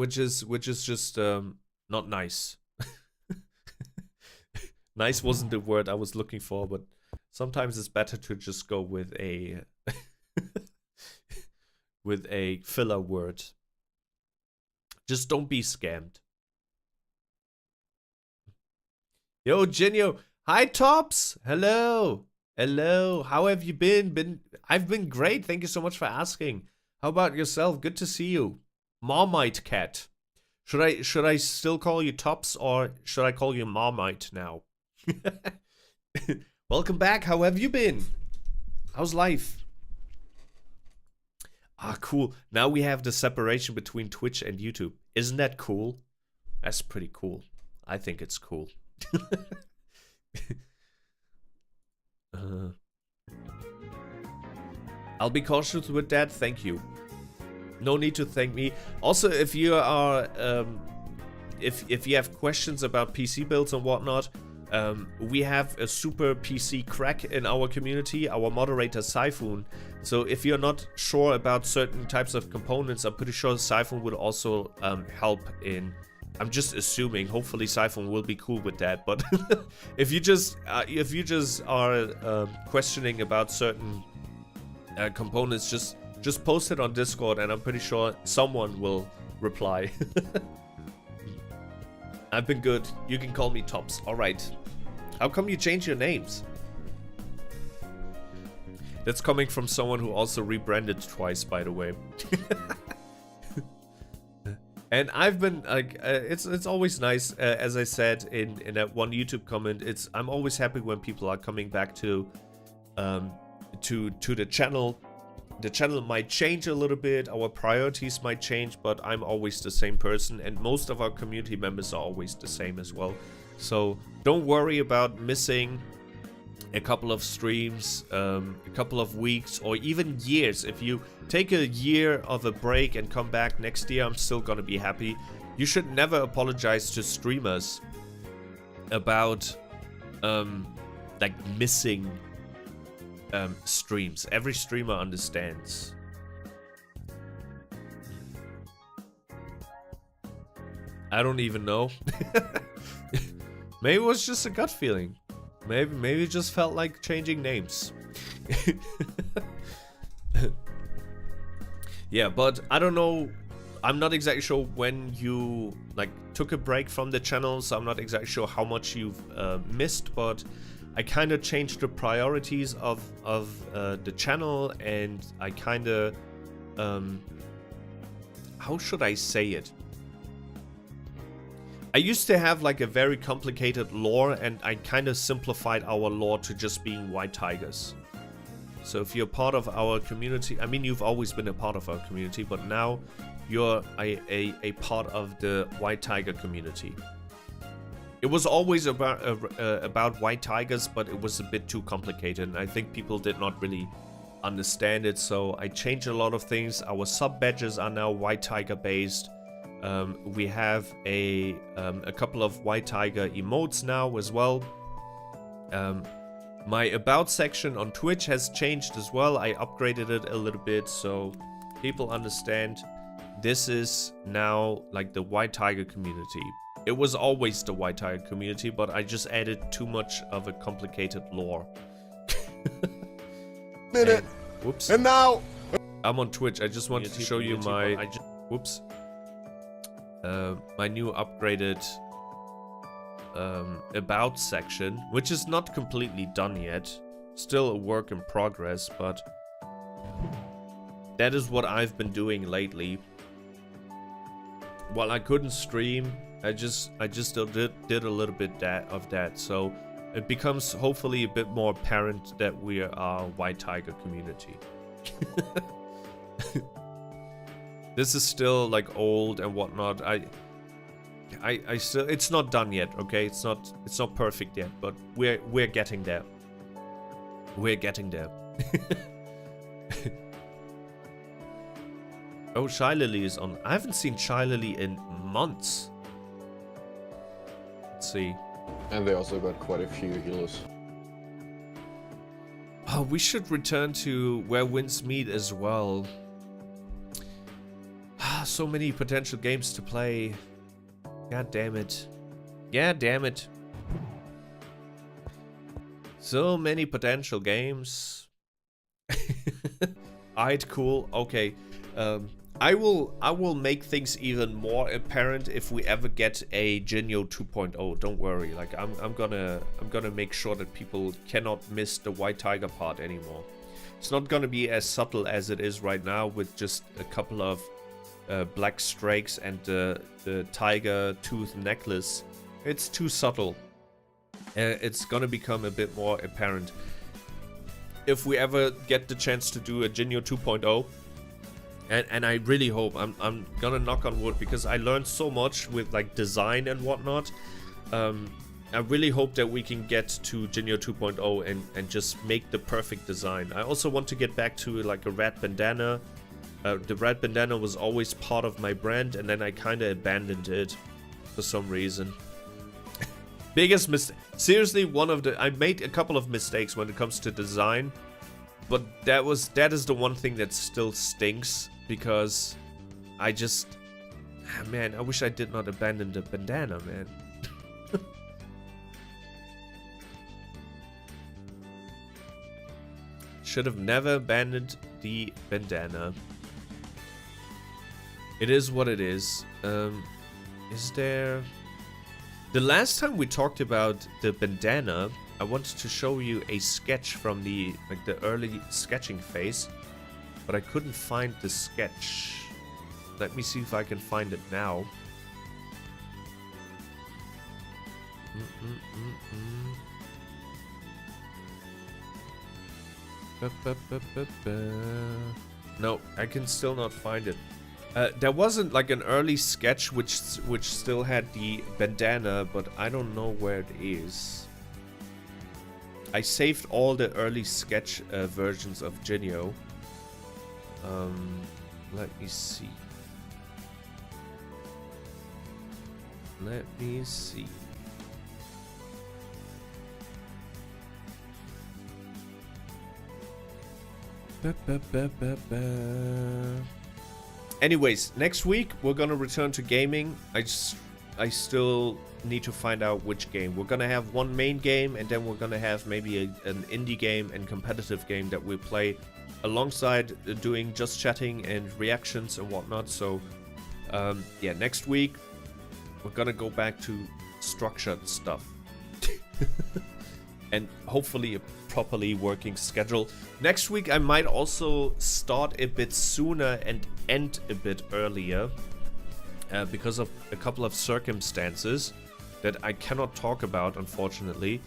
just not nice. Nice wasn't the word I was looking for, but sometimes it's better to just go with a with a filler word. Just don't be scammed. Yo, Jinyo. Hi, Tops. Hello. Hello. How have you been? I've been great. Thank you so much for asking. How about yourself? Good to see you. Marmite Cat. Should I still call you Tops, or should I call you Marmite now? Welcome back. How have you been? How's life? Ah, cool. Now we have the separation between Twitch and YouTube. Isn't that cool? That's pretty cool. I think it's cool. I'll be cautious with that. Thank you. No need to thank me. Also, if you are, if you have questions about PC builds and whatnot, we have a super PC crack in our community, our moderator Siphon. So if you're not sure about certain types of components, I'm pretty sure Siphon would also help in I'm just assuming. Hopefully, Siphon will be cool with that. But if you just are questioning about certain components, just post it on Discord, and I'm pretty sure someone will reply. I've been good. You can call me Tops. All right. How come you change your names? That's coming from someone who also rebranded twice, by the way. And I've been like, it's always nice, as I said in that one YouTube comment. I'm always happy when people are coming back to the channel. The channel might change a little bit, our priorities might change, but I'm always the same person, and most of our community members are always the same as well. So don't worry about missing a couple of streams, a couple of weeks, or even years. If you take a year of a break and come back next year, I'm still gonna be happy. You should never apologize to streamers about like missing streams. Every streamer understands. I don't even know. Maybe it was just a gut feeling. Maybe it just felt like changing names. Yeah, but I don't know. I'm not exactly sure when you like took a break from the channel, so I'm not exactly sure how much you've missed, but I kind of changed the priorities of the channel, and I kind of how should I say it? I used to have like a very complicated lore, and I kind of simplified our lore to just being white tigers. So if you're part of our community, I mean, you've always been a part of our community, but now you're a part of the white tiger community. It was always about white tigers, but it was a bit too complicated, and I think people did not really understand it, so I changed a lot of things. Our sub badges are now white tiger based. We have a couple of white tiger emotes now as well. My about section on Twitch has changed as well. I upgraded it a little bit so people understand this is now like the white tiger community. It was always the white tiger community, but I just added too much of a complicated lore. Whoops. And now I'm on Twitch. I just wanted to show you my whoops. My new upgraded about section, which is not completely done yet. Still a work in progress, but that is what I've been doing lately. While I couldn't stream, I just still did a little bit of that, so it becomes hopefully a bit more apparent that we are a white tiger community. This is still like old and whatnot. I still, it's not done yet, okay? It's not perfect yet, but we're getting there. We're getting there. Oh, Shy Lily is on. I haven't seen Shy Lily in months. Let's see. and they also got quite a few healers. Oh, we should return to where winds meet as well. So many potential games to play. God damn it. Yeah, damn it. So many potential games. Alright, cool. Okay. I will make things even more apparent if we ever get a Jinyo 2.0. Don't worry. Like I'm gonna make sure that people cannot miss the white tiger part anymore. It's not gonna be as subtle as it is right now with just a couple of black streaks and the tiger tooth necklace. It's too subtle. It's gonna become a bit more apparent if we ever get the chance to do a Jinyo 2.0. And I really hope, I'm gonna knock on wood, because I learned so much with like design and whatnot. I really hope that we can get to Jinyo 2.0 and just make the perfect design. I also want to get back to like a red bandana. The red bandana was always part of my brand, and then I kind of abandoned it for some reason. Biggest mistake. Seriously, I made a couple of mistakes when it comes to design, but that is the one thing that still stinks, because I just Man, I wish I did not abandon the bandana, man. Should have never abandoned the bandana. It is what it is. Is there... The last time we talked about the bandana, I wanted to show you a sketch from the early sketching phase, but I couldn't find the sketch. Let me see if I can find it now. No, I can still not find it. There wasn't like an early sketch which still had the bandana, but I don't know where it is. I saved all the early sketch versions of Jinyo. Let me see. Let me see. Anyways, next week we're gonna return to gaming. I still need to find out which game. We're gonna have one main game, and then we're gonna have maybe an indie game and competitive game that we play alongside doing just chatting and reactions and whatnot. So yeah, next week we're gonna go back to structured stuff. And hopefully a properly working schedule. Next week I might also start a bit sooner and end a bit earlier because of a couple of circumstances that I cannot talk about, unfortunately.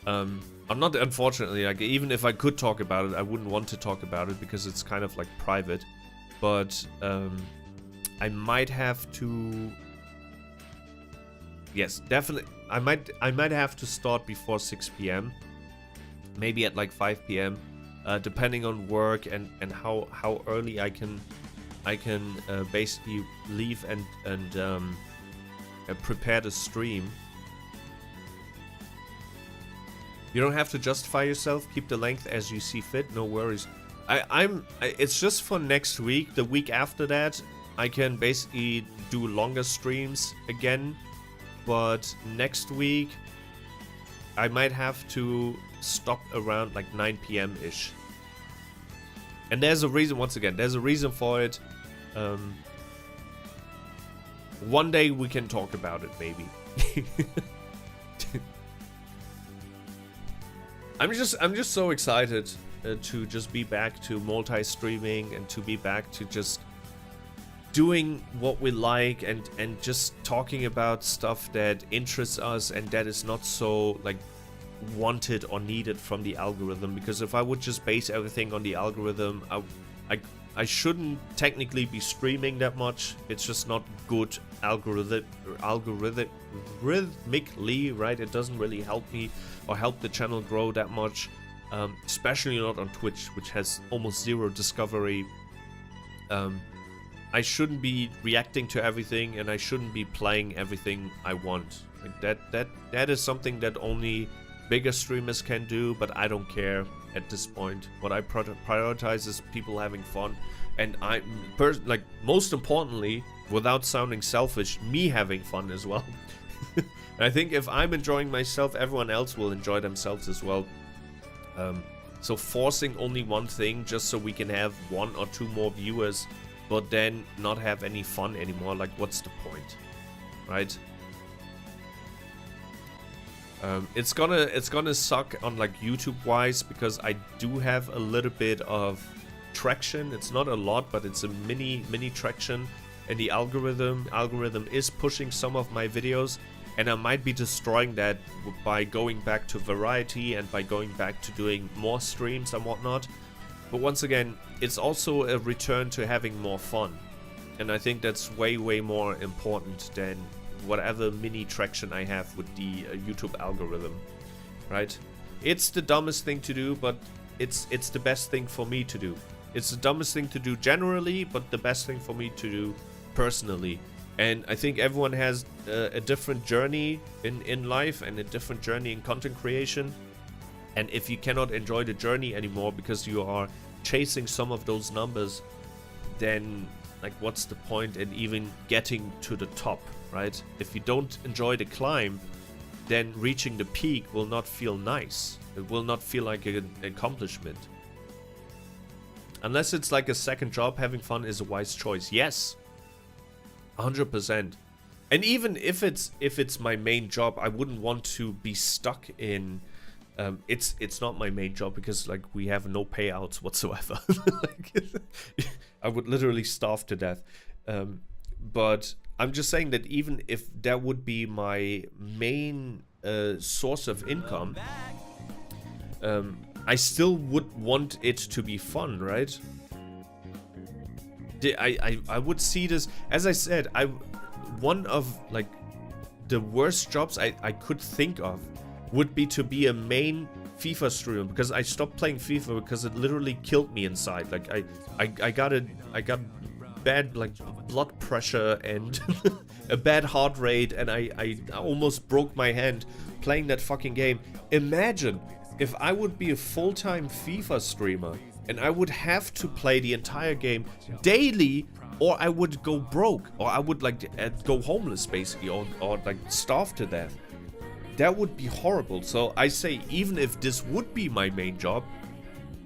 I'm not unfortunately, like, even if I could talk about it, I wouldn't want to talk about it because it's kind of like private. But I might have to... Yes, definitely. I might have to start before 6 p.m. Maybe at like 5 p.m. Depending on work and how early I can basically leave and prepare the stream. You don't have to justify yourself. Keep the length as you see fit. No worries. It's just for next week. The week after that, I can basically do longer streams again. But next week, I might have to stop around like 9 p.m. ish. And there's a reason, once again, there's a reason for it. One day we can talk about it, maybe. I'm just so excited to just be back to multi-streaming and to be back to just doing what we like and just talking about stuff that interests us and that is not so like wanted or needed from the algorithm. Because if I would just base everything on the algorithm, I shouldn't technically be streaming that much. It's just not good rhythmically, right? It doesn't really help me or help the channel grow that much, especially not on Twitch, which has almost zero discovery. I shouldn't be reacting to everything, and I shouldn't be playing everything I want. Like that is something that only bigger streamers can do, but I don't care at this point. What I prioritize is people having fun, and most importantly, without sounding selfish, me having fun as well. And I think if I'm enjoying myself, everyone else will enjoy themselves as well. So forcing only one thing just so we can have 1 or 2 more viewers, but then not have any fun anymore, like, what's the point, right? It's gonna suck on like YouTube wise, because I do have a little bit of traction. It's not a lot, but it's a mini traction, and the algorithm is pushing some of my videos, and I might be destroying that by going back to variety and by going back to doing more streams and whatnot. But once again, it's also a return to having more fun, and I think that's way more important than whatever mini traction I have with the YouTube algorithm, right? It's the dumbest thing to do, but it's the best thing for me to do. It's the dumbest thing to do generally, but the best thing for me to do personally. And I think everyone has a different journey in life and a different journey in content creation. And if you cannot enjoy the journey anymore because you are chasing some of those numbers, then like what's the point in even getting to the top, right? If you don't enjoy the climb, then reaching the peak will not feel nice. It will not feel like an accomplishment. Unless it's like a second job, having fun is a wise choice. Yes, 100%. And even if it's my main job, I wouldn't want to be stuck in. It's not my main job because like we have no payouts whatsoever. Like, I would literally starve to death. But I'm just saying that even if that would be my main source of income, I still would want it to be fun, right? I would see this, as I said, one of like the worst jobs I could think of would be to be a main FIFA streamer, because I stopped playing FIFA because it literally killed me inside. Like I got bad like blood pressure and a bad heart rate, and I almost broke my hand playing that fucking game. Imagine if I would be a full-time FIFA streamer and I would have to play the entire game daily, or I would go broke, or I would like go homeless basically, or like starve to death. That would be horrible. So I say, even if this would be my main job,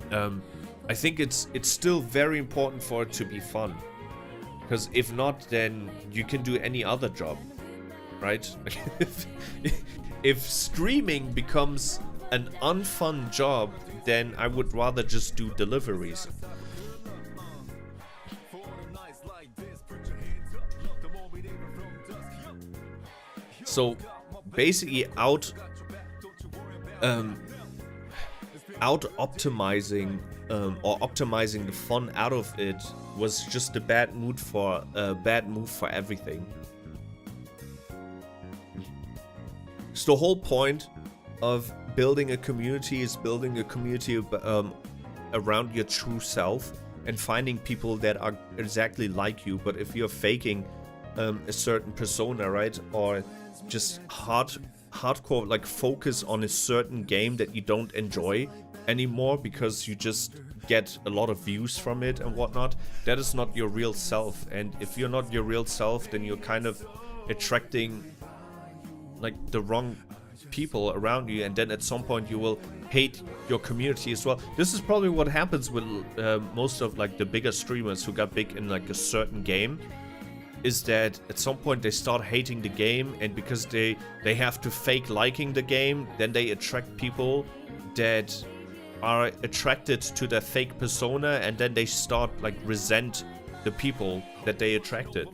I think it's still very important for it to be fun. Because if not, then you can do any other job, right? If streaming becomes an unfun job, then I would rather just do deliveries. So basically out optimizing or optimizing the fun out of it was just a bad move for everything. So the whole point of building a community is building a community around your true self and finding people that are exactly like you. But if you're faking a certain persona, right, or just hardcore like focus on a certain game that you don't enjoy anymore because you just get a lot of views from it and whatnot, that is not your real self. And if you're not your real self, then you're kind of attracting like the wrong people around you, and then at some point you will hate your community as well. This is probably what happens with most of like the bigger streamers who got big in like a certain game, is that at some point they start hating the game, and because they have to fake liking the game, then they attract people that are attracted to their fake persona, and then they start like resent the people that they attracted.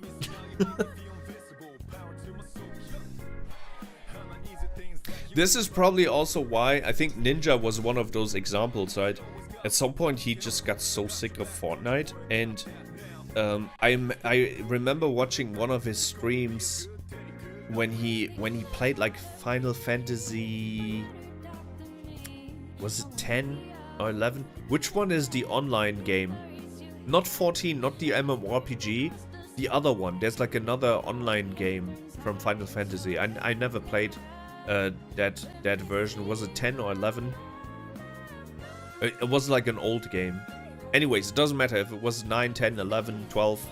This is probably also why I think Ninja was one of those examples, right? At some point he just got so sick of Fortnite, and I remember watching one of his streams when he played like Final Fantasy, was it 10 or 11? Which one is the online game? Not 14, not the MMORPG, the other one. There's like another online game from Final Fantasy. I never played that version. Was it 10 or 11? It was like an old game. Anyways, it doesn't matter if it was 9, 10, 11, 12.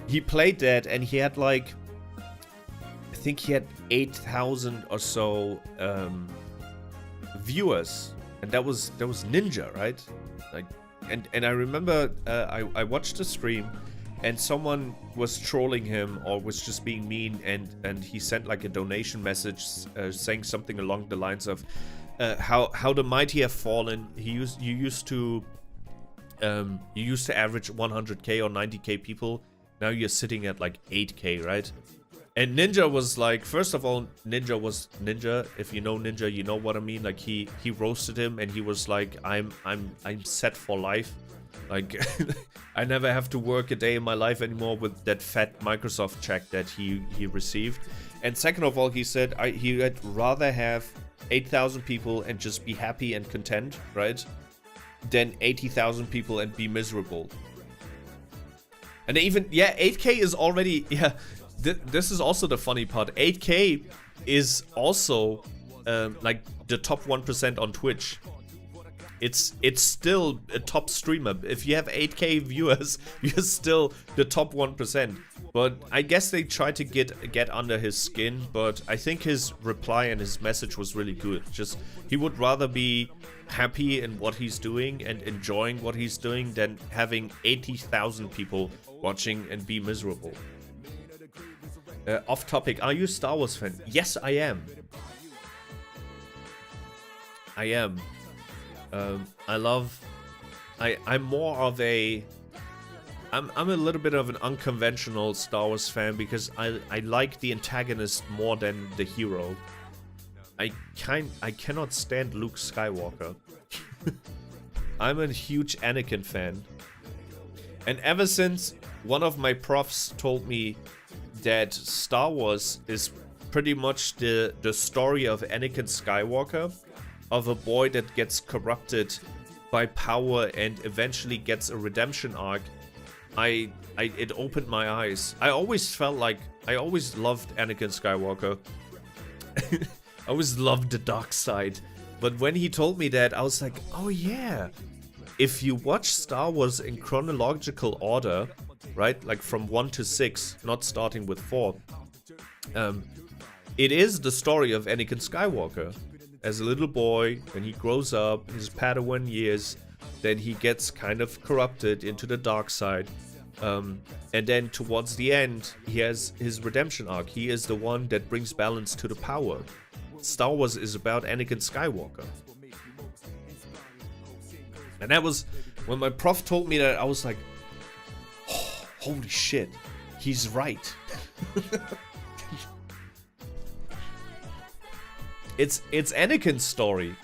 He played that, and he had like, I think he had 8,000 or so viewers, and that was Ninja, right? Like, and I remember I watched the stream, and someone was trolling him or was just being mean, and he sent like a donation message saying something along the lines of how the mighty have fallen. You used to average 100k or 90k people. Now you're sitting at like 8k, right? And Ninja was like, first of all, Ninja was Ninja. If you know Ninja, you know what I mean. Like he roasted him, and he was like, I'm set for life. Like I never have to work a day in my life anymore with that fat Microsoft check that he received. And second of all, he said he'd rather have 8,000 people and just be happy and content, right, than 80,000 people and be miserable. And even, yeah, 8k is already, yeah, this is also the funny part. 8k is also like the top 1% on Twitch. it's still a top streamer. If you have 8K viewers, you're still the top 1%. But I guess they tried to get under his skin, but I think his reply and his message was really good. Just, he would rather be happy in what he's doing and enjoying what he's doing than having 80,000 people watching and be miserable. Off topic, are you a Star Wars fan? Yes, I am. I am. I'm more of a... I'm a little bit of an unconventional Star Wars fan because I like the antagonist more than the hero. I cannot stand Luke Skywalker. I'm a huge Anakin fan. And ever since one of my profs told me that Star Wars is pretty much the story of Anakin Skywalker, of a boy that gets corrupted by power and eventually gets a redemption arc, it opened my eyes. I always felt like I always loved Anakin Skywalker. I always loved the dark side. But when he told me that, I was like, oh yeah. If you watch Star Wars in chronological order, right, like from 1 to 6, not starting with 4, it is the story of Anakin Skywalker. As a little boy, when he grows up, his Padawan years, then he gets kind of corrupted into the dark side. And then towards the end, he has his redemption arc. He is the one that brings balance to the power. Star Wars is about Anakin Skywalker. And that was, when my prof told me that, I was like, oh, holy shit, he's right. It's Anakin's story.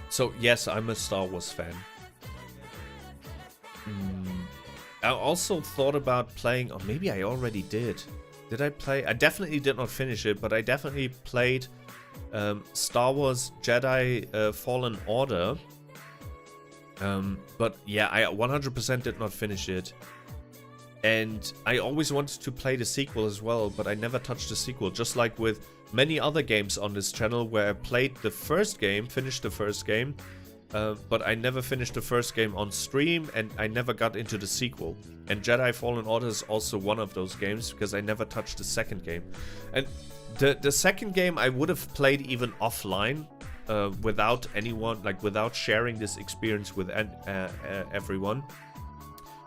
So yes, I'm a Star Wars fan. I also thought about playing, or maybe I already did. Did I play? I definitely did not finish it, but I definitely played Star Wars Jedi Fallen Order. But yeah, I 100% did not finish it. And I always wanted to play the sequel as well, but I never touched the sequel. Just like with many other games on this channel where I played the first game, finished the first game, but I never finished the first game on stream and I never got into the sequel. And Jedi Fallen Order is also one of those games because I never touched the second game. And the second game I would have played even offline, without anyone, like without sharing this experience with everyone.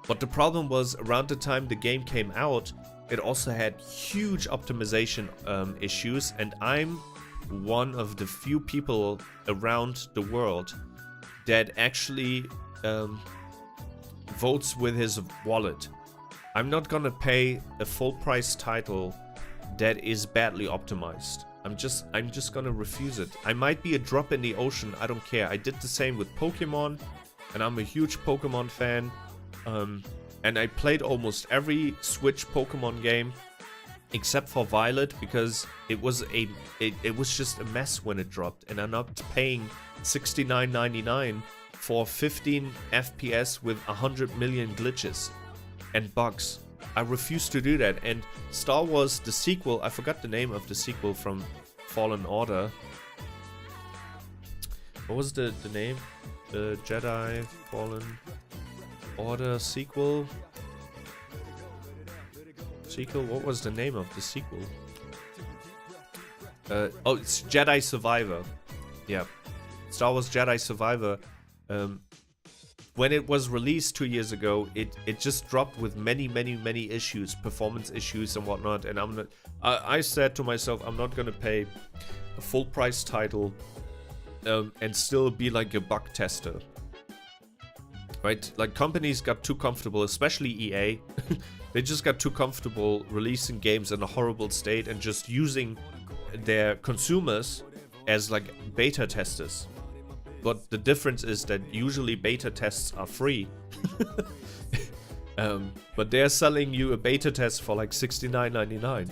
But the problem was, around the time the game came out, it also had huge optimization issues, and I'm one of the few people around the world that actually votes with his wallet. I'm not gonna pay a full price title that is badly optimized. I'm just gonna refuse it. I might be a drop in the ocean, I don't care. I did the same with Pokemon, and I'm a huge Pokemon fan. And I played almost every Switch Pokemon game except for Violet because it was just a mess when it dropped, and I'm not paying $69.99 for 15 FPS with 100 million glitches and bugs. I refuse to do that. And Star Wars, the sequel, I forgot the name of the sequel from Fallen Order. What was the name? The Jedi Fallen Order sequel? What was the name of the sequel? Oh, it's Jedi Survivor. Yeah, Star Wars Jedi Survivor. When it was released 2 years ago, it just dropped with many issues, performance issues and whatnot. And I said to myself, I'm not gonna pay a full price title and still be like a bug tester. Right? Like, companies got too comfortable, especially EA. They just got too comfortable releasing games in a horrible state and just using their consumers as like beta testers. But the difference is that usually beta tests are free. But they're selling you a beta test for like $69.99.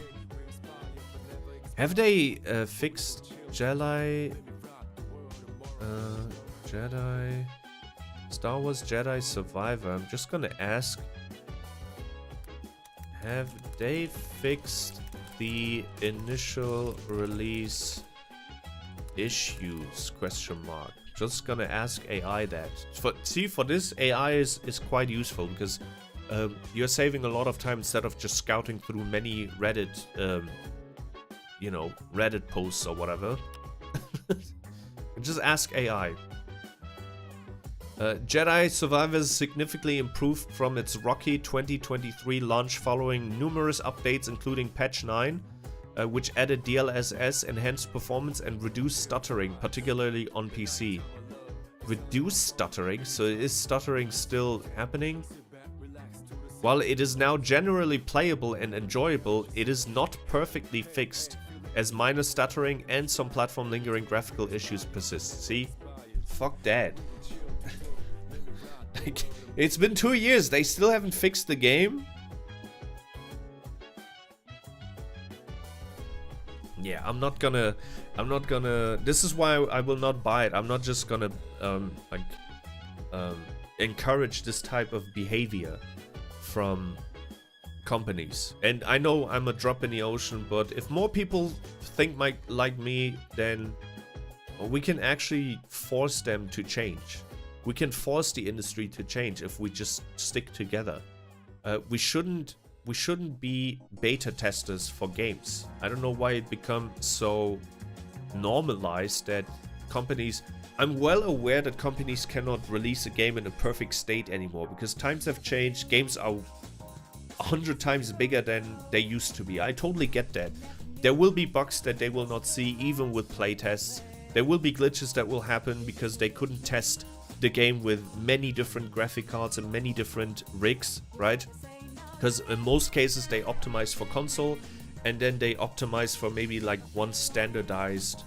Have they fixed Jedi Star Wars Jedi Survivor. I'm just gonna ask, have they fixed the initial release issues? Question mark. Just gonna ask AI that. For this, AI is quite useful because you're saving a lot of time instead of just scouting through many Reddit, Reddit posts or whatever. Just ask AI. Jedi Survivor significantly improved from its rocky 2023 launch following numerous updates including patch 9, which added DLSS, enhanced performance and reduced stuttering, particularly on PC. Reduced stuttering? So is stuttering still happening? While it is now generally playable and enjoyable, it is not perfectly fixed, as minor stuttering and some platform lingering graphical issues persist. See? Fuck that. Like, it's been 2 years, they still haven't fixed the game? Yeah, I'm not gonna, this is why I will not buy it. I'm not just gonna, encourage this type of behavior from companies. And I know I'm a drop in the ocean, but if more people think like me, then we can actually force them to change. We can force the industry to change if we just stick together. We shouldn't be beta testers for games. I don't know why it becomes so normalized that companies... I'm well aware that companies cannot release a game in a perfect state anymore because times have changed. Games are 100 times bigger than they used to be. I totally get that. There will be bugs that they will not see even with playtests. There will be glitches that will happen because they couldn't test the game with many different graphic cards and many different rigs, right? Because in most cases they optimize for console and then they optimize for maybe like one standardized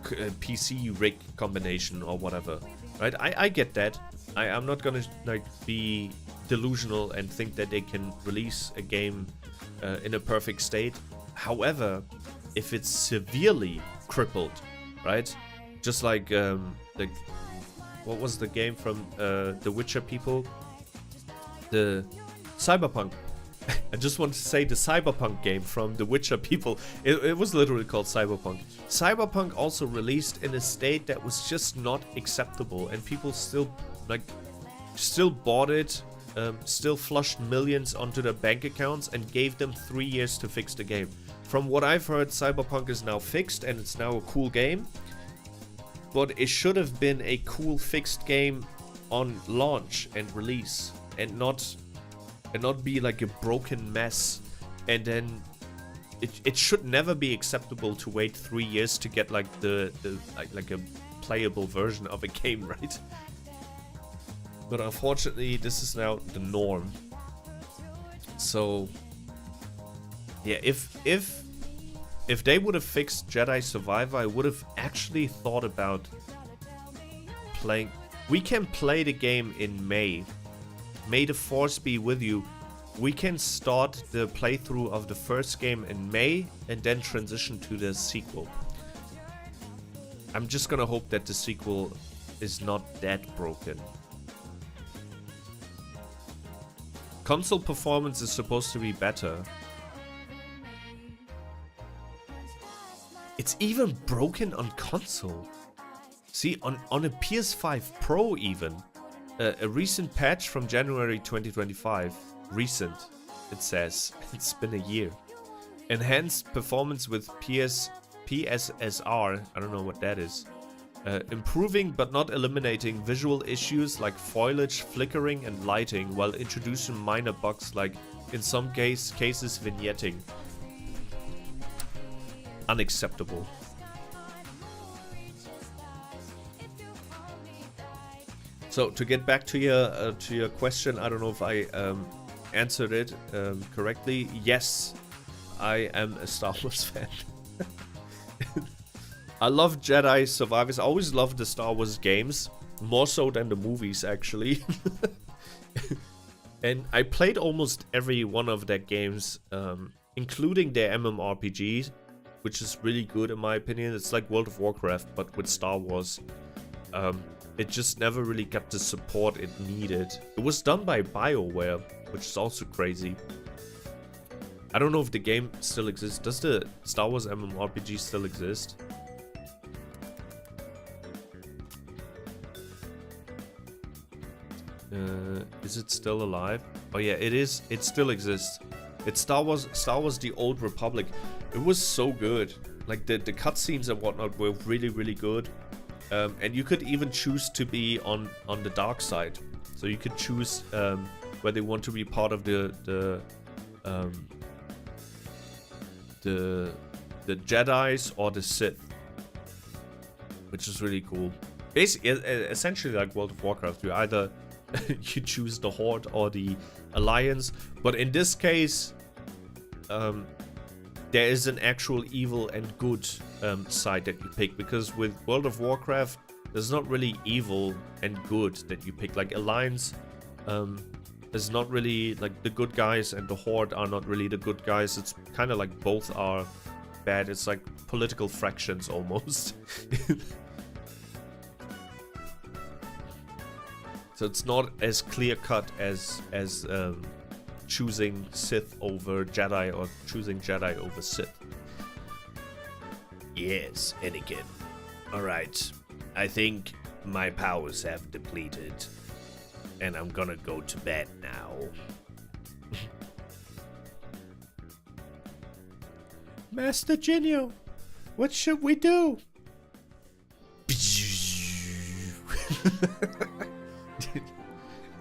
PC rig combination or whatever, right? I get that. I'm not gonna like be delusional and think that they can release a game in a perfect state. However, if it's severely crippled, right? Just like what was the game from the Witcher people? The Cyberpunk. I just want to say the Cyberpunk game from the Witcher people. It was literally called Cyberpunk. Cyberpunk also released in a state that was just not acceptable, and people still bought it, still flushed millions onto their bank accounts, and gave them 3 years to fix the game. From what I've heard, Cyberpunk is now fixed and it's now a cool game. But it should have been a cool fixed game on launch and release, and not be like a broken mess. And then it should never be acceptable to wait 3 years to get like like a playable version of a game, right? But unfortunately, this is now the norm. So yeah, if they would have fixed Jedi Survivor, I would have actually thought about playing. We can play the game in May. May the Force be with you. We can start the playthrough of the first game in May and then transition to the sequel. I'm just gonna hope that the sequel is not that broken. Console performance is supposed to be better. It's even broken on console. See, on a PS5 Pro even. A recent patch from January 2025. Recent, it says. It's been a year. Enhanced performance with PSSR. I don't know what that is. Improving but not eliminating visual issues like foliage, flickering and lighting, while introducing minor bugs like, in some cases, vignetting. Unacceptable. So to get back to your question, I don't know if I answered it correctly. Yes, I am a Star Wars fan. I love Jedi Survivors. I always loved the Star Wars games, more so than the movies actually. And I played almost every one of their games, including their MMORPGs, which is really good in my opinion. It's like World of Warcraft, but with Star Wars. it just never really got the support it needed. It was done by BioWare, which is also crazy. I don't know if the game still exists. Does the Star Wars MMORPG still exist? Is it still alive? Oh yeah, it is. It still exists. It's Star Wars The Old Republic. It was so good. Like the cutscenes and whatnot were really, really good. And you could even choose to be on the dark side. So you could choose whether you want to be part of the Jedis or the Sith, which is really cool. Basically, essentially like World of Warcraft. You either you choose the Horde or the Alliance, but in this case, there is an actual evil and good side that you pick, because with World of Warcraft, there's not really evil and good that you pick. Like Alliance, is not really like the good guys, and the Horde are not really the good guys. It's kind of like both are bad. It's like political fractions almost. So it's not as clear cut as choosing Sith over Jedi or choosing Jedi over Sith. Yes, Anakin. Alright, I think my powers have depleted, and I'm gonna go to bed now. Master Jinyo, what should we do?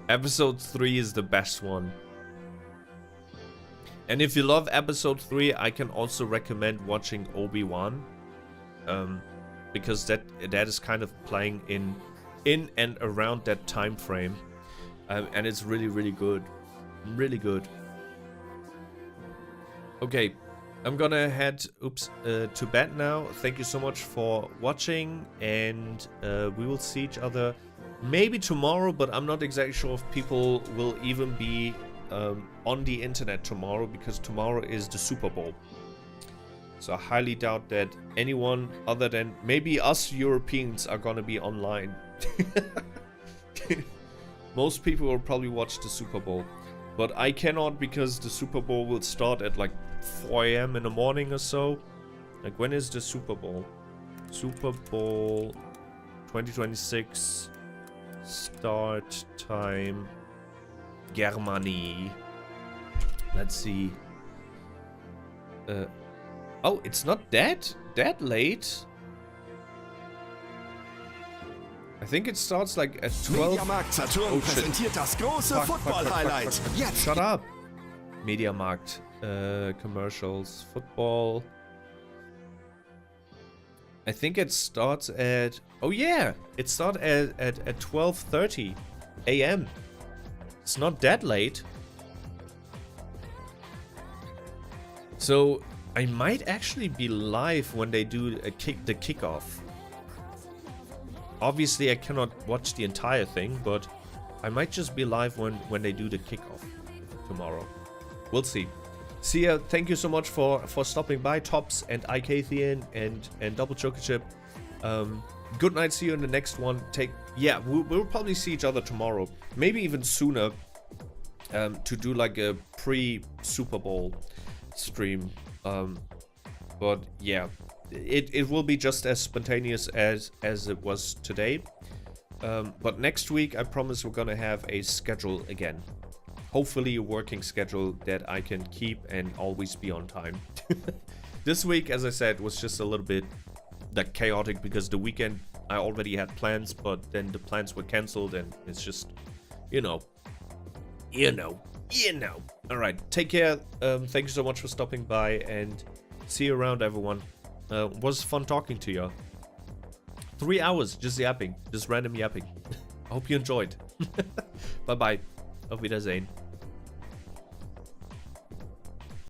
Episode 3 is the best one. And if you love episode 3, I can also recommend watching Obi-Wan. Because that is kind of playing in and around that time frame. And it's really, really good. Really good. Okay, I'm gonna head to bed now. Thank you so much for watching, and we will see each other maybe tomorrow, but I'm not exactly sure if people will even be on the internet tomorrow, because tomorrow is the Super Bowl. So I highly doubt that anyone other than maybe us Europeans are gonna be online. Most people will probably watch the Super Bowl, but I cannot, because the Super Bowl will start at like 4 AM in the morning or so. Like, when is the Super Bowl? Super Bowl 2026 start time Germany. Let's see. Oh, it's not that late. I think it starts like at 12. Mediamarkt Saturn präsentiert das große Football-Highlight. Jetzt. Shut up. Mediamarkt. Commercials. Football. I think it starts at... Oh yeah! It starts at 12:30 AM. It's not that late. So I might actually be live when they do the kickoff. Obviously, I cannot watch the entire thing, but I might just be live when they do the kickoff tomorrow. We'll see. See ya. Thank you so much for stopping by, Tops and IKThian and Double Choker Chip. Good night. See you in the next one. We'll probably see each other tomorrow, maybe even sooner, to do like a pre-Super Bowl stream. But yeah, it will be just as spontaneous as it was today. But next week, I promise we're gonna have a schedule again. Hopefully a working schedule that I can keep and always be on time. This week, as I said, was just a little bit like chaotic, because the weekend I already had plans, but then the plans were cancelled, and it's just, you know. All right, take care. Thank you so much for stopping by, and see you around, everyone. Was fun talking to you. 3 hours just yapping, just random yapping. I hope you enjoyed. Bye bye. Auf Wiedersehen.